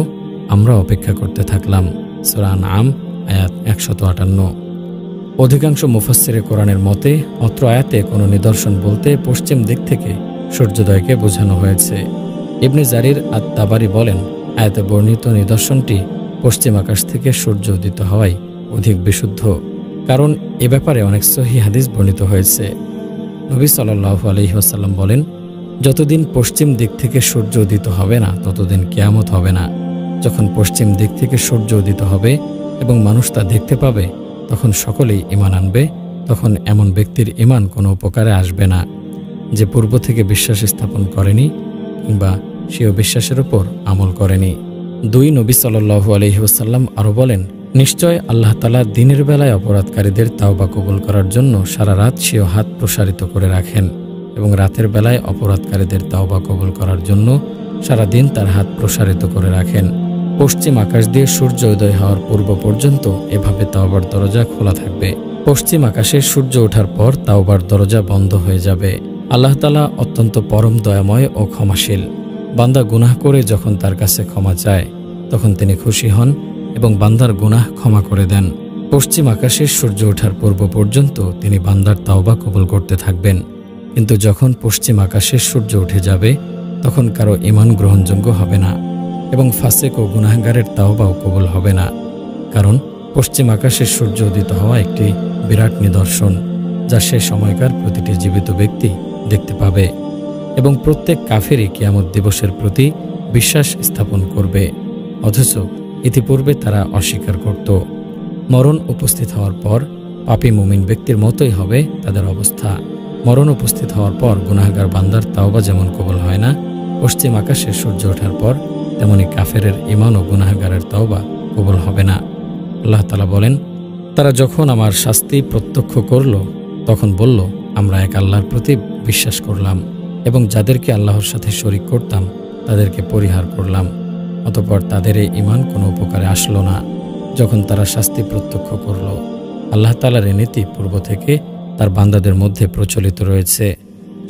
আমরা অপেক্ষা করতে থাকলাম। সূরা আনআম আয়াত 158। অধিকাংশ মুফাসসিরে কোরআনের মতে অত্র আয়াতে কোনো নিদর্শন বলতে পশ্চিম দিক থেকে সূর্যোদয়কে বোঝানো হয়েছে। ইবনে জারির আত-তাবারি বলেন, আয়াতে বর্ণিত নিদর্শনটি পশ্চিম আকাশ থেকে সূর্য উদিত হওয়াই অধিক বিশুদ্ধ, কারণ এ ব্যাপারে অনেক সহিহ হাদিস বর্ণিত হয়েছে। নবী সাল্লাল্লাহু আলাইহি ওয়াসাল্লাম বলেন, যতদিন পশ্চিম দিক থেকে সূর্য উদিত হবে না, ততদিন কিয়ামত হবে না। যখন পশ্চিম দিক থেকে সূর্য উদিত হবে এবং মানুষ তা দেখতে পাবে, তখন সকলেই ঈমান আনবে। তখন এমন ব্যক্তির ঈমান কোনো উপকারে আসবে না যে পূর্ব থেকে বিশ্বাস স্থাপন করেনি কিংবা সেও বিশ্বাসের উপর আমল করেনি। 2 নবী সাল্লাল্লাহু আলাইহি ওয়াসাল্লাম আরও বলেন, নিশ্চয় আল্লাহ তাআলা দিনের বেলায় অপরাধকারীদের তাওবা কবুল করার জন্য সারা রাত স্বীয় হাত প্রসারিত করে রাখেন এবং রাতের বেলায় অপরাধকারীদের তাওবা কবুল করার জন্য সারা দিন তার হাত প্রসারিত করে রাখেন। পশ্চিম আকাশ দিয়ে সূর্য উদয় হওয়ার পূর্ব পর্যন্ত এভাবে তাওবার দরজা খোলা থাকবে। পশ্চিম আকাশে সূর্য ওঠার পর তাওবার দরজা বন্ধ হয়ে যাবে। আল্লাহ তাআলা অত্যন্ত পরম দয়াময় ও ক্ষমাশীল। বান্দা গুনাহ করে যখন তার কাছে ক্ষমা চায়, তখন তিনি খুশি হন এবং বান্দার গুনাহ ক্ষমা করে দেন। পশ্চিম আকাশে সূর্য ওঠার পূর্ব পর্যন্ত তিনি বান্দার তাওবা কবুল করতে থাকবেন, কিন্তু যখন পশ্চিম আকাশে সূর্য উঠে যাবে, তখন কারো ঈমান গ্রহণযোগ্য হবে না এবং ফাসিক ও গুনাহগারের তাওবাও কবুল হবে না। কারণ পশ্চিম আকাশে সূর্য উদিত হওয়া একটি বিরাট নিদর্শন, যা সে সময়কার প্রতিটি জীবিত ব্যক্তি দেখতে পাবে এবং প্রত্যেক কাফেরই কিয়ামত দিবসের প্রতি বিশ্বাস স্থাপন করবে, অথচ ইতিপূর্বে তারা অস্বীকার করত। মরণ উপস্থিত হওয়ার পর পাপী মুমিন ব্যক্তির মতোই হবে তাদের অবস্থা। মরণ উপস্থিত হওয়ার পর গুনাহগার বান্দার তাওবা যেমন কবুল হয় না, পশ্চিম আকাশে সূর্য ওঠার পর তেমনি কাফেরের ঈমান ও গুনাহগারের তাওবা কবুল হবে না। আল্লাহ তাআলা বলেন, তারা যখন আমার শাস্তি প্রত্যক্ষ করল, তখন বলল, আমরা এক আল্লাহর প্রতি বিশ্বাস করলাম এবং যাদেরকে আল্লাহর সাথে শরীক করতাম তাদেরকে পরিহার করলাম। অতঃপর তাদের এই ঈমান কোনো উপকারে আসলো না যখন তারা শাস্তি প্রত্যক্ষ করল। আল্লাহ তাআলার এই নীতি পূর্ব থেকে তার বান্দাদের মধ্যে প্রচলিত রয়েছে,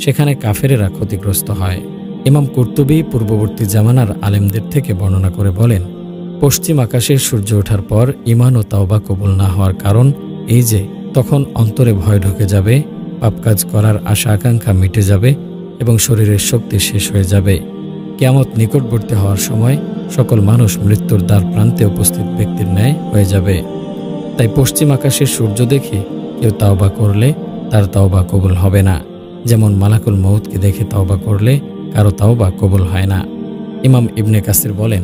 সেখানে কাফেরেরা ক্ষতিগ্রস্ত হয়। ইমাম কুরতুবী পূর্ববর্তী জামানার আলেমদের থেকে বর্ণনা করে বলেন, পশ্চিম আকাশে সূর্য ওঠার পর ঈমান ও তাওবা কবুল না হওয়ার কারণ এই যে তখন অন্তরে ভয় ঢুকে যাবে, পাপ কাজ করার আশা আকাঙ্ক্ষা মিটে যাবে এবং শরীরের শক্তি শেষ হয়ে যাবে। কিয়ামত নিকটবর্তী হওয়ার সময় সকল মানুষ মৃত্যুর দ্বার প্রান্তে উপস্থিত ব্যক্তির ন্যায় হয়ে যাবে। তাই পশ্চিম আকাশে সূর্য দেখে কেউ তাওবা করলে তার তাওবা কবুল হবে না, যেমন মালাকুল মউতকে দেখে তাওবা করলে কারো তাওবা কবুল হয় না। ইমাম ইবনে কাসির বলেন,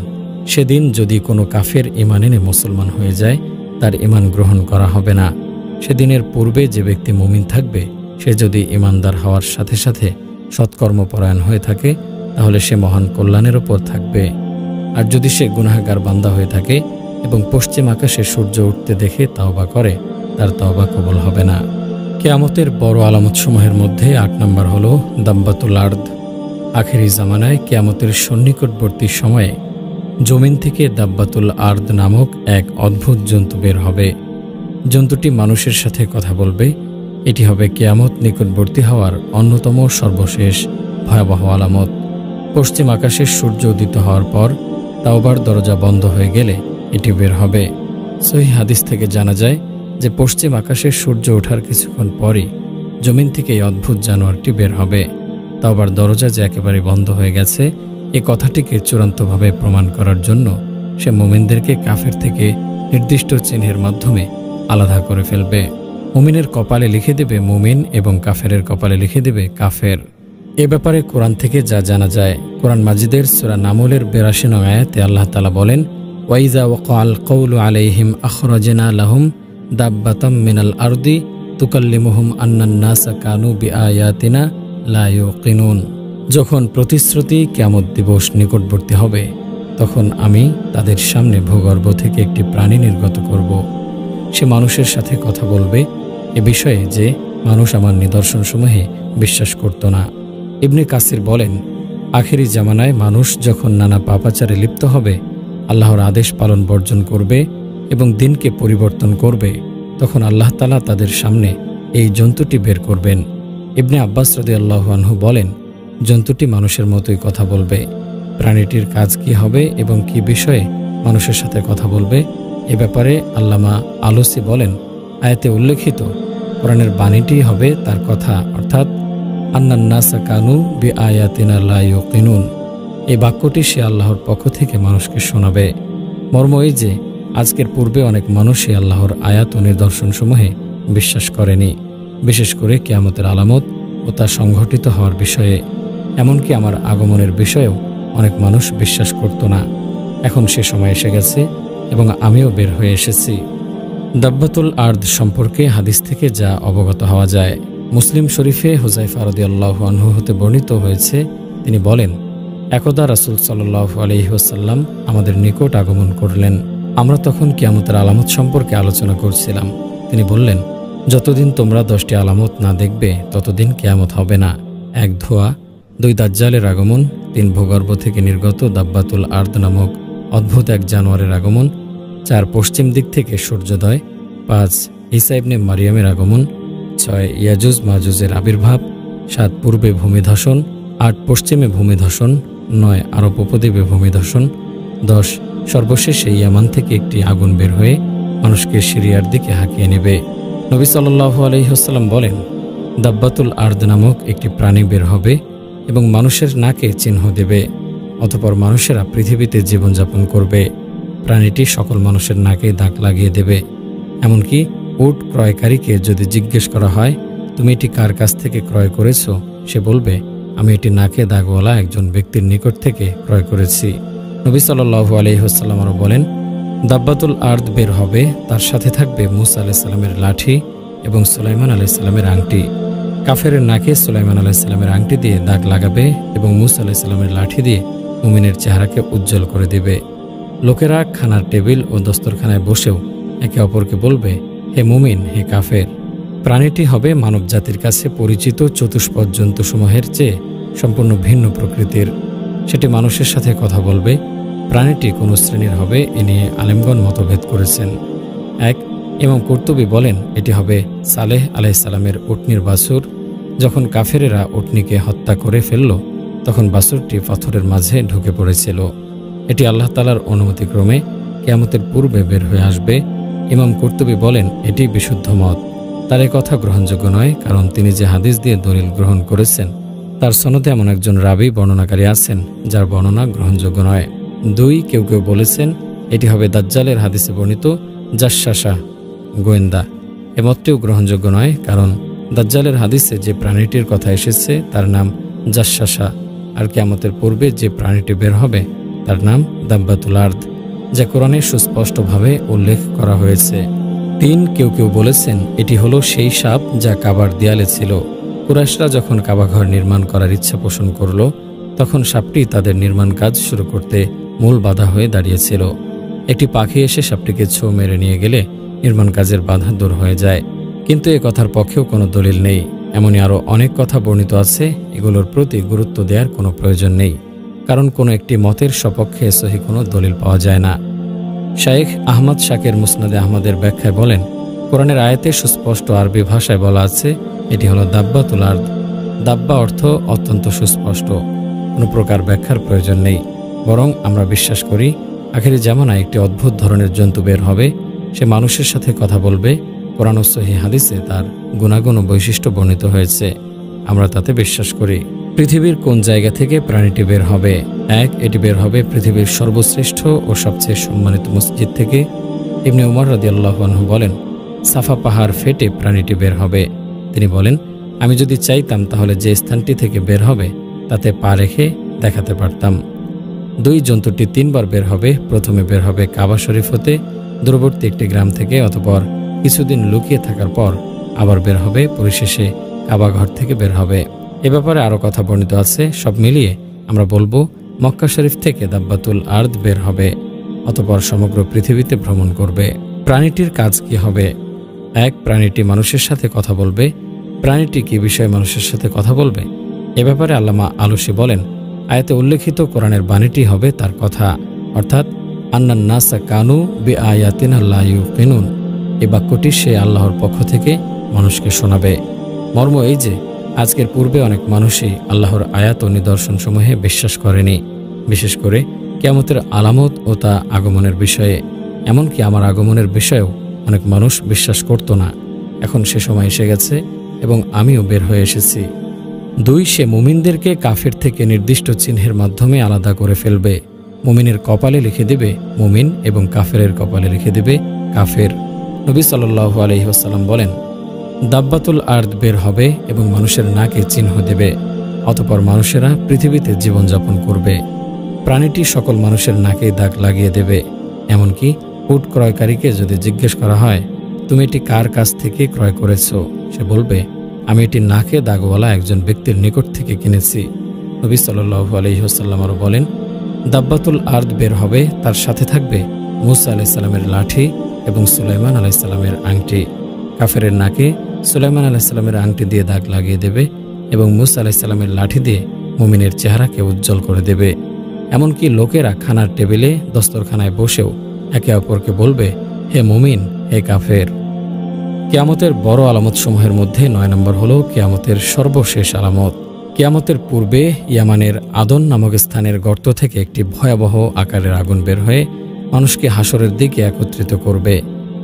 সেদিন যদি কোনো কাফের ঈমান এনে মুসলমান হয়ে যায়, তার ঈমান গ্রহণ করা হবে না। সেদিনের পূর্বে যে ব্যক্তি মুমিন থাকবে, সে যদি ঈমানদার হওয়ার সাথে সাথে সৎকর্মপরায়ণ হয়ে থাকে, তাহলে সে মহান কল্যাণের ওপর থাকবে। আর যদি সে গুনাহগার বান্দা হয়ে থাকে এবং পশ্চিম আকাশে সূর্য উঠতে দেখে তাওবা করে, তার তাওবা কবুল হবে না। কিয়ামতের বড় আলামতসমূহের মধ্যে 8 নম্বর হল দাব্বাতুল আরদ। আখেরি জামানায় কিয়ামতের সন্নিকটবর্তী সময়ে জমিন থেকে দাব্বাতুল আরদ নামক এক অদ্ভুত জন্তু বের হবে। জন্তুটি মানুষের সাথে কথা বলবে। এটি হবে কিয়ামত নিকটবর্তী হওয়ার অন্যতম সর্বশেষ ভয়াবহ আলামত। পশ্চিম আকাশে সূর্য উদিত হওয়ার পর তাওবার দরজা বন্ধ হয়ে গেলে এটি বের হবে। সহিহ হাদিস থেকে জানা যায় যে পশ্চিম আকাশে সূর্য ওঠার কিছুক্ষণ পরই জমিন থেকে এই অদ্ভুত জানোয়ারটি বের হবে। তাওবার দরজা যে একেবারে বন্ধ হয়ে গেছে, এ কথাটিকে চূড়ান্তভাবে প্রমাণ করার জন্য সে মুমিনদেরকে কাফের থেকে নির্দিষ্ট চিহ্নের মাধ্যমে আলাদা করে ফেলবে। মুমিনের কপালে লিখে দেবে মুমিন এবং কাফেরের কপালে লিখে দেবে কাফের। এ ব্যাপারে কোরআন থেকে যা জানা যায়, কোরআন মাজিদের সূরা নামলের ৮২ নং আয়াতে আল্লাহ তাআলা বলেন, ওয়াইজা ওয়াকাল কওলু আলাইহিম আখরাজনা লাহুম দাব্বাতাম মিনাল আরদি তুকাল্লিমুহুম আন্নান নাসা কানু বিআয়াতিনা লা ইউকিনুন। যখন প্রতিশ্রুতি কিয়ামত দিবস নিকটবর্তী হবে, তখন আমি তাদের সামনে ভূগর্ভ থেকে একটি প্রাণী নির্গত করব। সে মানুষের সাথে কথা বলবে এ বিষয়ে যে মানুষ আমার নিদর্শনসমূহে বিশ্বাস করত না। ইবনে কাসির বলেন, আখেরি জামানায় মানুষ যখন নানা পাপাচারে লিপ্ত হবে, আল্লাহর আদেশ পালন বর্জন করবে এবং দিনকে পরিবর্তন করবে, তখন আল্লাহ তাআলা তাদের সামনে এই জন্তুটি বের করবেন। ইবনে আব্বাস রাদিয়াল্লাহু আনহু বলেন, জন্তুটি মানুষের মতোই কথা বলবে। প্রাণীটির কাজ কি হবে এবং কি বিষয়ে মানুষের সাথে কথা বলবে, এ ব্যাপারে আল্লামা আলুসি বলেন, আয়াতে উল্লেখিত কোরআনের বাণীটি হবে তার কথা, অর্থাৎ আন্নান নাসা কানু বিআয়াতিনা লা ইউকিনুন। এই বাক্যটি সে আল্লাহর পক্ষ থেকে মানুষকে শোনাবে। মর্ম এই যে আজকের পূর্বে অনেক মানুষই আল্লাহর আয়াত ও নিদর্শনসমূহে বিশ্বাস করেনি, বিশেষ করে কিয়ামতের আলামত ও তা সংঘটিত হওয়ার বিষয়ে। এমনকি আমার আগমনের বিষয়েও অনেক মানুষ বিশ্বাস করত না। এখন সে সময় এসে গেছে এবং আমিও বের হয়ে এসেছি। দাব্বাতুল আরদ সম্পর্কে হাদিস থেকে যা অবগত হওয়া যায়, মুসলিম শরীফে হুযায়ফা রাদিয়াল্লাহু আনহু হতে বর্ণিত হয়েছে, তিনি বলেন, একদা রাসূল সাল্লাল্লাহু আলাইহি ওয়াসাল্লাম আমাদের নিকট আগমন করলেন। আমরা তখন কিয়ামতের আলামত সম্পর্কে আলোচনা করছিলাম। তিনি বললেন, যতদিন তোমরা 10টি আলামত না দেখবে ততদিন কিয়ামত হবে না। 1 ধোঁয়া, 2 দাজ্জালের আগমন, 3 ভূগর্ভ থেকে নির্গত দাব্বাতুল আরদ নামক অদ্ভুত এক জানোয়ারের আগমন, 4 পশ্চিম দিক থেকে সূর্যোদয়, 5 ঈসা ইবনে মারিয়ামের আগমন, 6 ইয়াজুজ মাজুজের আবির্ভাব, 7 পূর্বে ভূমিধসন, 8 পশ্চিমে ভূমিধসন, 9 আরব উপদ্বীপে ভূমিধসন, 10 সর্বশেষে ইয়ামান থেকে একটি আগুন বের হয়ে মানুষকে সিরিয়ার দিকে হাঁকিয়ে নেবে। নবী সাল্লাল্লাহু আলাইহি ওয়াসাল্লাম বলেন, দাব্বাতুল আরদ নামক একটি প্রাণী বের হবে এবং মানুষের নাকে চিহ্ন দেবে। অতঃপর মানুষেরা পৃথিবীতে জীবনযাপন করবে। প্রাণীটি সকল মানুষের নাকে দাগ লাগিয়ে দেবে। এমনকি উট ক্রয়কারীকে যদি জিজ্ঞেস করা হয়, তুমি এটি কার কাছ থেকে ক্রয় করেছ, সে বলবে, আমি এটি নাকে দাগওয়ালা একজন ব্যক্তির নিকট থেকে ক্রয় করেছি। নবী সাল্লাল্লাহু আলাইহি ওয়াসাল্লাম আরও বলেন, দাব্বাতুল আরদ বের হবে, তার সাথে থাকবে মূসা আলাইহিস সালামের লাঠি এবং সুলাইমান আলাইহিস সালামের আংটি। কাফেরের নাকে সুলাইমান আলাইহিস সালামের আংটি দিয়ে দাগ লাগাবে এবং মূসা আলাইহিস সালামের লাঠি দিয়ে মুমিনের চেহারাকে উজ্জ্বল করে দেবে। লোকেরা খানার টেবিল ও দস্তরখানায় বসেও একে অপরকে বলবে, হে মুমিন, হে কাফের। প্রাণীটি হবে মানব জাতির কাছে পরিচিত চতুষ্পদ জন্তুসমূহের চেয়ে সম্পূর্ণ ভিন্ন প্রকৃতির। সেটি মানুষের সাথে কথা বলবে। প্রাণীটি কোন শ্রেণীর হবে এ নিয়ে আলেমগণ মতভেদ করেছেন। 1 ইমাম কুরতুবী বলেন, এটি হবে সালেহ আলাইহিস সালামের উটনির বাছুর। যখন কাফেরেরা উটনিকে হত্যা করে ফেলল, তখন বাছুরটি পাথরের মাঝে ঢুকে পড়েছিল। এটি আল্লাহ তাআলার অনুমতিক্রমে কিয়ামতের পূর্বে বের হয়ে আসবে। ইমাম কুরতুবী বলেন, এটি বিশুদ্ধ মত। তার এ কথা গ্রহণযোগ্য নয়, কারণ তিনি যে হাদিস দিয়ে দলিল গ্রহণ করেছেন তার সনদে এমন একজন রাবী বর্ণনাকারী আছেন যার বর্ণনা গ্রহণযোগ্য নয়। 2 কেউ কেউ বলেছেন এটি হবে দাজ্জালের হাদিসে বর্ণিত জাসসাসা, গোয়েন্দা। এ মতটিও গ্রহণযোগ্য নয়, কারণ দাজ্জালের হাদিসে যে প্রাণীটির কথা এসেছে তার নাম জাসসাসা, আর কিয়ামতের পূর্বে যে প্রাণীটি বের হবে তার নাম দাব্বাতুল আরদ, যা কোরআনে সুস্পষ্টভাবে উল্লেখ করা হয়েছে। 3 কেউ কেউ বলেছেন এটি হলো সেই সাপ যা কাবার দেয়ালে ছিল। কুরাইশরা যখন কাবাঘর নির্মাণ করার ইচ্ছা পোষণ করল, তখন সাপটি তাদের নির্মাণ কাজ শুরু করতে মূল বাধা হয়ে দাঁড়িয়েছিল। একটি পাখি এসে সাপটিকে ছোঁ মেরে নিয়ে গেলে নির্মাণ কাজের বাধা দূর হয়ে যায়। কিন্তু এ কথার পক্ষেও কোনো দলিল নেই। এমনই আরও অনেক কথা বর্ণিত আছে, এগুলোর প্রতি গুরুত্ব দেওয়ার কোনো প্রয়োজন নেই, কারণ কোনো একটি মতের সপক্ষে সহি কোনো দলিল পাওয়া যায় না। শাইখ আহমদ শাকের মুসনাদে আহমদের ব্যাখ্যায় বলেন, কোরআনের আয়াতে সুস্পষ্ট আরবি ভাষায় বলা আছে এটি হলো দাব্বাতুল আরদ। দাব্বা অর্থ অত্যন্ত সুস্পষ্ট, কোনো প্রকার ব্যাখ্যার প্রয়োজন নেই। বরং আমরা বিশ্বাস করি আখেরি জামানায় একটি অদ্ভুত ধরনের জন্তু বের হবে। সে মানুষের সাথে কথা বলবে। কোরআন ও সহিহ হাদিসে তার গুণাগুণ ও বৈশিষ্ট্য বর্ণিত হয়েছে, আমরা তাতে বিশ্বাস করি। পৃথিবীর কোন জায়গা থেকে প্রাণীটি বের হবে? 1 এটি বের হবে পৃথিবীর সর্বশ্রেষ্ঠ ও সবচেয়ে সম্মানিত মসজিদ থেকে। ইবনে উমর রাদিয়াল্লাহু আনহু বলেন, সাফা পাহাড় ফেটে প্রাণীটি বের হবে। তিনি বলেন, আমি যদি চাইতাম তাহলে যে স্থানটি থেকে বের হবে তাতে পা রেখে দেখাতে পারতাম। 2 জন্তুটি 3 বার বের হবে। প্রথমে বের হবে কাবা শরীফ হতে দূরবর্তী একটি গ্রাম থেকে, অতঃপর কিছুদিন লুকিয়ে থাকার পর আবার বের হবে, পরিশেষে কাবা ঘর থেকে বের হবে। এ ব্যাপারে আরও কথা বর্ণিত আছে। সব মিলিয়ে আমরা বলবো মক্কা শরীফ থেকে দাব্বাতুল আরদ বের হবে, অতঃপর সমগ্র পৃথিবীতে ভ্রমণ করবে। প্রাণীটির কাজ কি হবে? 1. প্রাণীটি মানুষের সাথে কথা বলবে। প্রাণীটি কি বিষয়ে মানুষের সাথে কথা বলবে? এ ব্যাপারে আল্লামা আলুসি বলেন, আয়াতে উল্লেখিত কোরআনের বাণীটি হবে তার কথা, অর্থাৎ আন্নান নাসা কানু বি আয়াতিনা লা ইউকিনুন। এই বাক্যটি সে আল্লাহর পক্ষ থেকে মানুষকে শোনাবে। মর্ম এই যে আজকের পূর্বে অনেক মানুষই আল্লাহর আয়াত ও নিদর্শনসমূহে বিশ্বাস করেনি, বিশেষ করে কিয়ামতের আলামত ও তা আগমনের বিষয়ে। এমনকি আমার আগমনের বিষয়েও অনেক মানুষ বিশ্বাস করত না। এখন সে সময় এসে গেছে এবং আমিও বের হয়ে এসেছি। 2. সে মুমিনদেরকে কাফের থেকে নির্দিষ্ট চিহ্নের মাধ্যমে আলাদা করে ফেলবে। মুমিনের কপালে লিখে দেবে মুমিন এবং কাফেরের কপালে লিখে দেবে কাফের। নবী সাল্লাল্লাহু আলাইহি ওয়াসাল্লাম বলেন, দাব্বাতুল আরদ বের হবে এবং মানুষের নাকে চিহ্ন দেবে, অতঃপর মানুষেরা পৃথিবীতে জীবনযাপন করবে। প্রাণীটি সকল মানুষের নাকে দাগ লাগিয়ে দেবে। এমনকি উট ক্রয়কারীকে যদি জিজ্ঞেস করা হয়, তুমি এটি কার কাছ থেকে ক্রয় করেছ, সে বলবে, আমি এটি নাকে দাগওয়ালা একজন ব্যক্তির নিকট থেকে কিনেছি। নবী সাল্লাল্লাহু আলাইহি ওয়াসাল্লাম আরও বলেন, দাব্বাতুল আরদ বের হবে, তার সাথে থাকবে মূসা আলাইহিস সালামের লাঠি এবং সুলাইমান আলাইহিস সালামের আংটি। কাফেরের নাকে সুলাইমান আলাইহিস সালামের আংটি দিয়ে দাগ লাগিয়ে দেবে এবং মূসা আলাইহিস সালামের লাঠি দিয়ে মুমিনের চেহারাকে উজ্জ্বল করে দেবে। এমনকি লোকেরা খানার টেবিলে দস্তরখানায় বসেও একে অপরকে বলবে, হে মুমিন, হে কাফের। কিয়ামতের বড় আলামতসমূহের মধ্যে 9 নম্বর হল কিয়ামতের সর্বশেষ আলামত। কিয়ামতের পূর্বে ইয়ামানের আদন নামক স্থানের গর্ত থেকে একটি ভয়াবহ আকারের আগুন বের হয়ে মানুষকে হাসরের দিকে একত্রিত করবে।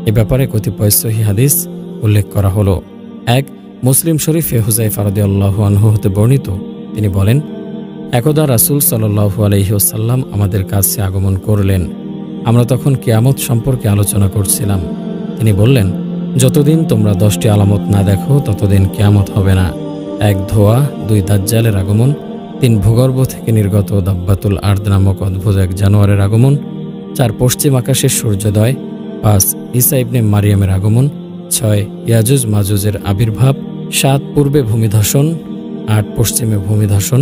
এ ব্যাপারে কতিপয় সহিহ হাদিস উল্লেখ করা হলো। 1. মুসলিম শরীফে হুযায়ফা রাদিয়াল্লাহু আনহু হতে বর্ণিত, তিনি বলেন, একদা রাসূল সাল্লাল্লাহু আলাইহি ওয়াসাল্লাম আমাদের কাছে আগমন করলেন। আমরা তখন কিয়ামত সম্পর্কে আলোচনা করছিলাম। তিনি বললেন, যতদিন তোমরা 10টি আলামত না দেখো ততদিন কিয়ামত হবে না। 1. ধোঁয়া, 2. দাজ্জালের আগমন, 3. ভূগর্ভ থেকে নির্গত দাব্বাতুল আরদ নামক অদ্ভুত এক জানোয়ারের আগমন, 4. পশ্চিম আকাশের সূর্যোদয়, 5. ঈসা ইবনে মারিয়ামের আগমন, 6. ইয়াজুজ মাজুজের আবির্ভাব, 7. পূর্বে ভূমিধসন, 8. পশ্চিমে ভূমিধসন,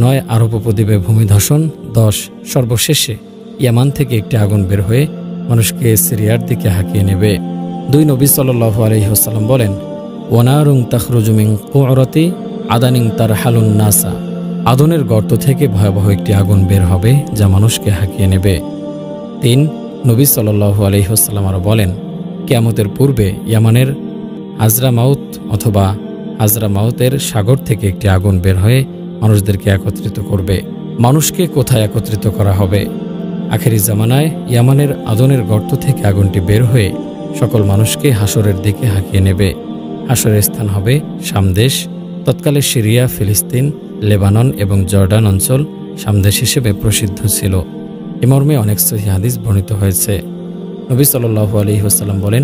9. আরব উপদ্বীপে ভূমিধসন, 10. সর্বশেষে ইয়ামান থেকে একটি আগুন বের হয়ে মানুষকে সিরিয়ার দিকে হাঁকিয়ে নেবে। 2. নবী সাল্লাল্লাহু আলাইহি ওয়াসাল্লাম বলেন, ওয়ানারুন তাখরুজু মিন কুরাতি আদানিন তারহালুন নাসা। আদনের গর্ত থেকে ভয়াবহ একটি আগুন বের হবে যা মানুষকে হাঁকিয়ে নেবে। 3. নবী সাল্লাল্লাহু আলাইহি ওয়াসাল্লাম আরও বলেন, কিয়ামতের পূর্বে ইয়ামানের হাজরামাউত অথবা হাজরামাউতের সাগর থেকে একটি আগুন বের হয়ে মানুষদেরকে একত্রিত করবে। মানুষকে কোথায় একত্রিত করা হবে? আখেরি জামানায় ইয়ামানের আদনের গর্ত থেকে আগুনটি বের হয়ে সকল মানুষকে হাসরের দিকে হাঁকিয়ে নেবে। হাসরের স্থান হবে শামদেশ। তৎকালে সিরিয়া, ফিলিস্তিন, লেবানন এবং জর্ডান অঞ্চল শামদেশ হিসেবে প্রসিদ্ধ ছিল। এ মর্মে অনেক সহিহ হাদিস বর্ণিত হয়েছে। নবী সাল্লাল্লাহু আলাইহি ওয়াসাল্লাম বলেন,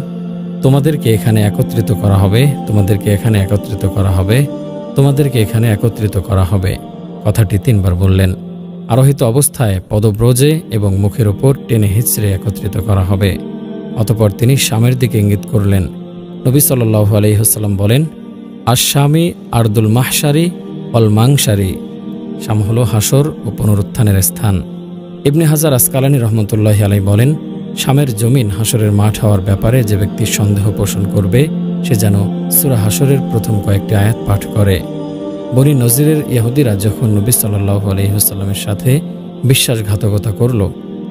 তোমাদেরকে এখানে একত্রিত করা হবে, তোমাদেরকে এখানে একত্রিত করা হবে, তোমাদেরকে এখানে একত্রিত করা হবে। কথাটি 3 বার বললেন। আরোহিত অবস্থায় পদব্রজে এবং মুখের ওপর টেনে হিঁচড়ে একত্রিত করা হবে। অতঃপর তিনি শামের দিকে ইঙ্গিত করলেন। নবী সাল্লাল্লাহু আলাইহি ওয়াসাল্লাম বলেন, আশ-শামি আরদুল মাহশারি ওয়াল মাংশারি। শাম হল হাসর ও পুনরুত্থানের স্থান। ইবনে হাজার আসকালানী রহমতুল্লাহি আলাইহি বলেন, শামের জমিন হাসরের মাঠ হওয়ার ব্যাপারে যে ব্যক্তি সন্দেহ পোষণ করবে সে যেন সূরা হাসরের প্রথম কয়েকটি আয়াত পাঠ করে। বনি নজিরের ইহুদিরা যখন নবী সাল্লাল্লাহু আলাইহি ওয়াসাল্লামের সাথে বিশ্বাসঘাতকতা করল,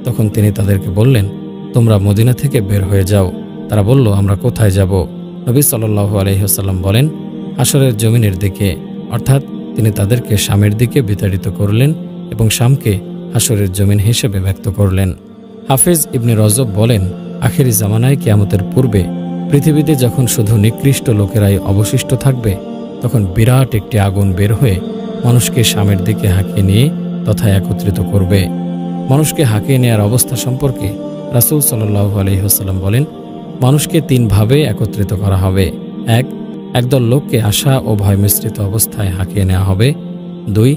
তখন তিনি তাদেরকে বললেন, তোমরা মদিনা থেকে বের হয়ে যাও। তারা বলল, আমরা কোথায় যাব? নবী সাল্লাল্লাহু আলাইহি ওয়াসাল্লাম বলেন, হাসরের জমিনের দিকে, অর্থাৎ তিনি তাদেরকে শামের দিকে বিতাড়িত করলেন এবং শামকে হাসরের জমিন হিসেবে ব্যক্ত করলেন। হাফেজ ইবনে রজব বলেন, আখেরি জামানায় কিয়ামতের পূর্বে পৃথিবীতে যখন শুধু নিকৃষ্ট লোকেরাই অবশিষ্ট থাকবে, তখন বিরাট একটি আগুন বের হয়ে মানুষকে শামের দিকে হাঁকিয়ে নিয়ে তথা একত্রিত করবে। মানুষকে হাঁকিয়ে নেয়ার অবস্থা সম্পর্কে রাসূল সাল্লাল্লাহু আলাইহি ওয়াসাল্লাম বলেন, মানুষকে তিনভাবে একত্রিত করা হবে। এক, একদল লোককে আশা ও ভয় মিশ্রিত অবস্থায় হাঁকিয়ে নেওয়া হবে। দুই,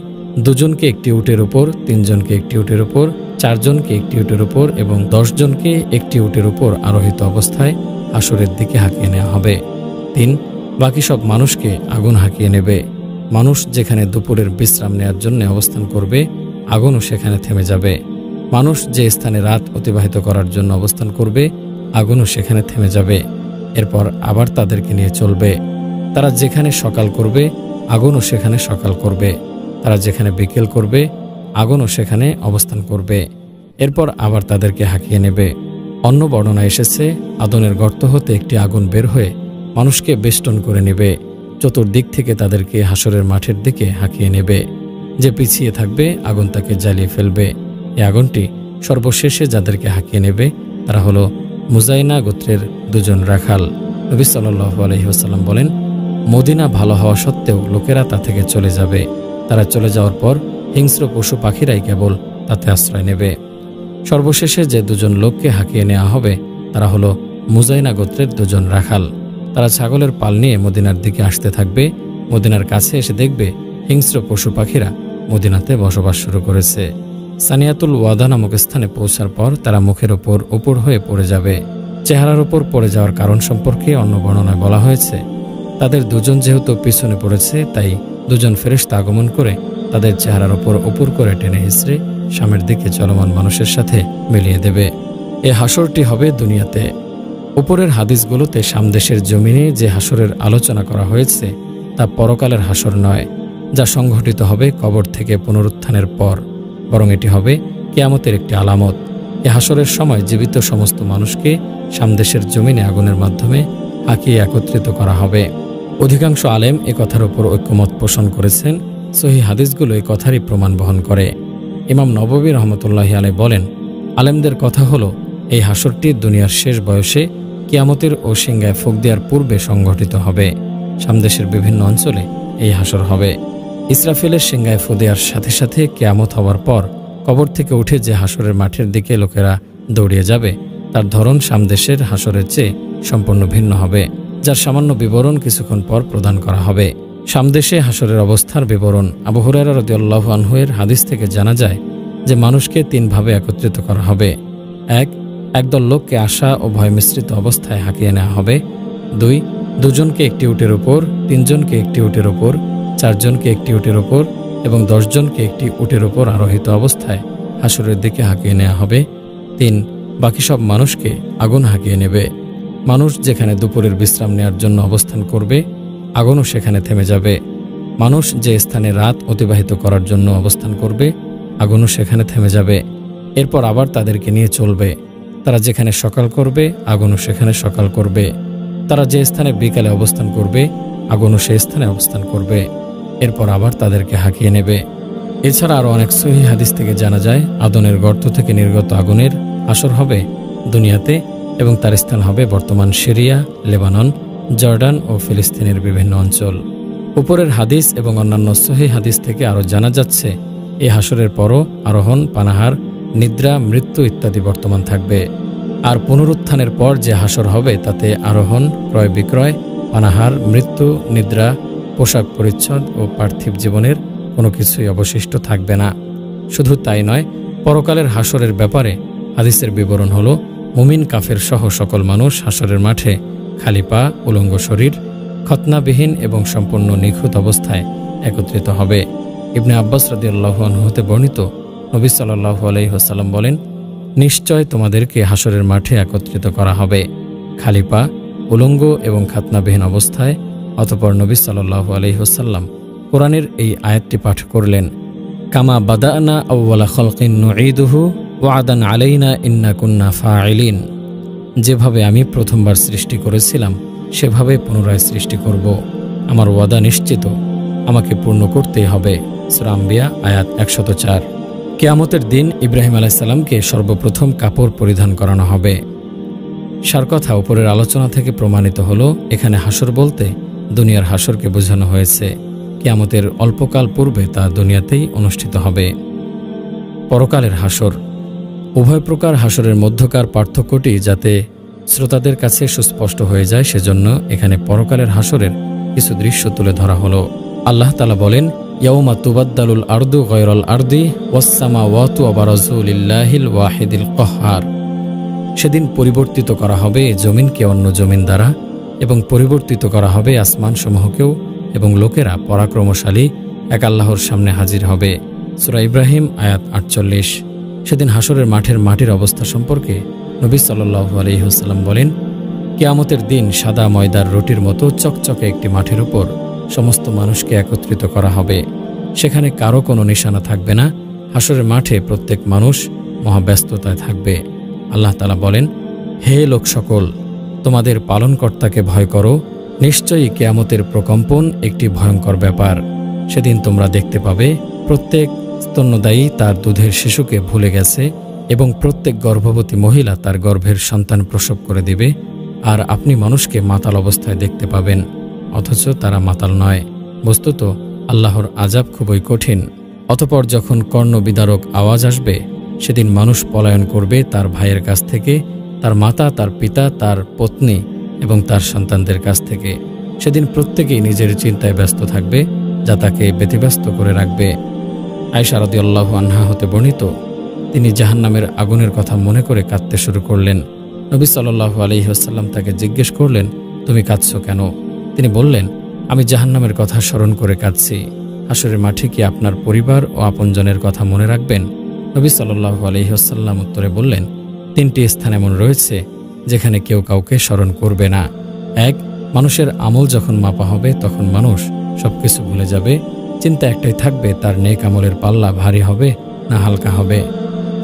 দুজনকে একটি উটের উপর, তিনজনকে একটি উটের উপর, চারজনকে একটি উটের উপর এবং 10 জনকে একটি উটের উপর আরোহিত অবস্থায় হাসরের দিকে হাঁকিয়ে নেওয়া হবে। তিন, বাকি সব মানুষকে আগুন হাঁকিয়ে নেবে। মানুষ যেখানে দুপুরের বিশ্রাম নেওয়ার জন্য অবস্থান করবে, আগুনও সেখানে থেমে যাবে। মানুষ যে স্থানে রাত অতিবাহিত করার জন্য অবস্থান করবে, আগুনও সেখানে থেমে যাবে। এরপর আবার তাদেরকে নিয়ে চলবে। তারা যেখানে সকাল করবে, আগুনও সেখানে সকাল করবে। তারা যেখানে বিকেল করবে, আগুনও সেখানে অবস্থান করবে। এরপর আবার তাদেরকে হাঁকিয়ে নেবে। অন্য বর্ণনা এসেছে, আদনের গর্ত হতে একটি আগুন বের হয়ে মানুষকে বেষ্টন করে নেবে। চতুর্দিক থেকে তাদেরকে হাসরের মাঠের দিকে হাঁকিয়ে নেবে। যে পিছিয়ে থাকবে, আগুন তাকে জ্বালিয়ে ফেলবে। এই আগুনটি সর্বশেষে যাদেরকে হাঁকিয়ে নেবে তারা হলো মুজাইনা গোত্রের 2 জন রাখাল। নবী সাল্লাল্লাহু আলাইহি ওয়াসাল্লাম বলেন, মদিনা ভালো হওয়া সত্ত্বেও লোকেরা তা থেকে চলে যাবে। তারা চলে যাওয়ার পর হিংস্র পশু পাখিরাই কেবল তাতে আশ্রয় নেবে। সর্বশেষে যে 2 জন লোককে হাঁকিয়ে নেওয়া হবে তারা হলো মুজাইনা গোত্রের 2 জন রাখাল। তারা ছাগলের পাল নিয়ে মদিনার দিকে আসতে থাকবে। মদিনার কাছে এসে দেখবে হিংস্র পশু পাখিরা মদিনাতে বসবাস শুরু করেছে। সানিয়াতুল ওয়াদা নামক স্থানে পৌঁছার পর তারা মুখের ওপর উপর হয়ে পড়ে যাবে। চেহারার উপর পড়ে যাওয়ার কারণ সম্পর্কে অন্য বর্ণনায় বলা হয়েছে, তাদের 2 জন যেহেতু পিছনে পড়েছে, তাই 2 জন ফেরেশতা আগমন করে তাদের চেহারার উপর উপর করে টেনে হিঁচড়ে সামনের দিকে চলমান মানুষের সাথে মিলিয়ে দেবে। এ হাসরটি হবে দুনিয়াতে। উপরের হাদিসগুলোতে সামদেশের জমিনে যে হাসরের আলোচনা করা হয়েছে তা পরকালের হাসর নয়, যা সংঘটিত হবে কবর থেকে পুনরুত্থানের পর, বরং এটি হবে কিয়ামতের একটি আলামত। এ হাসরের সময় জীবিত সমস্ত মানুষকে সামদেশের জমিনে আগুনের মাধ্যমে হাঁকিয়ে একত্রিত করা হবে। অধিকাংশ আলেম এ কথার উপর ঐক্যমত পোষণ করেছেন। সহিহ হাদিসগুলো এই কথারই প্রমাণ বহন করে। ইমাম নববী রহমতুল্লাহি আলাইহি বলেন, আলেমদের কথা হলো এই হাসরটি দুনিয়ার শেষ বয়সে কিয়ামতের ও সিংহায় ফুঁক দেওয়ার পূর্বে সংঘটিত হবে। সামদেশের বিভিন্ন অঞ্চলে এই হাসর হবে। ইসরাফিলের সিংহায় ফু দেওয়ার সাথে সাথে কিয়ামত হওয়ার পর কবর থেকে উঠে যে হাসরের মাঠের দিকে লোকেরা দৌড়িয়ে যাবে, তার ধরন সামদেশের হাসরের চেয়ে সম্পূর্ণ ভিন্ন হবে, যার সামান্য বিবরণ কিছুক্ষণ পর প্রদান করা হবে। সামদেশে হাসরের অবস্থার বিবরণ আবু হুরায়রা রাদিয়াল্লাহু আনহু এর হাদিস থেকে জানা যায় যে মানুষকে 3 ভাবে একত্রিত করা হবে। 1, একদল লোককে আশা ও ভয় মিশ্রিত অবস্থায় হাঁকিয়ে নেওয়া হবে। 2, দুজনকে একটি উটের উপর, 3 জনকে একটি উটের উপর, 4 জনকে একটি উটের উপর এবং 10 জনকে একটি উটের উপর আরোহিত অবস্থায় হাসরের দিকে হাঁকিয়ে নেওয়া হবে। 3, বাকি সব মানুষকে আগুন হাঁকিয়ে নেবে। মানুষ যেখানে দুপুরের বিশ্রাম নেওয়ার জন্য অবস্থান করবে, আগুনও সেখানে থেমে যাবে। মানুষ যে স্থানে রাত অতিবাহিত করার জন্য অবস্থান করবে, আগুনও সেখানে থেমে যাবে। এরপর আবার তাদেরকে নিয়ে চলবে। তারা যেখানে সকাল করবে, আগুনও সেখানে সকাল করবে। তারা যে স্থানে বিকালে অবস্থান করবে, আগুনও সেই স্থানে অবস্থান করবে। এরপর আবার তাদেরকে হাঁকিয়ে নেবে। এছাড়া আরও অনেক সহিহ হাদিস থেকে জানা যায় আদনের গর্ত থেকে নির্গত আগুনের আসর হবে দুনিয়াতে এবং তার স্থান হবে বর্তমান সিরিয়া, লেবানন, জর্ডান ও ফিলিস্তিনের বিভিন্ন অঞ্চল। উপরের হাদিস এবং অন্যান্য সহিহ হাদিস থেকে আরও জানা যাচ্ছে এই হাসরের পরও আরোহণ, পানাহার, নিদ্রা, মৃত্যু ইত্যাদি বর্তমান থাকবে। আর পুনরুত্থানের পর যে হাসর হবে তাতে আরোহণ, ক্রয় বিক্রয়, পানাহার, মৃত্যু, নিদ্রা, পোশাক পরিচ্ছদ ও পার্থিব জীবনের কোনো কিছুই অবশিষ্ট থাকবে না। শুধু তাই নয়, পরকালের হাসরের ব্যাপারে হাদিসের বিবরণ হল মুমিন কাফের সহ সকল মানুষ হাসরের মাঠে খালি পা, উলঙ্গ শরীর, খতনাবিহীন এবং সম্পূর্ণ নিখুঁত অবস্থায় একত্রিত হবে। ইবনে আব্বাস রাদিয়াল্লাহু আনহু হতে বর্ণিত, নবী সাল্লাল্লাহু আলাইহি ওয়াসাল্লাম বলেন, নিশ্চয় তোমাদেরকে হাসরের মাঠে একত্রিত করা হবে খালি পা, উলঙ্গ এবং খাতনাবিহীন অবস্থায়। অতঃপর নবী সাল্লাল্লাহু আলাইহি ওয়াসাল্লাম কোরআনের এই আয়াতটি পাঠ করলেন, কামা বাদানা আউওয়ালা খালকিন নুঈদুহু ওয়াদান আলাইনা ইন্না কুন্না ফাইলিন। যেভাবে আমি প্রথমবার সৃষ্টি করেছিলাম সেভাবে পুনরায় সৃষ্টি করব। আমার ওয়াদা নিশ্চিত, আমাকে পূর্ণ করতেই হবে। সূরা আম্বিয়া আয়াত 104। কিয়ামতের দিন ইব্রাহিম আলাইহিস সালামকে সর্বপ্রথম কাপড় পরিধান করানো হবে। সার কথা উপরের আলোচনা থেকে প্রমাণিত হলো এখানে হাসর বলতে দুনিয়ার হাসরকে বোঝানো হয়েছে। কিয়ামতের অল্পকাল পূর্বে তা দুনিয়াতেই অনুষ্ঠিত হবে। পরকালের হাসর। উভয় প্রকার হাসরের মধ্যকার পার্থক্যটি যাতে শ্রোতাদের কাছে সুস্পষ্ট হয়ে যায়, সেজন্য এখানে পরকালের হাসরের কিছু দৃশ্য তুলে ধরা হলো। আল্লাহ তাআলা বলেন, ইয়াউমা তুবাদ্দালুল আরদু গায়রাল আরদি ওয়াস সামাওয়াতু ওয়া বারাজু লিল্লাহিল ওয়াহিদিল কাহ্হার। সেদিন পরিবর্তিত করা হবে জমিনকে অন্য জমিন দ্বারা, এবং পরিবর্তিত করা হবে আসমানসমূহকেও, এবং লোকেরা পরাক্রমশালী এক আল্লাহর সামনে হাজির হবে। সূরা ইব্রাহিম আয়াত ৪৮। সেদিন হাসরের মাঠের মাটির অবস্থা সম্পর্কে নবী সাল্লাল্লাহু আলাইহি ওয়াসাল্লাম বলেন, কিয়ামতের দিন সাদা ময়দার রুটির মতো চকচকে একটি মাঠের উপর সমস্ত মানুষকে একত্রিত করা হবে। সেখানে কারো কোনো নিশানা থাকবে না। হাসরের মাঠে প্রত্যেক মানুষ মহাব্যস্ততায় থাকবে। আল্লাহ তাআলা বলেন, হে লোক সকল, তোমাদের পালনকর্তাকে ভয় করো। নিশ্চয়ই কিয়ামতের প্রকম্পন একটি ভয়ঙ্কর ব্যাপার। সেদিন তোমরা দেখতে পাবে প্রত্যেক স্তন্যদায়ী তার দুধের শিশুকে ভুলে গেছে, এবং প্রত্যেক গর্ভবতী মহিলা তার গর্ভের সন্তান প্রসব করে দিবে। আর আপনি মানুষকে মাতাল অবস্থায় দেখতে পাবেন, অথচ তারা মাতাল নয়। বস্তুত আল্লাহর আযাব খুবই কঠিন। অতঃপর যখন কর্ণবিদারক আওয়াজ আসবে, সেদিন মানুষ পলায়ন করবে তার ভাইয়ের কাছ থেকে, তার মাতা, তার পিতা, তার পত্নী এবং তার সন্তানদের কাছ থেকে। সেদিন প্রত্যেকেই নিজের চিন্তায় ব্যস্ত থাকবে, যা তাকে ব্যতিব্যস্ত করে রাখবে। আয়েশা রাদিয়াল্লাহু আনহা হতে বর্ণিত, তিনি জাহান্নামের আগুনের কথা মনে করে কাঁদতে শুরু করলেন। নবী সাল্লাল্লাহু আলাইহি ওয়াসাল্লাম তাকে জিজ্ঞেস করলেন, তুমি কাঁদছো কেন? তিনি বললেন, আমি জাহান্নামের কথা স্মরণ করে কাঁদছি। হাসরের মাঠে কি আপনার পরিবার ও আপনজনের কথা মনে রাখবেন? নবী সাল্লাল্লাহু আলাইহি ওয়াসাল্লাম উত্তরে বললেন, 3টি স্থান এমন রয়েছে যেখানে কেউ কাউকে স্মরণ করবে না। 1, মানুষের আমল যখন মাপা হবে তখন মানুষ সবকিছু ভুলে যাবে। চিন্তা একটাই থাকবে, তার নেক আমলের পাল্লা ভারী হবে না হালকা হবে।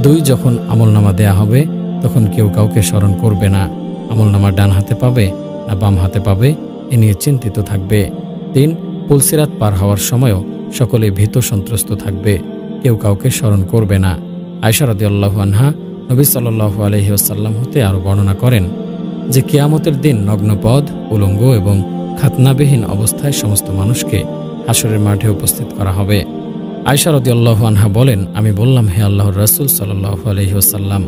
2, যখন আমলনামা দেয়া হবে তখন কেউ কাউকে স্মরণ করবে না। আমলনামা ডান হাতে পাবে না বাম হাতে পাবে, এ নিয়ে চিন্তিত থাকবে। 3, পুলসিরাত পার হওয়ার সময়ও সকলে ভীত সন্ত্রস্ত থাকবে, কেউ কাউকে স্মরণ করবে না। আয়েশা রাদিয়াল্লাহু আনহা নবী সাল্লাল্লাহু আলাইহি ওয়াসাল্লাম হতে আরও বর্ণনা করেন যে কিয়ামতের দিন নগ্নপদ, উলঙ্গ এবং খাতনাবিহীন অবস্থায় সমস্ত মানুষকে হাসরের মাঠে উপস্থিত করা হবে। আয়েশা রাদিয়াল্লাহু আনহা বলেন, আমি বললাম, হে আল্লাহর রাসূল সাল্লাল্লাহু আলাইহি ওয়াসাল্লাম,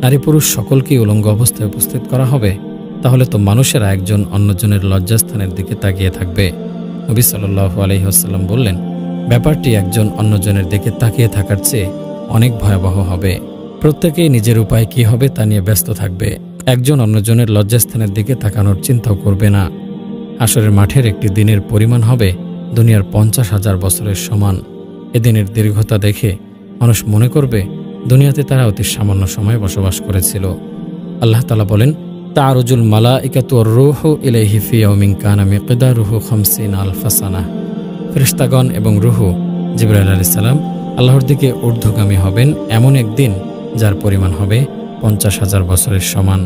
নারী পুরুষ সকলকেই উলঙ্গ অবস্থায় উপস্থিত করা হবে? তাহলে তো মানুষেরা একজন অন্যজনের লজ্জাস্থানের দিকে তাকিয়ে থাকবে। নবী সাল্লাল্লাহু আলাইহি ওয়াসাল্লাম বললেন, ব্যাপারটি একজন অন্যজনের দিকে তাকিয়ে থাকার চেয়ে অনেক ভয়াবহ হবে। প্রত্যেকেই নিজের উপায় কী হবে তা নিয়ে ব্যস্ত থাকবে, একজন অন্যজনের লজ্জাস্থানের দিকে তাকানোর চিন্তাও করবে না। হাসরের মাঠের একটি দিনের পরিমাণ হবে দুনিয়ার 50,000 বছরের সমান। এদিনের দীর্ঘতা দেখে মানুষ মনে করবে দুনিয়াতে তারা অতি সামান্য সময় বসবাস করেছিল। আল্লাহ তাআলা বলেন, তা'রুজুল মালাইকাতু ওয়ার রূহু ইলাইহি ফি ইয়াউমিন কানা মিকদারুহু 50,000 সানাহ। ফেরেশতাগণ এবং রূহ জিবরাইল আলাইহিস সালাম আল্লাহর দিকে ঊর্ধ্বগামী হবেন এমন একদিন যার পরিমাণ হবে 50,000 বছরের সমান।